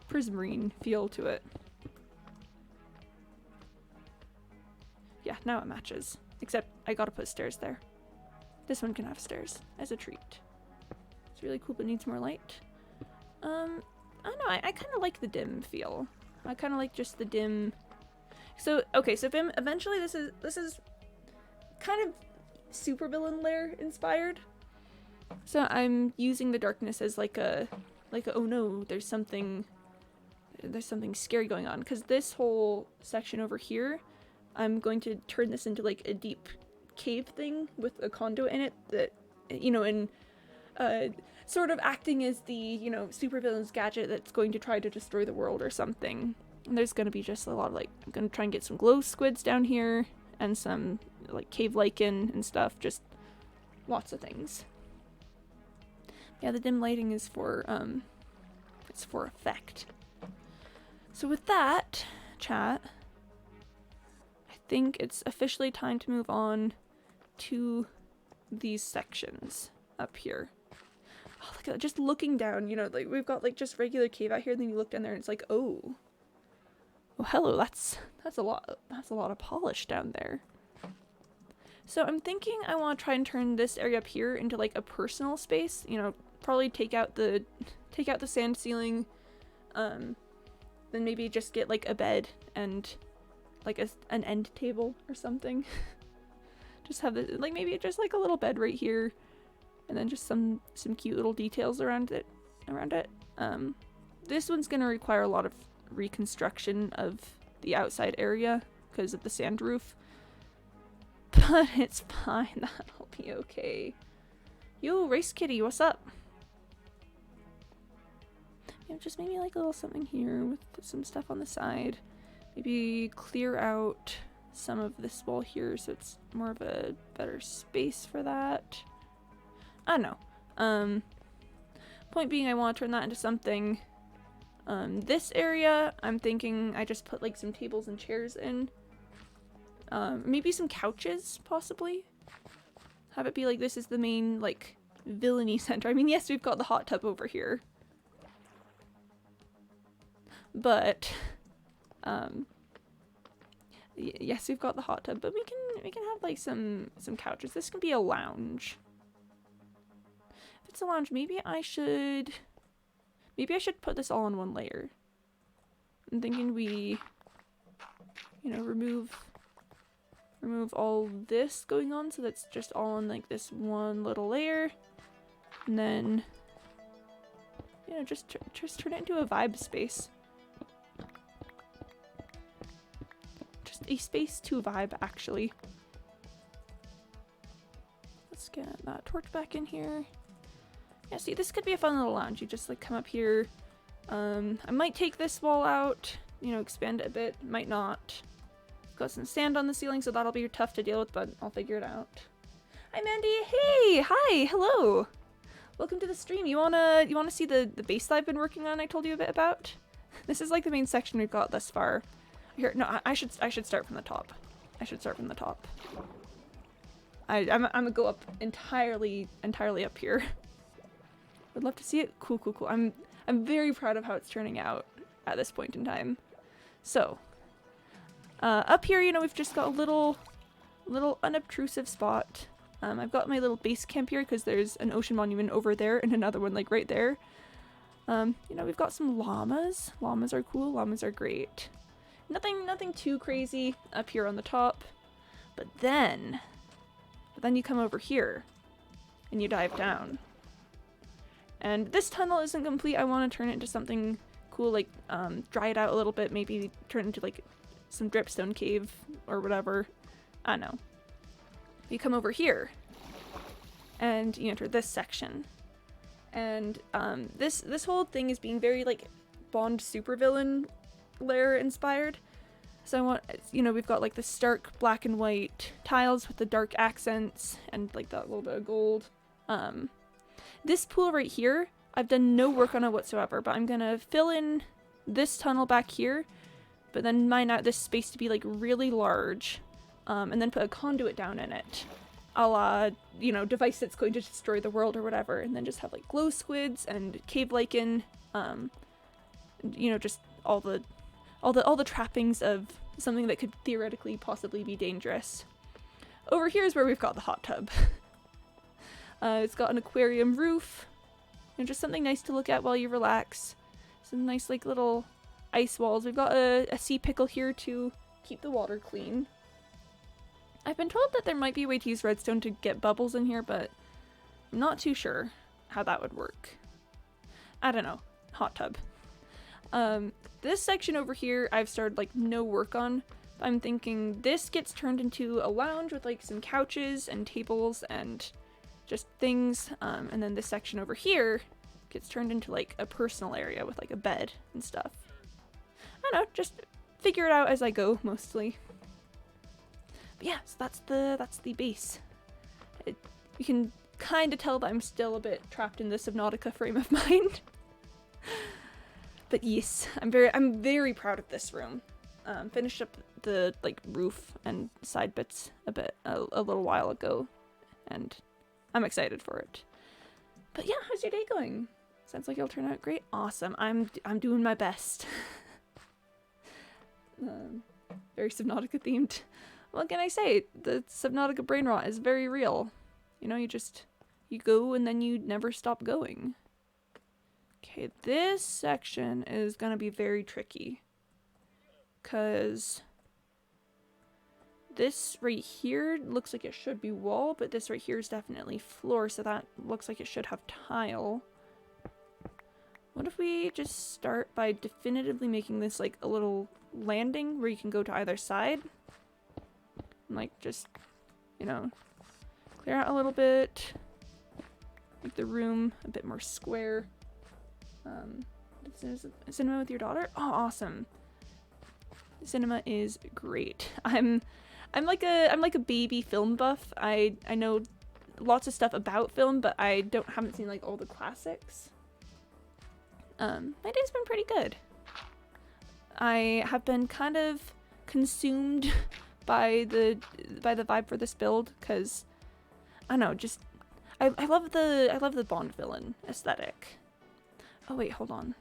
prismarine feel to it. Yeah, now it matches. Except I gotta put stairs there. This one can have stairs as a treat. It's really cool, but needs more light. I don't know. I kind of like the dim feel. I kind of like just the dim. So okay, so eventually this is kind of supervillain lair inspired. So I'm using the darkness as like a oh no, there's something scary going on, because this whole section over here, I'm going to turn this into like a deep cave thing with a conduit in it that, you know, and sort of acting as the, you know, supervillain's gadget that's going to try to destroy the world or something. And there's gonna be just a lot of like, I'm gonna try and get some glow squids down here and some like cave lichen and stuff, just lots of things. Yeah, the dim lighting is for it's for effect. So with that, chat, I think it's officially time to move on to these sections up here. Oh, look at that, just looking down, you know, like we've got like just regular cave out here, and then you look down there and it's like, oh, hello, that's a lot of polish down there. So I'm thinking I want to try and turn this area up here into like a personal space, you know, probably take out the sand ceiling, then maybe just get like a bed and like an end table or something. Just have this, like maybe just like a little bed right here, and then just some cute little details around it. This one's gonna require a lot of reconstruction of the outside area because of the sand roof, but it's fine. That'll be okay. Yo, Race Kitty, what's up? Yeah, just maybe like a little something here with some stuff on the side. Maybe clear out some of this wall here so it's more of a better space for that. I don't know. Point being, I want to turn that into something. This area, I'm thinking I just put like some tables and chairs in. Maybe some couches, possibly. Have it be like this is the main, like, villainy center. I mean, yes, we've got the hot tub over here. But, yes, we've got the hot tub, but we can have like some couches. This can be a lounge. If it's a lounge, maybe I should put this all on one layer. I'm thinking we, you know, remove all this going on, so that's just all on like this one little layer, and then, you know, just turn it into a vibe space. a space to vibe, actually. Let's get that torch back in here. Yeah, see, this could be a fun little lounge. You just like come up here. I might take this wall out, you know, expand it a bit. Might not. Got some sand on the ceiling, so that'll be tough to deal with, but I'll figure it out. Hi, Mandy. Hey, hi, hello. Welcome to the stream. You wanna see the base that I've been working on? I told you a bit about. This is like the main section we've got thus far. Here, no, I should start from the top. I should start from the top. I'm gonna go up entirely up here. Would love to see it. Cool, cool, cool. I'm very proud of how it's turning out at this point in time. So, up here, you know, we've just got a little unobtrusive spot. I've got my little base camp here because there's an ocean monument over there and another one like right there. You know, we've got some llamas. Llamas are cool. Llamas are great. Nothing too crazy up here on the top. But then you come over here and you dive down. And this tunnel isn't complete. I want to turn it into something cool, like dry it out a little bit, maybe turn it into like some dripstone cave or whatever. I don't know. You come over here and you enter this section. And this whole thing is being very like Bond supervillain lair inspired. So I want, you know, we've got like the stark black and white tiles with the dark accents and like that little bit of gold. This pool right here, I've done no work on it whatsoever, but I'm gonna fill in this tunnel back here, but then mine out this space to be like really large, and then put a conduit down in it, a la, you know, device that's going to destroy the world or whatever, and then just have like glow squids and cave lichen, you know, just all the trappings of something that could theoretically possibly be dangerous. Over here is where we've got the hot tub. It's got an aquarium roof, and just something nice to look at while you relax. Some nice like little ice walls. We've got a sea pickle here to keep the water clean. I've been told that there might be a way to use redstone to get bubbles in here, but I'm not too sure how that would work. I don't know. Hot tub. This section over here I've started like no work on. I'm thinking this gets turned into a lounge with like some couches and tables and just things, and then this section over here gets turned into like a personal area with like a bed and stuff. I don't know, just figure it out as I go mostly. But yeah, so that's the base. You can kind of tell that I'm still a bit trapped in the Subnautica frame of mind. But yes, I'm very proud of this room. Finished up the like roof and side bits a little while ago, and I'm excited for it. But yeah, how's your day going? Sounds like it'll turn out great. Awesome. I'm doing my best. Very Subnautica themed. What can I say? The Subnautica brain rot is very real. You know, you go and then you never stop going. Okay, this section is gonna be very tricky. 'Cause this right here looks like it should be wall, but this right here is definitely floor, so that looks like it should have tile. What if we just start by definitively making this like a little landing where you can go to either side? And like just, you know, clear out a little bit. Make the room a bit more square. Cinema with your daughter? Oh, awesome. Cinema is great. I'm like a baby film buff. I know lots of stuff about film, but I haven't seen like all the classics. My day's been pretty good. I have been kind of consumed by the vibe for this build, because I don't know, just I love the Bond villain aesthetic. Oh wait, hold on.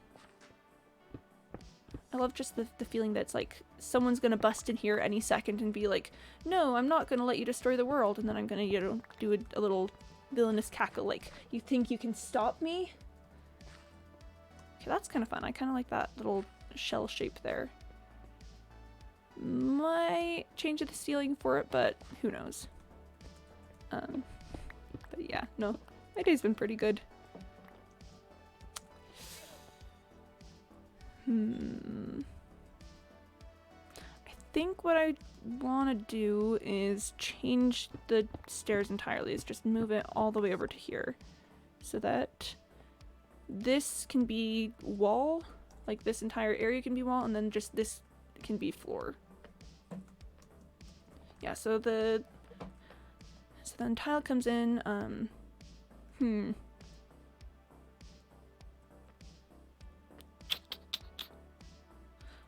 I love just the feeling that it's like someone's gonna bust in here any second and be like, no, I'm not gonna let you destroy the world, and then I'm gonna, you know, do a little villainous cackle like, you think you can stop me? Okay, that's kind of fun. I kind of like that little shell shape there. Might change the ceiling for it, but who knows. But yeah, no, my day's been pretty good. I think what I want to do is change the stairs entirely, is just move it all the way over to here so that this can be wall, like this entire area can be wall, and then just this can be floor. Yeah, so then tile comes in,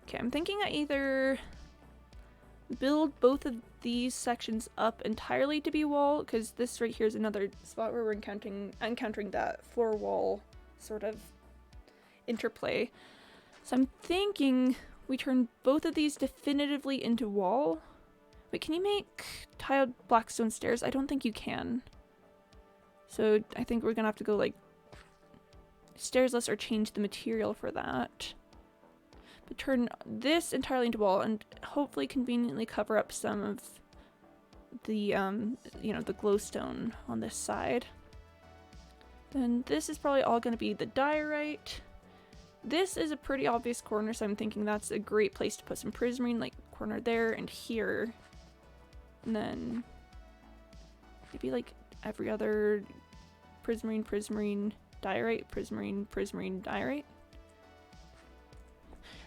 Okay, I'm thinking I either build both of these sections up entirely to be wall, because this right here is another spot where we're encountering that floor wall sort of interplay. So I'm thinking we turn both of these definitively into wall. Wait, can you make tiled blackstone stairs? I don't think you can. So I think we're gonna have to go like stairsless or change the material for that. But turn this entirely into wall and hopefully conveniently cover up some of the, you know, the glowstone on this side. Then this is probably all going to be the diorite. This is a pretty obvious corner, so I'm thinking that's a great place to put some prismarine, like corner there and here. And then maybe like every other prismarine, prismarine, diorite, prismarine, prismarine, diorite.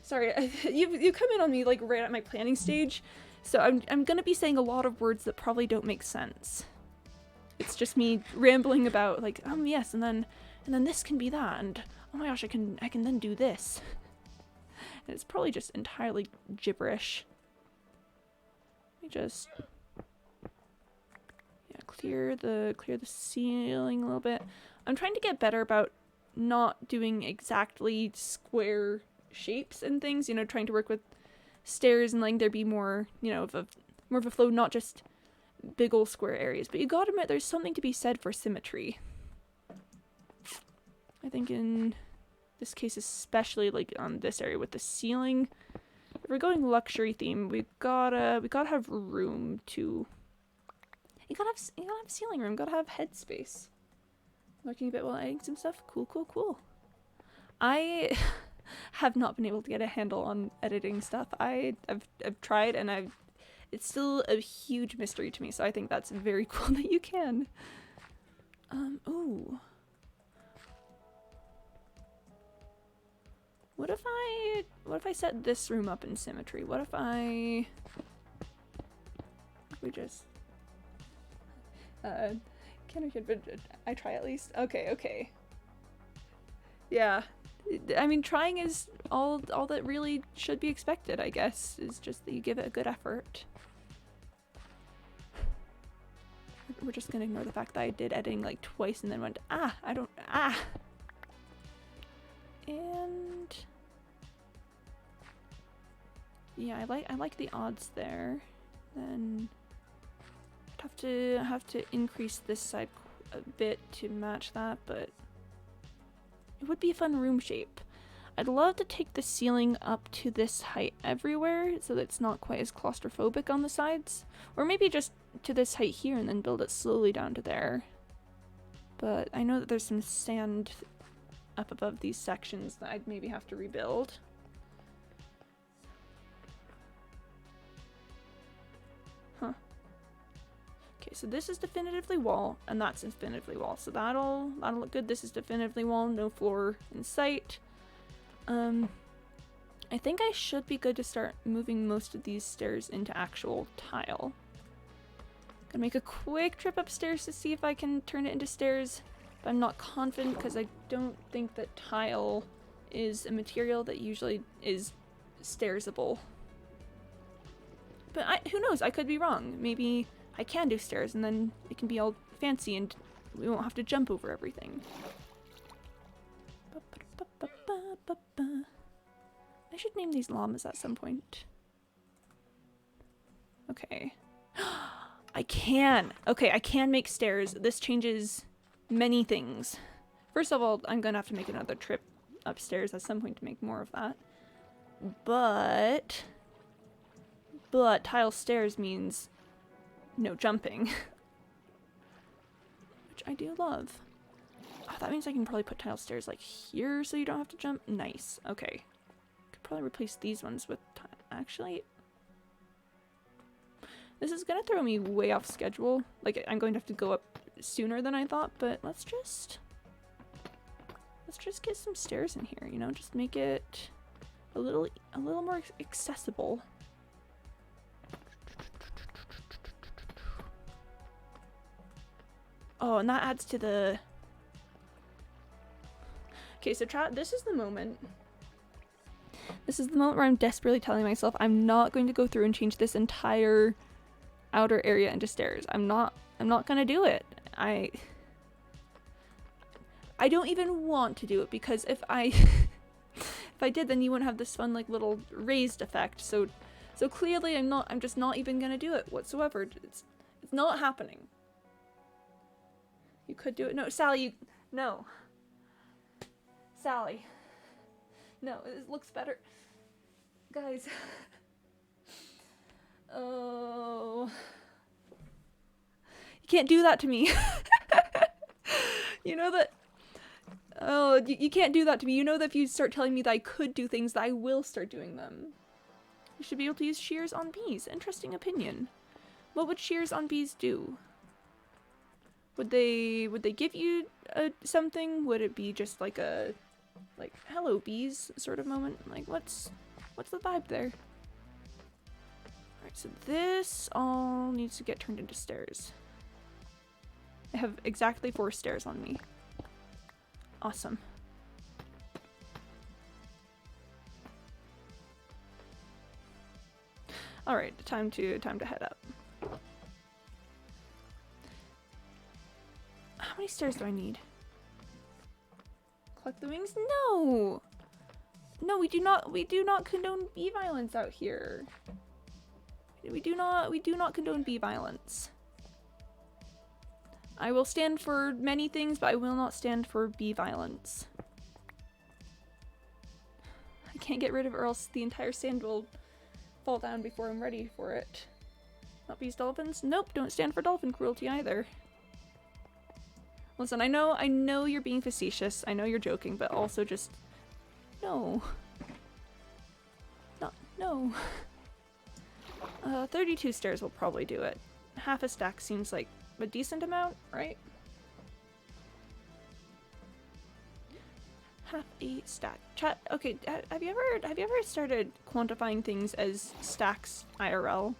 Sorry, you come in on me like right at my planning stage, so I'm gonna be saying a lot of words that probably don't make sense. It's just me rambling about like, yes, and then this can be that, and oh my gosh, I can then do this. And it's probably just entirely gibberish. Let me just clear the ceiling a little bit. I'm trying to get better about not doing exactly square shapes and things, you know, trying to work with stairs and letting there be more, you know, more of a flow, not just big old square areas. But you gotta admit, there's something to be said for symmetry. I think in this case, especially like on this area with the ceiling, if we're going luxury theme, we gotta have room to. You gotta have ceiling room. Gotta have headspace. Looking a bit while adding some stuff. Cool. I have not been able to get a handle on editing stuff. I've tried, and it's still a huge mystery to me, so I think that's very cool that you can. Ooh. What if I set this room up in symmetry? What if we just but I try at least? Okay. Yeah. I mean, trying is all that really should be expected, I guess, is just that you give it a good effort. We're just gonna ignore the fact that I did editing like twice and then went, and yeah, I like the odds there. Then I'd have to increase this side a bit to match that, but it would be a fun room shape. I'd love to take the ceiling up to this height everywhere so that it's not quite as claustrophobic on the sides. Or maybe just to this height here and then build it slowly down to there. But I know that there's some sand up above these sections that I'd maybe have to rebuild. Huh. Okay, so this is definitively wall, and that's definitively wall. So that'll look good. This is definitively wall, no floor in sight. I think I should be good to start moving most of these stairs into actual tile. Gonna make a quick trip upstairs to see if I can turn it into stairs, but I'm not confident because I don't think that tile is a material that usually is stairsable. But who knows? I could be wrong. Maybe I can do stairs and then it can be all fancy and we won't have to jump over everything. I should name these llamas at some point. Okay. I can! Okay, I can make stairs. This changes many things. First of all, I'm gonna have to make another trip upstairs at some point to make more of that. But tile stairs means no jumping. Which I do love. Oh, that means I can probably put tile stairs like here so you don't have to jump. Nice. Okay. Could probably replace these ones with tile. Actually, This is gonna throw me way off schedule. Like, I'm going to have to go up sooner than I thought, but let's just get some stairs in here, you know? Just make it a little more accessible. Oh, and that adds to the... Okay, so chat, this is the moment. This is the moment where I'm desperately telling myself I'm not going to go through and change this entire outer area into stairs. I'm not gonna do it. I don't even want to do it, because if I if I did, then you wouldn't have this fun like little raised effect. So clearly I'm just not even gonna do it whatsoever. It's not happening. You could do it. No, Sally, no. Sally. No, it looks better. Guys. Oh. You can't do that to me. You know that... Oh, you can't do that to me. You know that if you start telling me that I could do things, that I will start doing them. You should be able to use shears on bees. Interesting opinion. What would shears on bees do? Would they give you something? Would it be just like a hello bees sort of moment? Like what's the vibe there? Alright, so this all needs to get turned into stairs. I have exactly 4 stairs on me. Awesome. Alright, time to head up. How many stairs do I need? Collect the wings? No! No, we do not condone bee violence out here. We do not condone bee violence. I will stand for many things, but I will not stand for bee violence. I can't get rid of it or else the entire sand will fall down before I'm ready for it. Not bees, dolphins? Nope, don't stand for dolphin cruelty either. Listen, I know you're being facetious. I know you're joking, but also just no. No. 32 stairs will probably do it. Half a stack seems like a decent amount, right? Half a stack. Chat. Okay, have you ever started quantifying things as stacks IRL?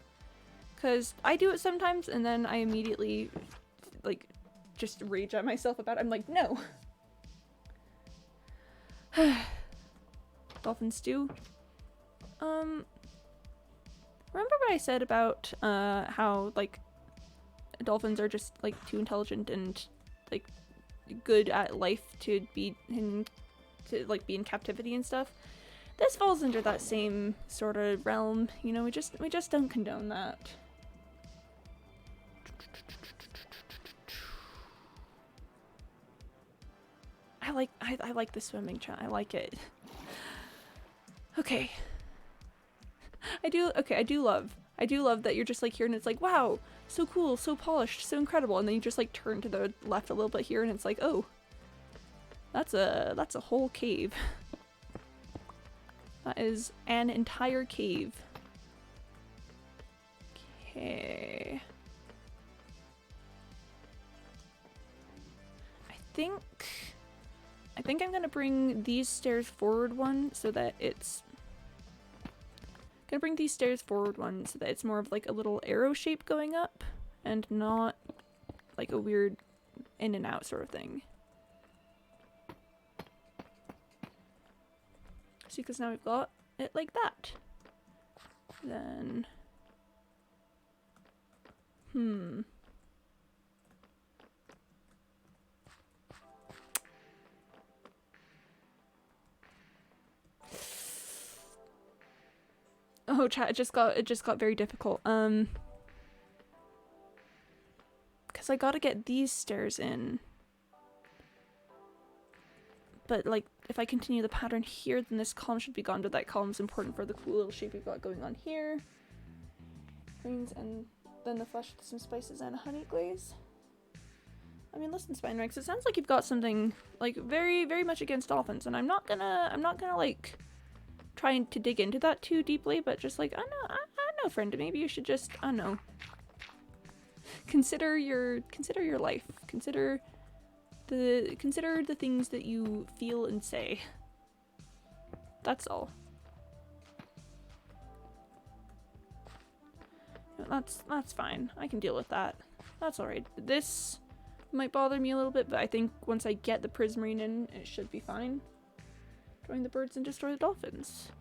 Because I do it sometimes, and then I immediately like just rage at myself about it. I'm like, no. Dolphin stew. Remember what I said about how like dolphins are just like too intelligent and like good at life to be in captivity and stuff? This falls under that same sort of realm, you know. We just don't condone that. I like the swimming chat. I like it. Okay. I do love that you're just like here and it's like, wow, so cool, so polished, so incredible, and then you just like turn to the left a little bit here and it's like, oh, that's a whole cave. That is an entire cave. Okay. I think I'm gonna bring these stairs forward one so that it's more of like a little arrow shape going up and not like a weird in and out sort of thing. See, because now we've got it like that. Then oh, chat, it just got very difficult. Because I gotta get these stairs in. But like, if I continue the pattern here, then this column should be gone, but that column's important for the cool little shape we've got going on here. Greens, and then the flesh with some spices and a honey glaze. I mean, listen, Spinerex, it sounds like you've got something like very, very much against dolphins, and I'm not gonna like trying to dig into that too deeply, but just like I know, friend, maybe you should just, I don't know, consider your life. Consider the things that you feel and say. That's all. That's fine. I can deal with that. That's alright. This might bother me a little bit, but I think once I get the prismarine in, it should be fine. Destroying the birds and destroy the dolphins.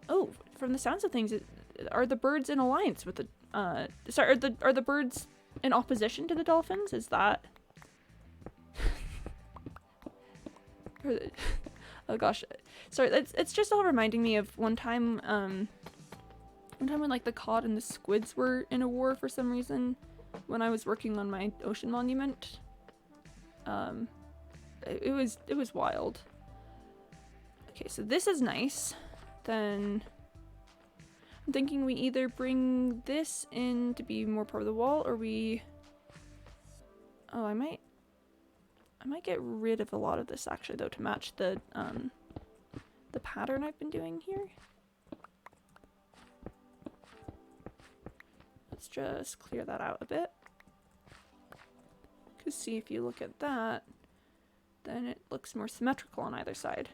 Oh, from the sounds of things, are the birds in alliance with the sorry, are the birds in opposition to the dolphins? Is that oh gosh, sorry, it's just all reminding me of one time when like the cod and the squids were in a war for some reason when I was working on my ocean monument. It was wild. Okay, so this is nice. Then I'm thinking we either bring this in to be more part of the wall, or we... Oh, I might get rid of a lot of this actually though to match the pattern I've been doing here. Let's just clear that out a bit. Cause see, if you look at that, then it looks more symmetrical on either side.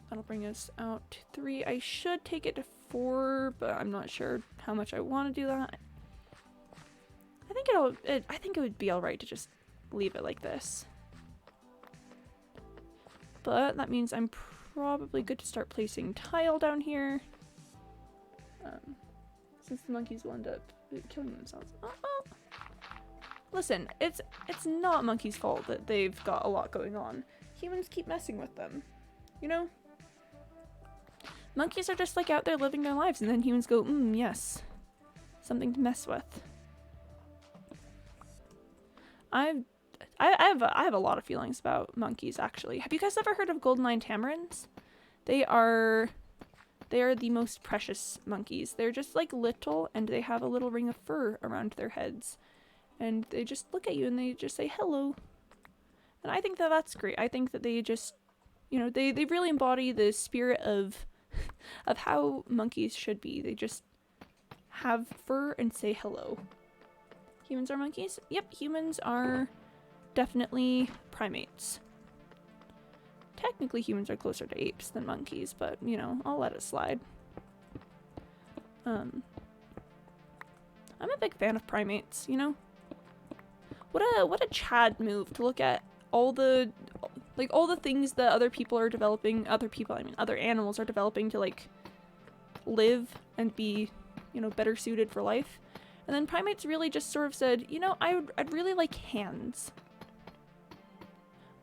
That'll bring us out to 3. I should take it to 4, but I'm not sure how much I want to do that. I think it would be alright to just leave it like this. But that means I'm probably good to start placing tile down here. Since the monkeys will end up killing themselves. Listen, it's not monkeys' fault that they've got a lot going on. Humans keep messing with them, you know? Monkeys are just like out there living their lives, and then humans go, yes, something to mess with. I have a lot of feelings about monkeys, actually. Have you guys ever heard of golden lion tamarins? They are the most precious monkeys. They're just like little, and they have a little ring of fur around their heads. And they just look at you and they just say hello. And I think that that's great. I think that they just, you know, they really embody the spirit of how monkeys should be. They just have fur and say hello. Humans are monkeys? Yep, humans are definitely primates. Technically, humans are closer to apes than monkeys, but, you know, I'll let it slide. I'm a big fan of primates, you know? What a Chad move to look at all the things that other people are developing, other animals are developing to, like, live and be, you know, better suited for life. And then primates really just sort of said, you know, I'd really like hands.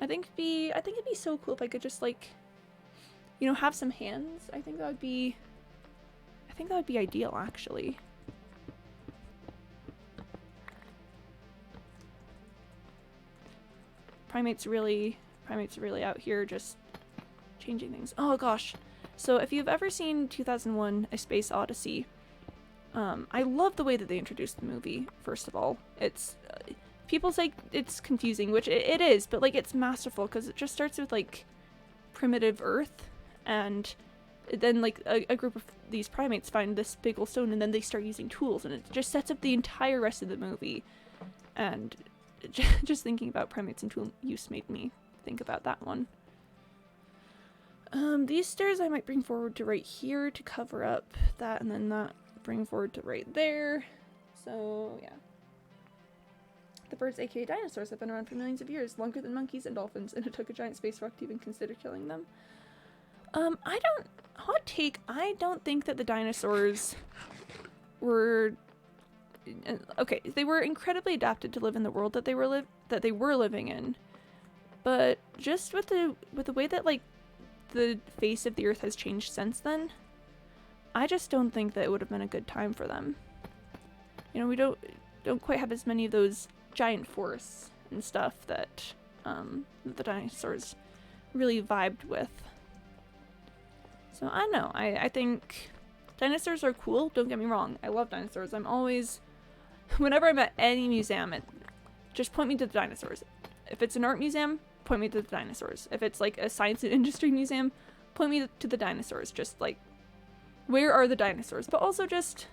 I think it'd be so cool if I could just, like, you know, have some hands. I think that would be ideal, actually. Primates really out here just changing things. Oh gosh. So if you've ever seen 2001: A Space Odyssey, I love the way that they introduced the movie, first of all. It's people say it's confusing, which it is, but, like, it's masterful because it just starts with, like, primitive Earth, and then, like, a group of these primates find this big old stone, and then they start using tools, and it just sets up the entire rest of the movie. And just thinking about primates and tool use made me think about that one. These stairs I might bring forward to right here to cover up that, and then that bring forward to right there. So, yeah. The birds, aka dinosaurs, have been around for millions of years, longer than monkeys and dolphins, and it took a giant space rock to even consider killing them. Hot take, I don't think that the dinosaurs were... Okay, they were incredibly adapted to live in the world that they were living in, but just with the way that, like, the face of the earth has changed since then, I just don't think that it would have been a good time for them. You know, we don't quite have as many of those giant forests and stuff that the dinosaurs really vibed with. So I don't know. I think dinosaurs are cool. Don't get me wrong. I love dinosaurs. I'm always, whenever I'm at any museum, just point me to the dinosaurs. If it's an art museum, point me to the dinosaurs. If it's like a science and industry museum, point me to the dinosaurs. Just like, where are the dinosaurs? But also just,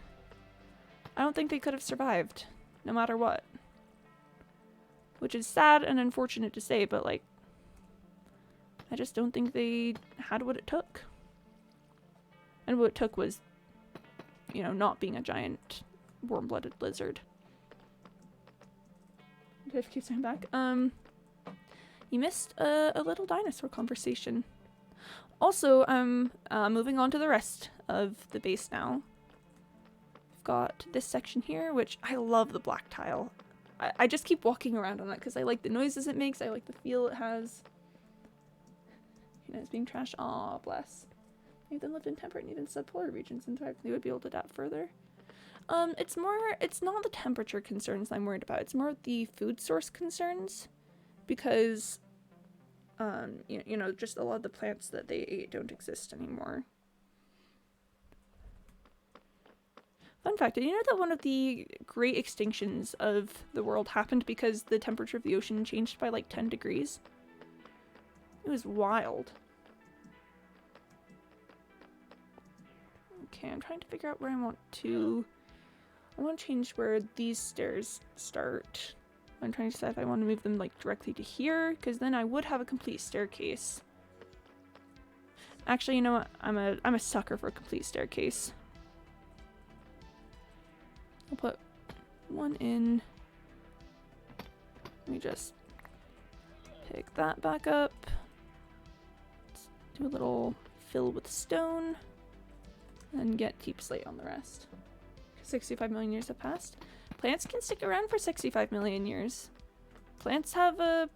I don't think they could have survived, no matter what. Which is sad and unfortunate to say, but like, I just don't think they had what it took. And what it took was, you know, not being a giant warm-blooded lizard. Did I keep saying back? You missed a little dinosaur conversation. Also, moving on to the rest of the base now. We've got this section here, which I love the black tile. I just keep walking around on it because I like the noises it makes. I like the feel it has. You know, it's being trashed. Aw, bless. They've then lived in temperate and even subpolar regions and thrived. They would be able to adapt further. It's not the temperature concerns I'm worried about. It's more the food source concerns. Because, you know, just a lot of the plants that they ate don't exist anymore. Fun fact, did you know that one of the great extinctions of the world happened because the temperature of the ocean changed by like 10 degrees? It was wild. Okay, I'm trying to figure out where I want to change where these stairs start. I'm trying to decide if I want to move them like directly to here, because then I would have a complete staircase. Actually, you know what? I'm a sucker for a complete staircase. I'll put one in. Let me just pick that back up. Let's do a little fill with stone. And get deep slate on the rest. 65 million years have passed. Plants can stick around for 65 million years. Plants have a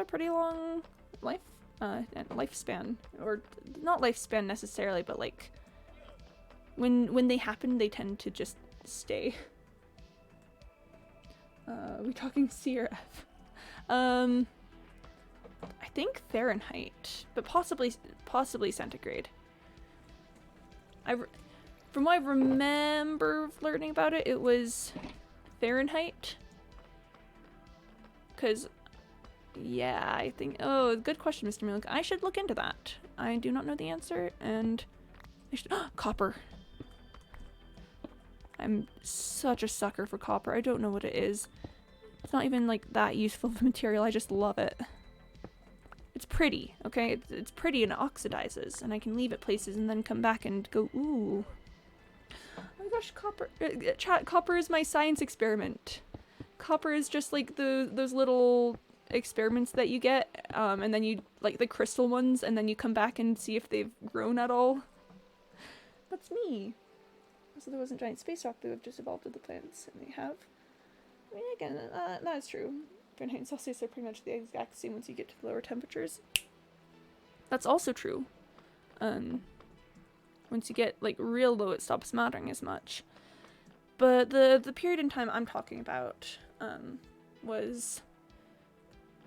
pretty long lifespan, or not lifespan necessarily, but like when they happen, they tend to just stay. We talking C or F? I think Fahrenheit, but possibly centigrade. From what I remember learning about it, it was Fahrenheit. Because, yeah, I think... Oh, good question, Mr. Mulek. I should look into that. I do not know the answer, and I should... Copper. I'm such a sucker for copper. I don't know what it is. It's not even, like, that useful of a material. I just love it. It's pretty, okay? It's pretty and it oxidizes, and I can leave it places and then come back and go, ooh. Oh my gosh, copper. Copper is my science experiment. Copper is just like those little experiments that you get, and then you, like the crystal ones, and then you come back and see if they've grown at all. That's me. So there wasn't giant space rock, they would have just evolved with the plants, and they have. I mean, again, that's true. Fahrenheit and Celsius are pretty much the exact same once you get to the lower temperatures. That's also true. Once you get like real low, it stops mattering as much. But the period in time I'm talking about was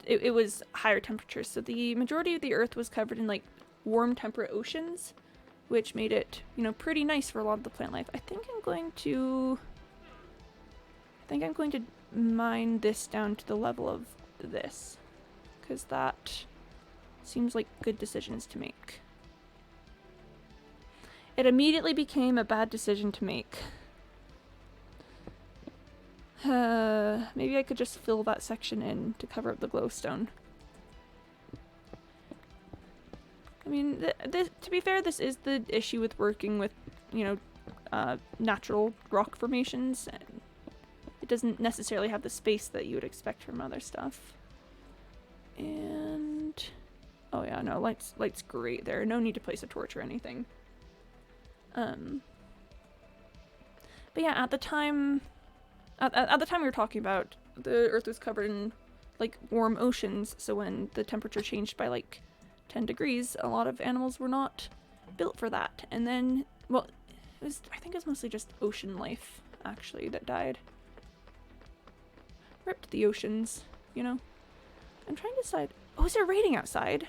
it was higher temperatures. So the majority of the Earth was covered in like warm temperate oceans, which made it, you know, pretty nice for a lot of the plant life. I think I'm going to mine this down to the level of this, because that seems like good decisions to make. It immediately became a bad decision to make. Maybe I could just fill that section in to cover up the glowstone. I mean, to be fair, this is the issue with working with, you know, natural rock formations. And it doesn't necessarily have the space that you would expect from other stuff. And... oh yeah, no, light's great there. No need to place a torch or anything. But yeah, at the time we were talking about, the Earth was covered in, like, warm oceans, so when the temperature changed by, like, 10 degrees, a lot of animals were not built for that. And then, well, I think it was mostly just ocean life, actually, that died. Ripped the oceans, you know? I'm trying to decide... oh, is it raining outside?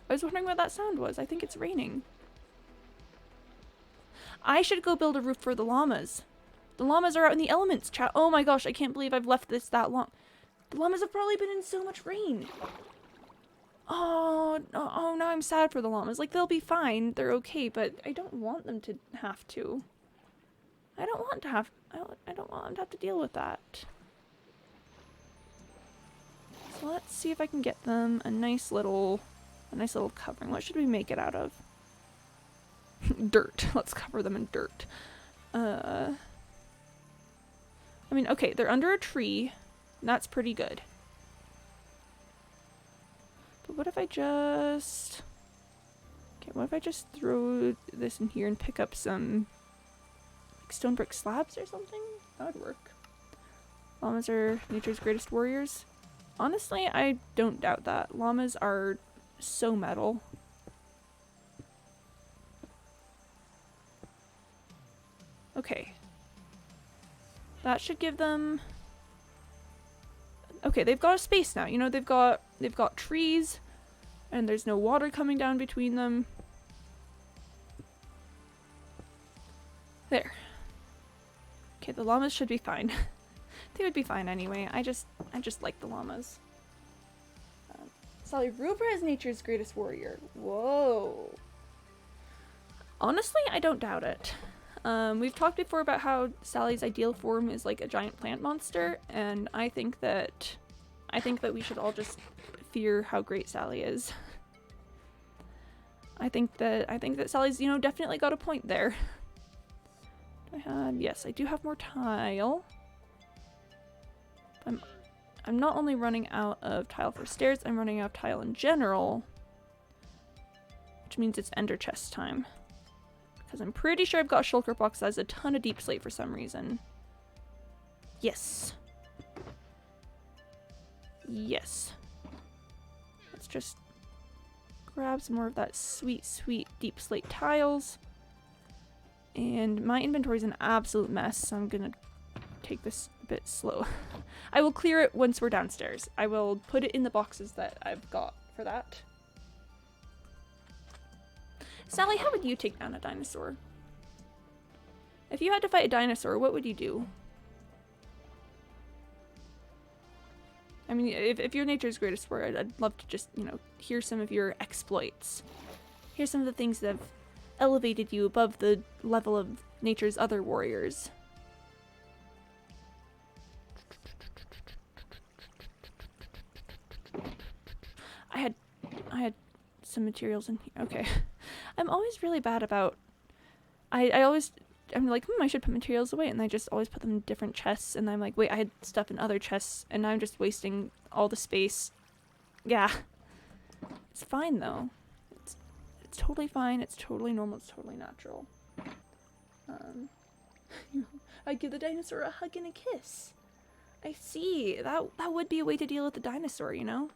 I was wondering what that sound was. I think it's raining. I should go build a roof for the llamas. The llamas are out in the elements, chat. Oh my gosh, I can't believe I've left this that long. The llamas have probably been in so much rain. Oh, no, oh, now I'm sad for the llamas. Like, they'll be fine. They're okay, but I don't want them to have to. I don't want to have, I don't want them to have to deal with that. So let's see if I can get them a nice little covering. What should we make it out of? Dirt. Let's cover them in dirt. I mean, okay, they're under a tree. And that's pretty good. But what if I just... Okay, what if I just throw this in here and pick up some like stone brick slabs or something? That would work. Llamas are nature's greatest warriors. Honestly, I don't doubt that. Llamas are so metal. Okay. That should give them... Okay, they've got a space now. You know, they've got trees, and there's no water coming down between them. There. Okay, the llamas should be fine. They would be fine anyway. I just like the llamas. Sally Rubra is nature's greatest warrior. Whoa. Honestly, I don't doubt it. We've talked before about how Sally's ideal form is like a giant plant monster, and I think that we should all just fear how great Sally is. I think that Sally's, you know, definitely got a point there. Yes, I do have more tile. I'm not only running out of tile for stairs, I'm running out of tile in general, which means it's ender chest time. Because I'm pretty sure I've got a shulker box that has a ton of deep slate for some reason. Yes. Yes. Let's just grab some more of that sweet, sweet deep slate tiles. And my inventory is an absolute mess, so I'm gonna take this a bit slow. I will clear it once we're downstairs. I will put it in the boxes that I've got for that. Sally, how would you take down a dinosaur? If you had to fight a dinosaur, what would you do? I mean, if you're nature's greatest warrior, I'd love to just, you know, hear some of your exploits. Hear some of the things that have elevated you above the level of nature's other warriors. I had some materials in here. Okay. I'm always really bad about... I'm like, I should put materials away, and I just always put them in different chests, and I'm like, wait, I had stuff in other chests, and now I'm just wasting all the space. Yeah. It's fine, though. It's totally fine, it's totally normal, it's totally natural. I'd give the dinosaur a hug and a kiss. I see. That would be a way to deal with the dinosaur, you know?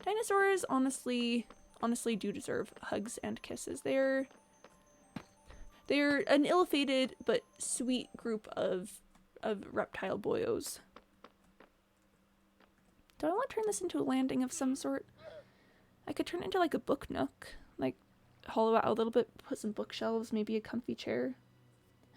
Dinosaurs honestly do deserve hugs and kisses. They're an ill-fated but sweet group of reptile boyos. Do I want to turn this into a landing of some sort? I could turn it into like a book nook, like hollow out a little bit, put some bookshelves, maybe a comfy chair.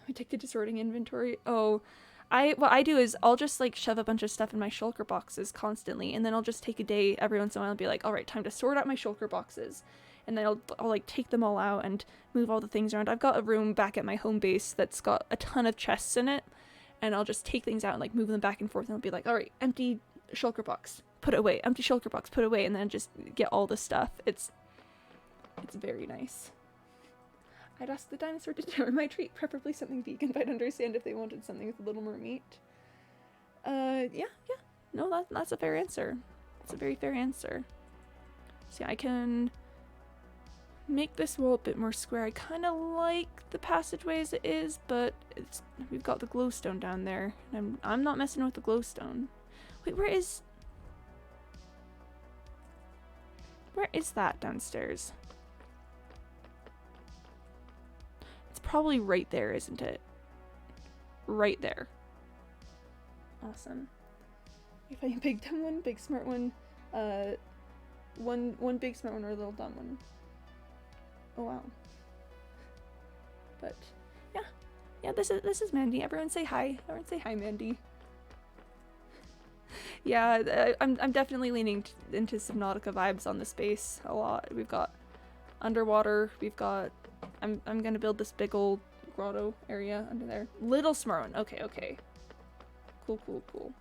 I'm addicted to sorting inventory. Oh, what I do is I'll just like shove a bunch of stuff in my shulker boxes constantly, and then I'll just take a day every once in a while and be like, all right, time to sort out my shulker boxes. And then I'll like take them all out and move all the things around. I've got a room back at my home base that's got a ton of chests in it, and I'll just take things out and like move them back and forth, and I'll be like, all right, empty shulker box, put it away, empty shulker box, put it away, and then just get all the stuff. It's very nice. I'd ask the dinosaur to deliver my treat, preferably something vegan, but I'd understand if they wanted something with a little more meat. Yeah. No, that's a fair answer. It's a very fair answer. See, I can make this wall a bit more square. I kind of like the passageway as it is, but we've got the glowstone down there, and I'm not messing with the glowstone. Wait, where is that downstairs? It's probably right there, isn't it? Right there. Awesome. If I big dumb one, big smart one, one big smart one or a little dumb one. Oh wow. But yeah, this is Mandy. Everyone say hi. Everyone say hi, Mandy. Yeah, I'm definitely leaning into Subnautica vibes on the space a lot. We've got underwater, we've got... I'm gonna build this big old grotto area under there. Little Smurron. Okay, okay. Cool, cool, cool.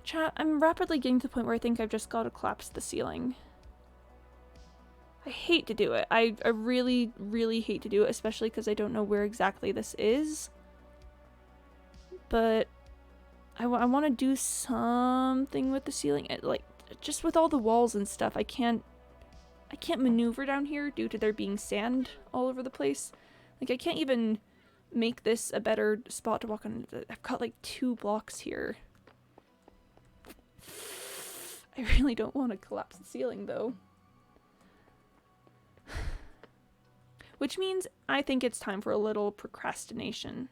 Chat, I'm rapidly getting to the point where I think I've just got to collapse the ceiling. I hate to do it. I really, really hate to do it, especially because I don't know where exactly this is. But I want to do something with the ceiling. Like, just with all the walls and stuff, I can't maneuver down here due to there being sand all over the place. Like, I can't even make this a better spot to walk on. I've got like 2 blocks here. I really don't want to collapse the ceiling though. Which means I think it's time for a little procrastination.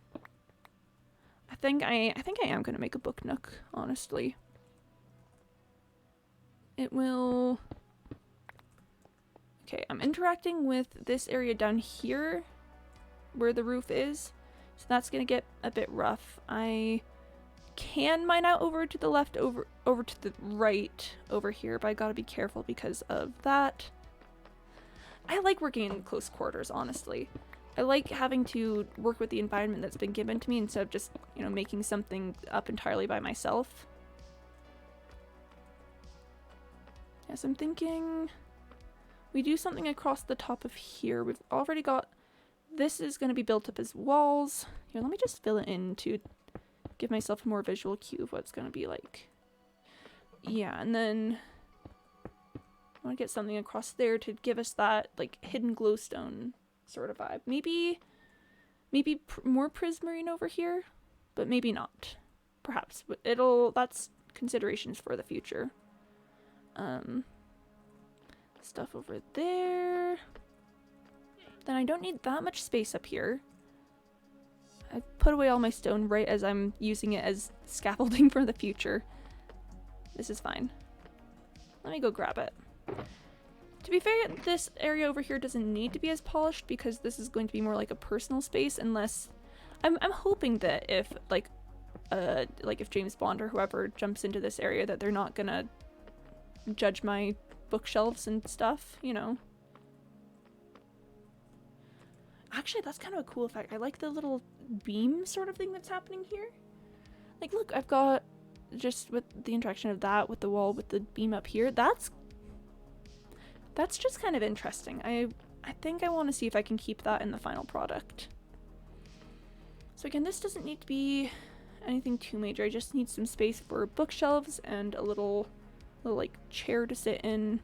I think I am gonna make a book nook, honestly. It will... Okay, I'm interacting with this area down here where the roof is. So that's gonna get a bit rough. I can mine out over to the left, over to the right over here, but I gotta be careful because of that. I like working in close quarters, honestly. I like having to work with the environment that's been given to me instead of just, you know, making something up entirely by myself. Yes, I'm thinking we do something across the top of here. We've already got... This is going to be built up as walls. Here, let me just fill it in to give myself a more visual cue of what it's going to be like. Yeah, and then I want to get something across there to give us that, like, hidden glowstone sort of vibe. Maybe more prismarine over here, but maybe not. Perhaps. But that's considerations for the future. Stuff over there. Then I don't need that much space up here. I put away all my stone right as I'm using it as scaffolding for the future. This is fine. Let me go grab it. To be fair, this area over here doesn't need to be as polished because this is going to be more like a personal space, unless I'm hoping that if if James Bond or whoever jumps into this area that they're not gonna judge my bookshelves and stuff, you know. Actually, that's kind of a cool effect. I like the little beam sort of thing that's happening here. Like, look, I've got, just with the interaction of that with the wall with the beam up here, that's just kind of interesting. I think I want to see if I can keep that in the final product. So again, this doesn't need to be anything too major. I just need some space for bookshelves and a little like chair to sit in.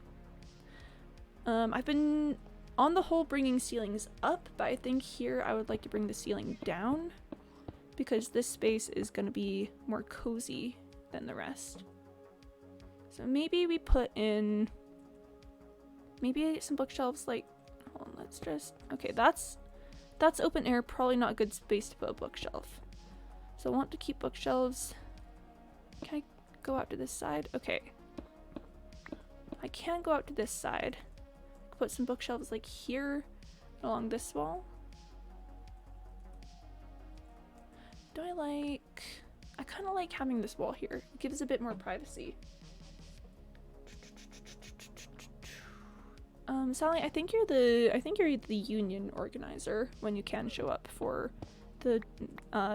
I've been on the whole bringing ceilings up, but I think here I would like to bring the ceiling down because this space is going to be more cozy than the rest. So maybe we put in maybe some bookshelves, like, hold on, let's just, okay, that's open air, probably not a good space to put a bookshelf. So I want to keep bookshelves. Can I go out to this side? Okay. I can go out to this side. Put some bookshelves like here along this wall. I kind of like having this wall here. It gives a bit more privacy. Sally, I think you're the union organizer when you can show up for the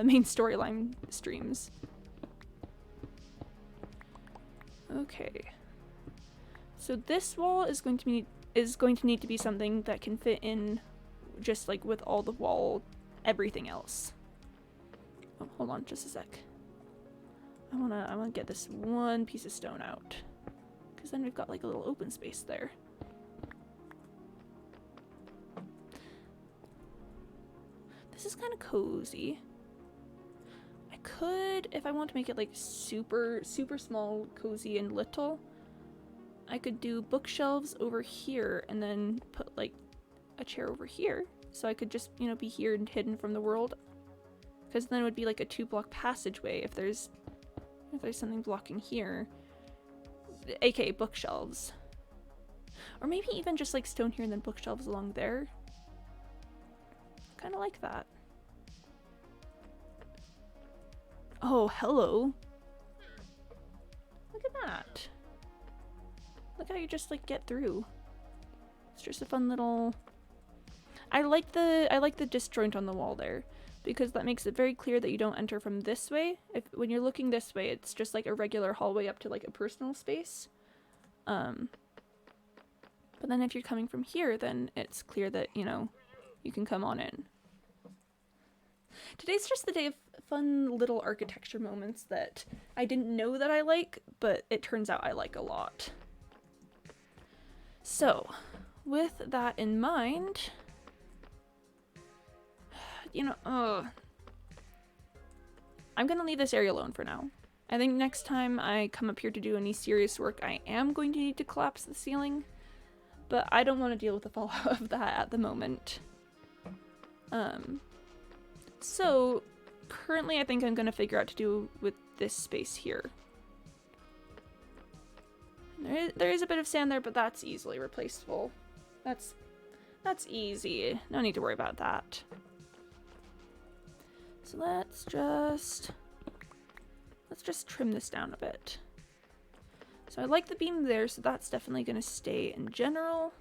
main storyline streams. Okay. So this wall is going to need to be something that can fit in just like with all the wall, everything else. Oh, hold on just a sec. I wanna get this one piece of stone out, because then we've got like a little open space there. This is kind of cozy. I could, if I want to make it like super small, cozy, and little, I could do bookshelves over here and then put like a chair over here, so I could just, you know, be here and hidden from the world. Because then it would be like a 2-block passageway if there's something blocking here, aka bookshelves. Or maybe even just like stone here and then bookshelves along there. Kind of like that. Oh, hello. Look at that. Look how you just like get through. It's just a fun little... I like the disjoint on the wall there, because that makes it very clear that you don't enter from this way. When you're looking this way, it's just like a regular hallway up to like a personal space. But then if you're coming from here, then it's clear that, you know, you can come on in. Today's just the day of fun little architecture moments that I didn't know that I like, but it turns out I like a lot. So, with that in mind, you know, I'm gonna leave this area alone for now. I think next time I come up here to do any serious work, I am going to need to collapse the ceiling, but I don't want to deal with the fallout of that at the moment. So currently I think I'm gonna figure out what to do with this space here. There is a bit of sand there, but that's easily replaceable. That's easy. No need to worry about that. So let's just trim this down a bit. So I like the beam there, so that's definitely gonna stay in general.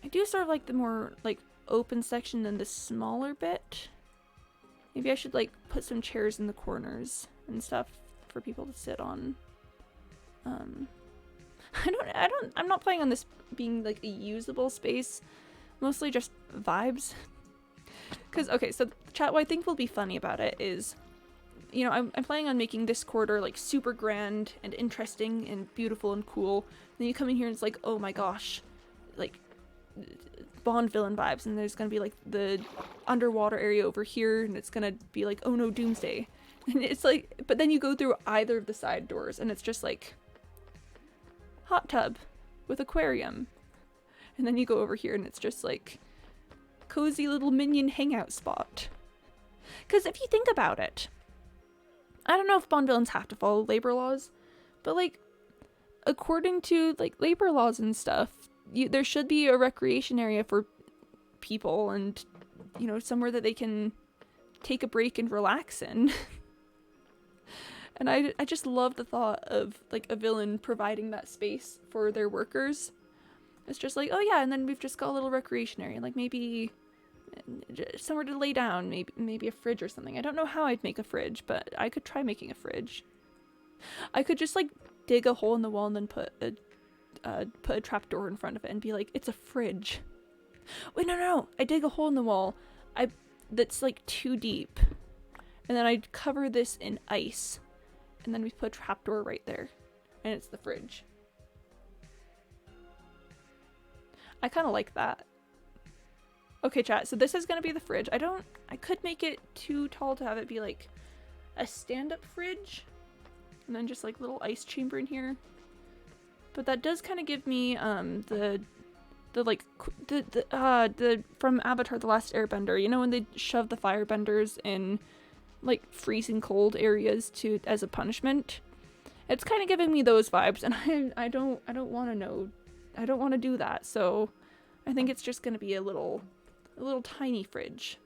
I do sort of like the more like open section than the smaller bit. Maybe I should like put some chairs in the corners and stuff for people to sit on. I'm not planning on this being like a usable space, mostly just vibes. Cause okay, so chat, what I think will be funny about it is, you know, I'm planning on making this corridor like super grand and interesting and beautiful and cool. Then you come in here and it's like, oh my gosh, like Bond villain vibes, and there's gonna be like the underwater area over here, and it's gonna be like, oh no, doomsday. And it's like, but then you go through either of the side doors and it's just like hot tub with aquarium, and then you go over here and it's just like cozy little minion hangout spot. Because if you think about it, I don't know if Bond villains have to follow labor laws, but like according to like labor laws and stuff, there should be a recreation area for people, and you know, somewhere that they can take a break and relax in. And I just love the thought of like a villain providing that space for their workers. It's just like, oh yeah, and then we've just got a little recreation area, like maybe somewhere to lay down, maybe a fridge or something. I don't know how I'd make a fridge, but I could try making a fridge. I could just like dig a hole in the wall and then put a trapdoor in front of it and be like, it's a fridge. Wait, no, I dig a hole in the wall that's like too deep, and then I cover this in ice, and then we put a trapdoor right there, and it's the fridge. I kind of like that. Okay, chat, so this is gonna be the fridge. I could make it too tall to have it be like a stand-up fridge, and then just like little ice chamber in here. But that does kind of give me the from Avatar: The Last Airbender, you know, when they shove the firebenders in like freezing cold areas as a punishment. It's kind of giving me those vibes, and I don't want to do that. So I think it's just gonna be a little tiny fridge.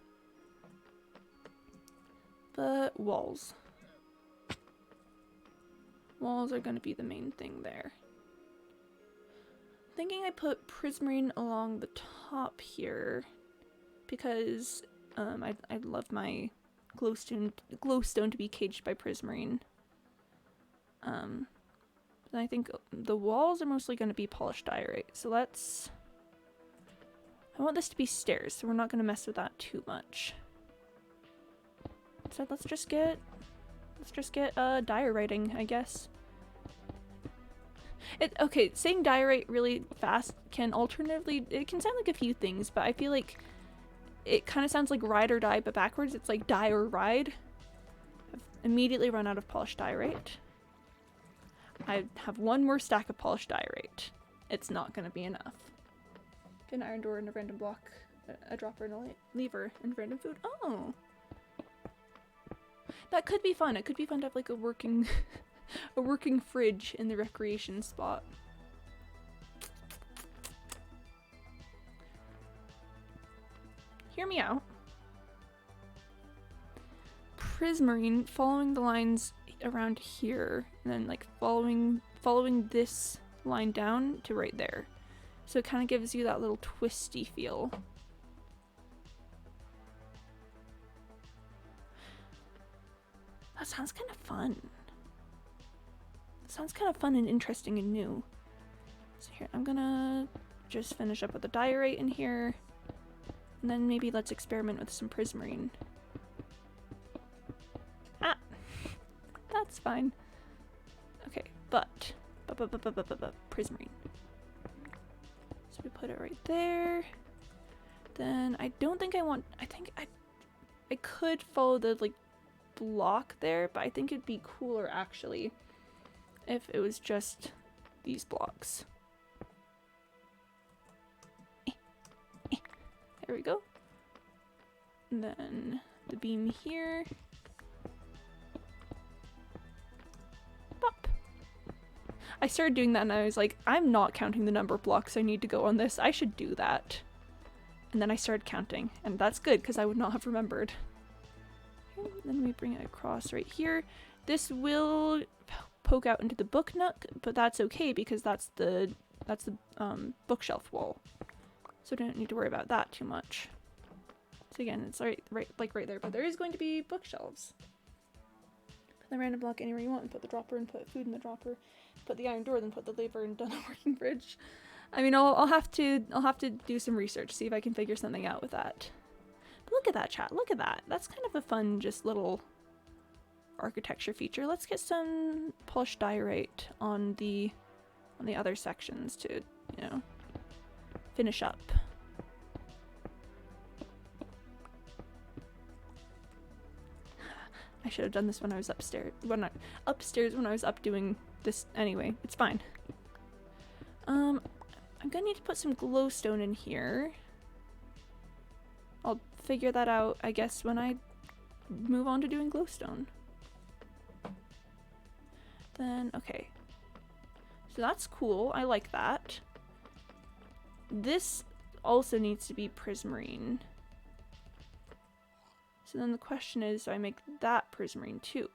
But walls are gonna be the main thing there. Thinking I put prismarine along the top here because I'd love my glowstone to be caged by prismarine. And I think the walls are mostly going to be polished diorite. So I want this to be stairs, so we're not going to mess with that too much. So let's just get dioriting, I guess. Okay, saying diorite really fast can alternatively, it can sound like a few things, but I feel like it kind of sounds like ride or die, but backwards. It's like die or ride. I've immediately run out of polished diorite. I have one more stack of polished diorite. It's not going to be enough. Get an iron door and a random block, a dropper and a lever and random food. Oh! That could be fun. It could be fun to have like a working fridge in the recreation spot. hear me out. Prismarine, following the lines around here, and then like following this line down to right there. So it kind of gives you that little twisty feel. That sounds kind of fun. Sounds kind of fun and interesting and new. So here, I'm gonna just finish up with the diorite in here. And then maybe let's experiment with some prismarine. Ah! That's fine. Okay, but prismarine. So we put it right there. Then I don't think I want, I think I could follow the like block there, but I think it'd be cooler actually if it was just these blocks. There we go. And then the beam here. Pop. I started doing that and I was like, I'm not counting the number of blocks I need to go on this. I should do that. And then I started counting, and that's good because I would not have remembered. Okay, then we bring it across right here. This will poke out into the book nook, but that's okay because that's the bookshelf wall. So I don't need to worry about that too much. So again, it's right there, but there is going to be bookshelves. Put the random block anywhere you want and put the dropper and put food in the dropper. Put the iron door, then put the lever and done a working fridge. I mean, I'll have to do some research, see if I can figure something out with that. But look at that, chat. Look at that. That's kind of a fun, just little architecture feature. Let's get some polished diorite on the other sections to, you know, finish up. I should have done this when I was upstairs. When I was up doing this. Anyway, it's fine. I'm gonna need to put some glowstone in here. I'll figure that out, I guess, when I move on to doing glowstone. Then, okay. So that's cool. I like that. This also needs to be prismarine. So then the question is, do I make that prismarine too?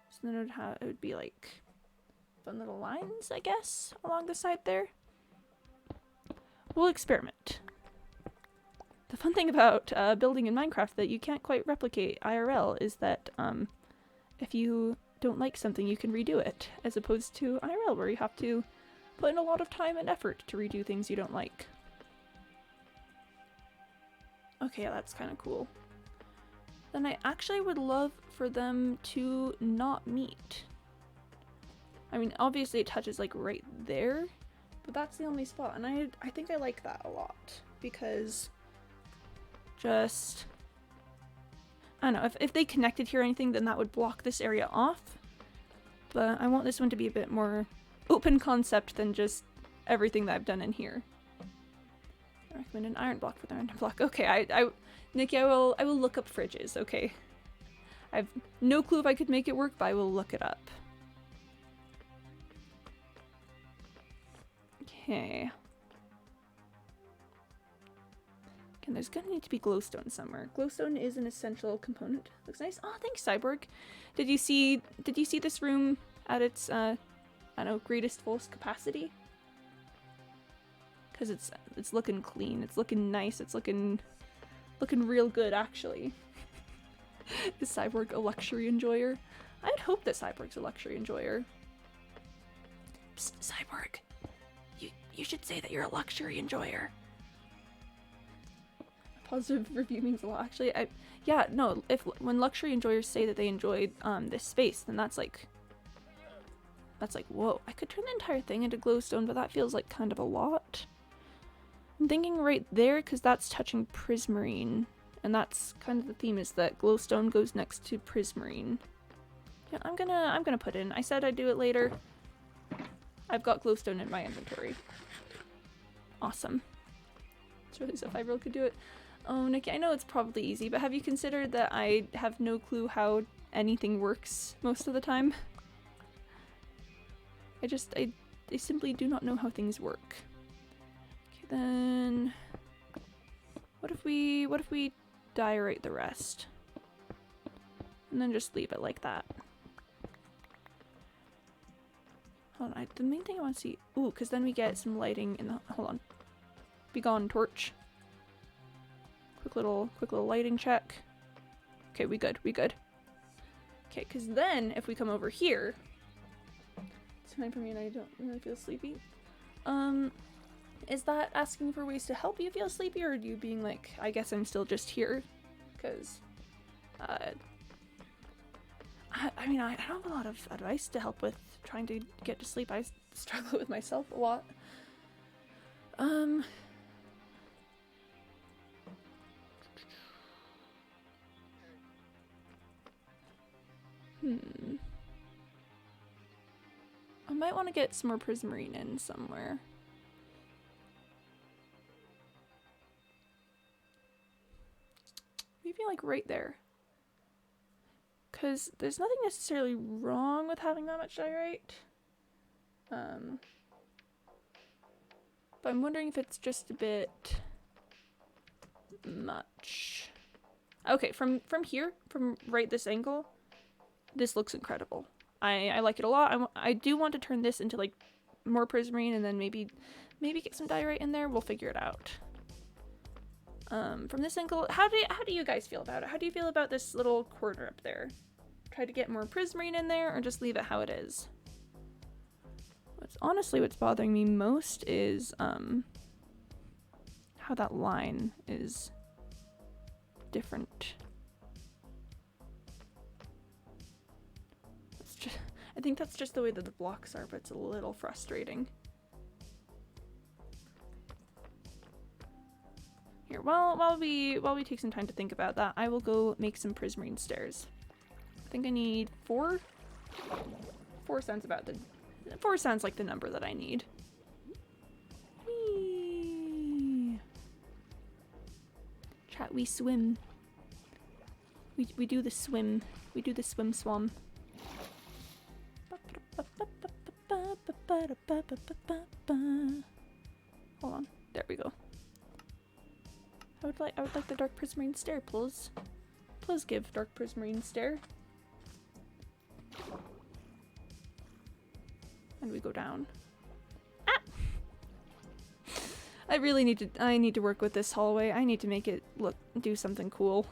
So then it would be like fun little lines, I guess, along the side there. We'll experiment. The fun thing about building in Minecraft that you can't quite replicate IRL is that if you don't like something, you can redo it, as opposed to IRL where you have to put in a lot of time and effort to redo things you don't like. Okay, yeah, that's kind of cool. Then I actually would love for them to not meet. I mean, obviously it touches like right there, but that's the only spot, and I think I like that a lot because just, I don't know, if they connected here or anything, then that would block this area off, but I want this one to be a bit more open concept than just everything that I've done in here. I recommend an iron block for the random block. Okay, Nikki, I will look up fridges, okay? I have no clue if I could make it work, but I will look it up. Okay. And there's gonna need to be glowstone somewhere. Glowstone is an essential component. Looks nice. Oh, thanks, Cyborg. Did you see this room at its I don't know, greatest fullest capacity? Because it's looking clean, it's looking nice, it's looking real good actually. Is Cyborg a luxury enjoyer? I'd hope that Cyborg's a luxury enjoyer. Psst, Cyborg. You should say that you're a luxury enjoyer. A positive review means a lot. Actually, yeah, no, when luxury enjoyers say that they enjoyed this space, then that's like, whoa. I could turn the entire thing into glowstone, but that feels like kind of a lot. I'm thinking right there because that's touching prismarine, and that's kind of the theme, is that glowstone goes next to prismarine. Yeah, I'm gonna put in. I said I'd do it later. I've got glowstone in my inventory. Awesome. It's really as if I really could do it. Oh, Nikki, I know it's probably easy, but have you considered that I have no clue how anything works most of the time? I simply do not know how things work. then what if we diorite the rest? And then just leave it like that. Hold on, the main thing I want to see, ooh, because then we get some lighting in the, hold on. Be gone, torch. Quick little lighting check. Okay, we good. Okay, because then if we come over here, it's fine for me and I don't really feel sleepy. Is that asking for ways to help you feel sleepy, or are you being like, I guess I'm still just here? Because, I mean, I don't have a lot of advice to help with trying to get to sleep. I struggle with myself a lot. I might want to get some more prismarine in somewhere. Maybe like right there. Because there's nothing necessarily wrong with having that much diorite. But I'm wondering if it's just a bit much. Okay, from here, from right this angle, this looks incredible. I like it a lot. I do want to turn this into like more prismarine and then maybe get some diorite in there. We'll figure it out. From this angle, how do you guys feel about it? How do you feel about this little corner up there? Try to get more prismarine in there or just leave it how it is? What's bothering me most is how that line is different. I think that's just the way that the blocks are, but it's a little frustrating. Here, while we take some time to think about that, I will go make some prismarine stairs. I think I need 4. 4 sounds about the 4 sounds like the number that I need. Whee! Chat, we swim. We do the swim. We do the swim swam. Hold on. There we go. I would like the dark prismarine stair, please. Please give dark prismarine stair. And we go down. Ah! I need to work with this hallway. I need to make it do something cool.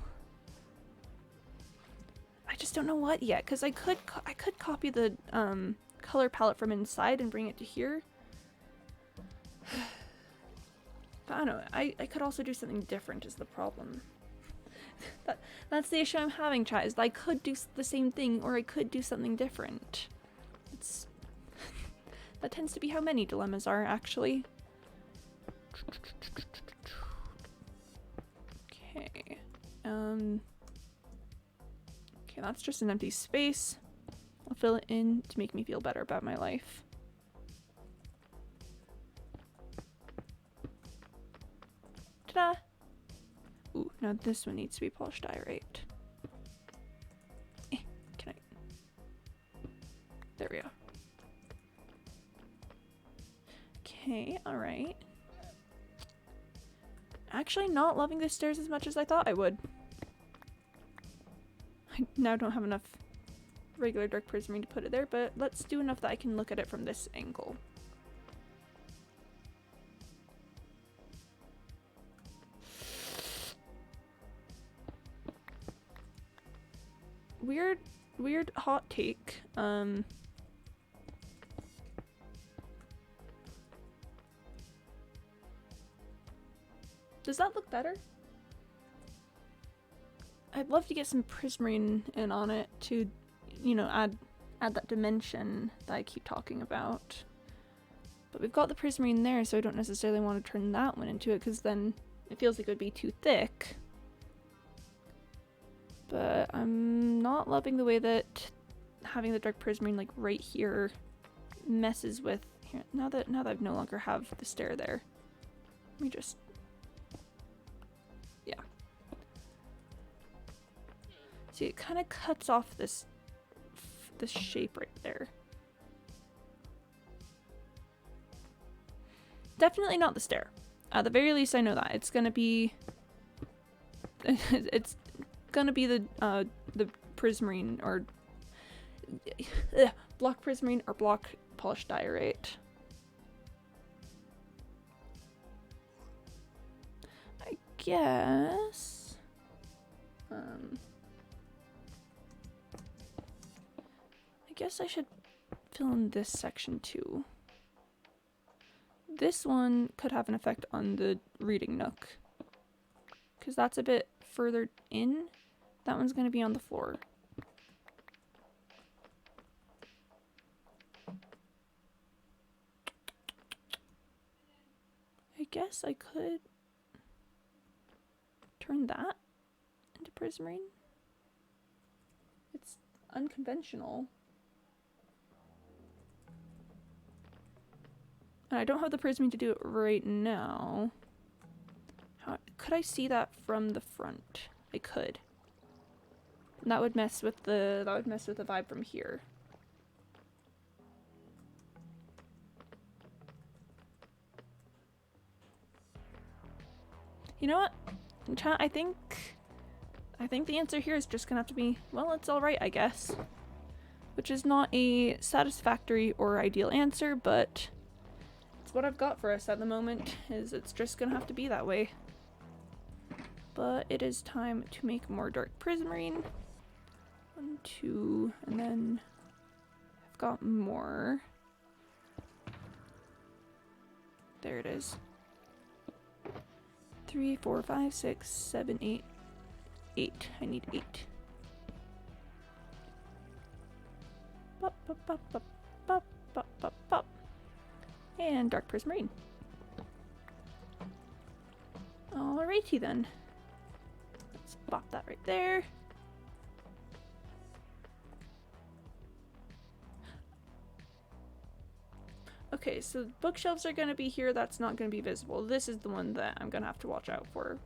I just don't know what yet, because I could copy the color palette from inside and bring it to here. But I don't know. I could also do something different is the problem. That's the issue I'm having, chat, is I could do the same thing or I could do something different. That tends to be how many dilemmas are, actually. Okay. Okay, that's just an empty space. I'll fill it in to make me feel better about my life. Ta-da! Ooh, now this one needs to be polished diorite. Can I? There we go. Okay, alright. Actually not loving the stairs as much as I thought I would. I now don't have enough regular dark prismarine to put it there, but let's do enough that I can look at it from this angle. Weird hot take. Does that look better? I'd love to get some prismarine in on it to, you know, add that dimension that I keep talking about. But we've got the prismarine there, so I don't necessarily want to turn that one into it, because then it feels like it would be too thick. But I'm not loving the way that having the dark prismarine like right here messes with here. Now that I no longer have the stair there. Let me just, yeah. See, it kind of cuts off this shape right there. Definitely not the stair. At the very least, I know that. It's gonna be... it's gonna be the prismarine, or... block prismarine or block polished diorite. I guess... I guess I should fill in this section too. This one could have an effect on the reading nook, because that's a bit further in. That one's going to be on the floor. I guess I could turn that into prismarine. It's unconventional. And I don't have the prismarine to do it right now. How could I see that from the front? I could. And that would mess with the vibe from here. You know what? Chat, I think the answer here is just gonna have to be, well, it's alright, I guess. Which is not a satisfactory or ideal answer, but it's what I've got for us at the moment, is it's just gonna have to be that way. But it is time to make more dark prismarine. 1, 2, and then I've got more. There it is. 3, 4, 5, 6, 7, 8. 8. I need 8. Pop, pop, pop, pop, pop, pop, pop, pop. And dark prismarine. Alrighty then. Let's pop that right there. Okay, so bookshelves are gonna be here. That's not gonna be visible. This is the one that I'm gonna have to watch out for.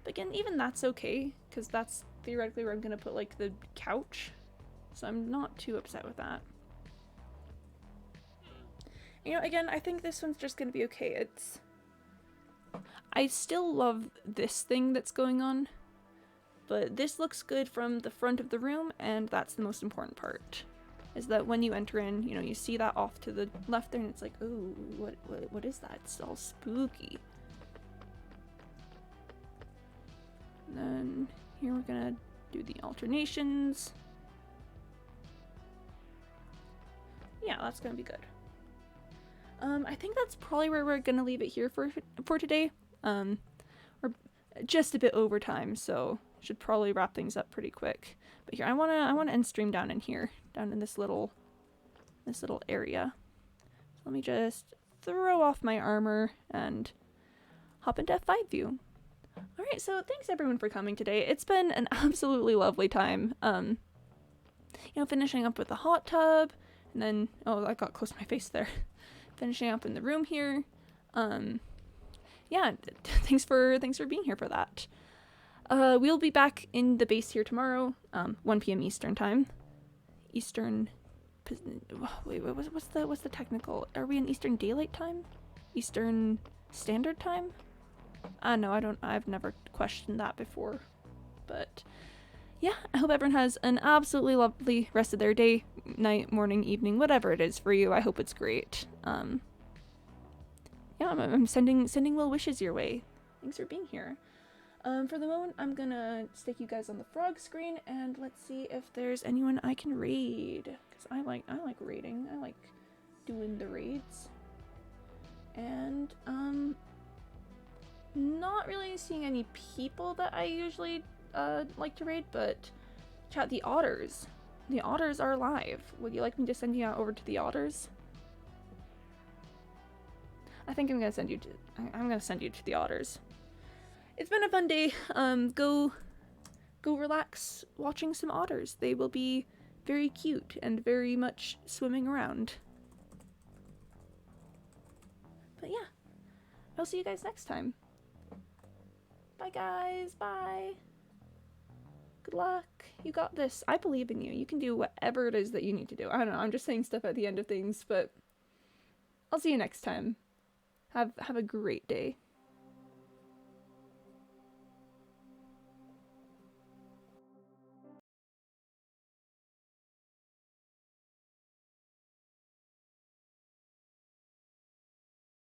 But again, even that's okay, because that's theoretically where I'm gonna put like the couch. So I'm not too upset with that. You know, again, I think this one's just gonna be okay. It's... I still love this thing that's going on, but this looks good from the front of the room, and that's the most important part. Is that when you enter in, you know, you see that off to the left there, and it's like, ooh, what is that? It's all spooky. And then here we're gonna do the alternations. Yeah, that's gonna be good. I think that's probably where we're gonna leave it here for today. We're just a bit over time, so should probably wrap things up pretty quick. But here, I wanna end stream down in here, down in this little area. So let me just throw off my armor and hop into F5 view. All right, so thanks everyone for coming today. It's been an absolutely lovely time. You know, finishing up with the hot tub, and then I got close to my face there. Finishing up in the room here. Yeah, thanks for being here for that. We'll be back in the base here tomorrow, 1 p.m. Eastern time. Eastern. Wait, what's the technical? Are we in Eastern Daylight Time? Eastern Standard Time? No, I've never questioned that before. But yeah, I hope everyone has an absolutely lovely rest of their day, night, morning, evening, whatever it is for you. I hope it's great. Yeah, I'm sending well wishes your way. Thanks for being here. For the moment, I'm gonna stick you guys on the frog screen, and let's see if there's anyone I can raid. Because I like raiding. I like doing the raids. And, not really seeing any people that I usually, like to raid, but chat, the otters. The otters are live. Would you like me to send you out over to the otters? I think I'm gonna send you to the otters. It's been a fun day. Go relax watching some otters. They will be very cute and very much swimming around. But yeah, I'll see you guys next time. Bye guys, bye. Good luck. You got this. I believe in you. You can do whatever it is that you need to do. I don't know, I'm just saying stuff at the end of things, but I'll see you next time. Have a great day.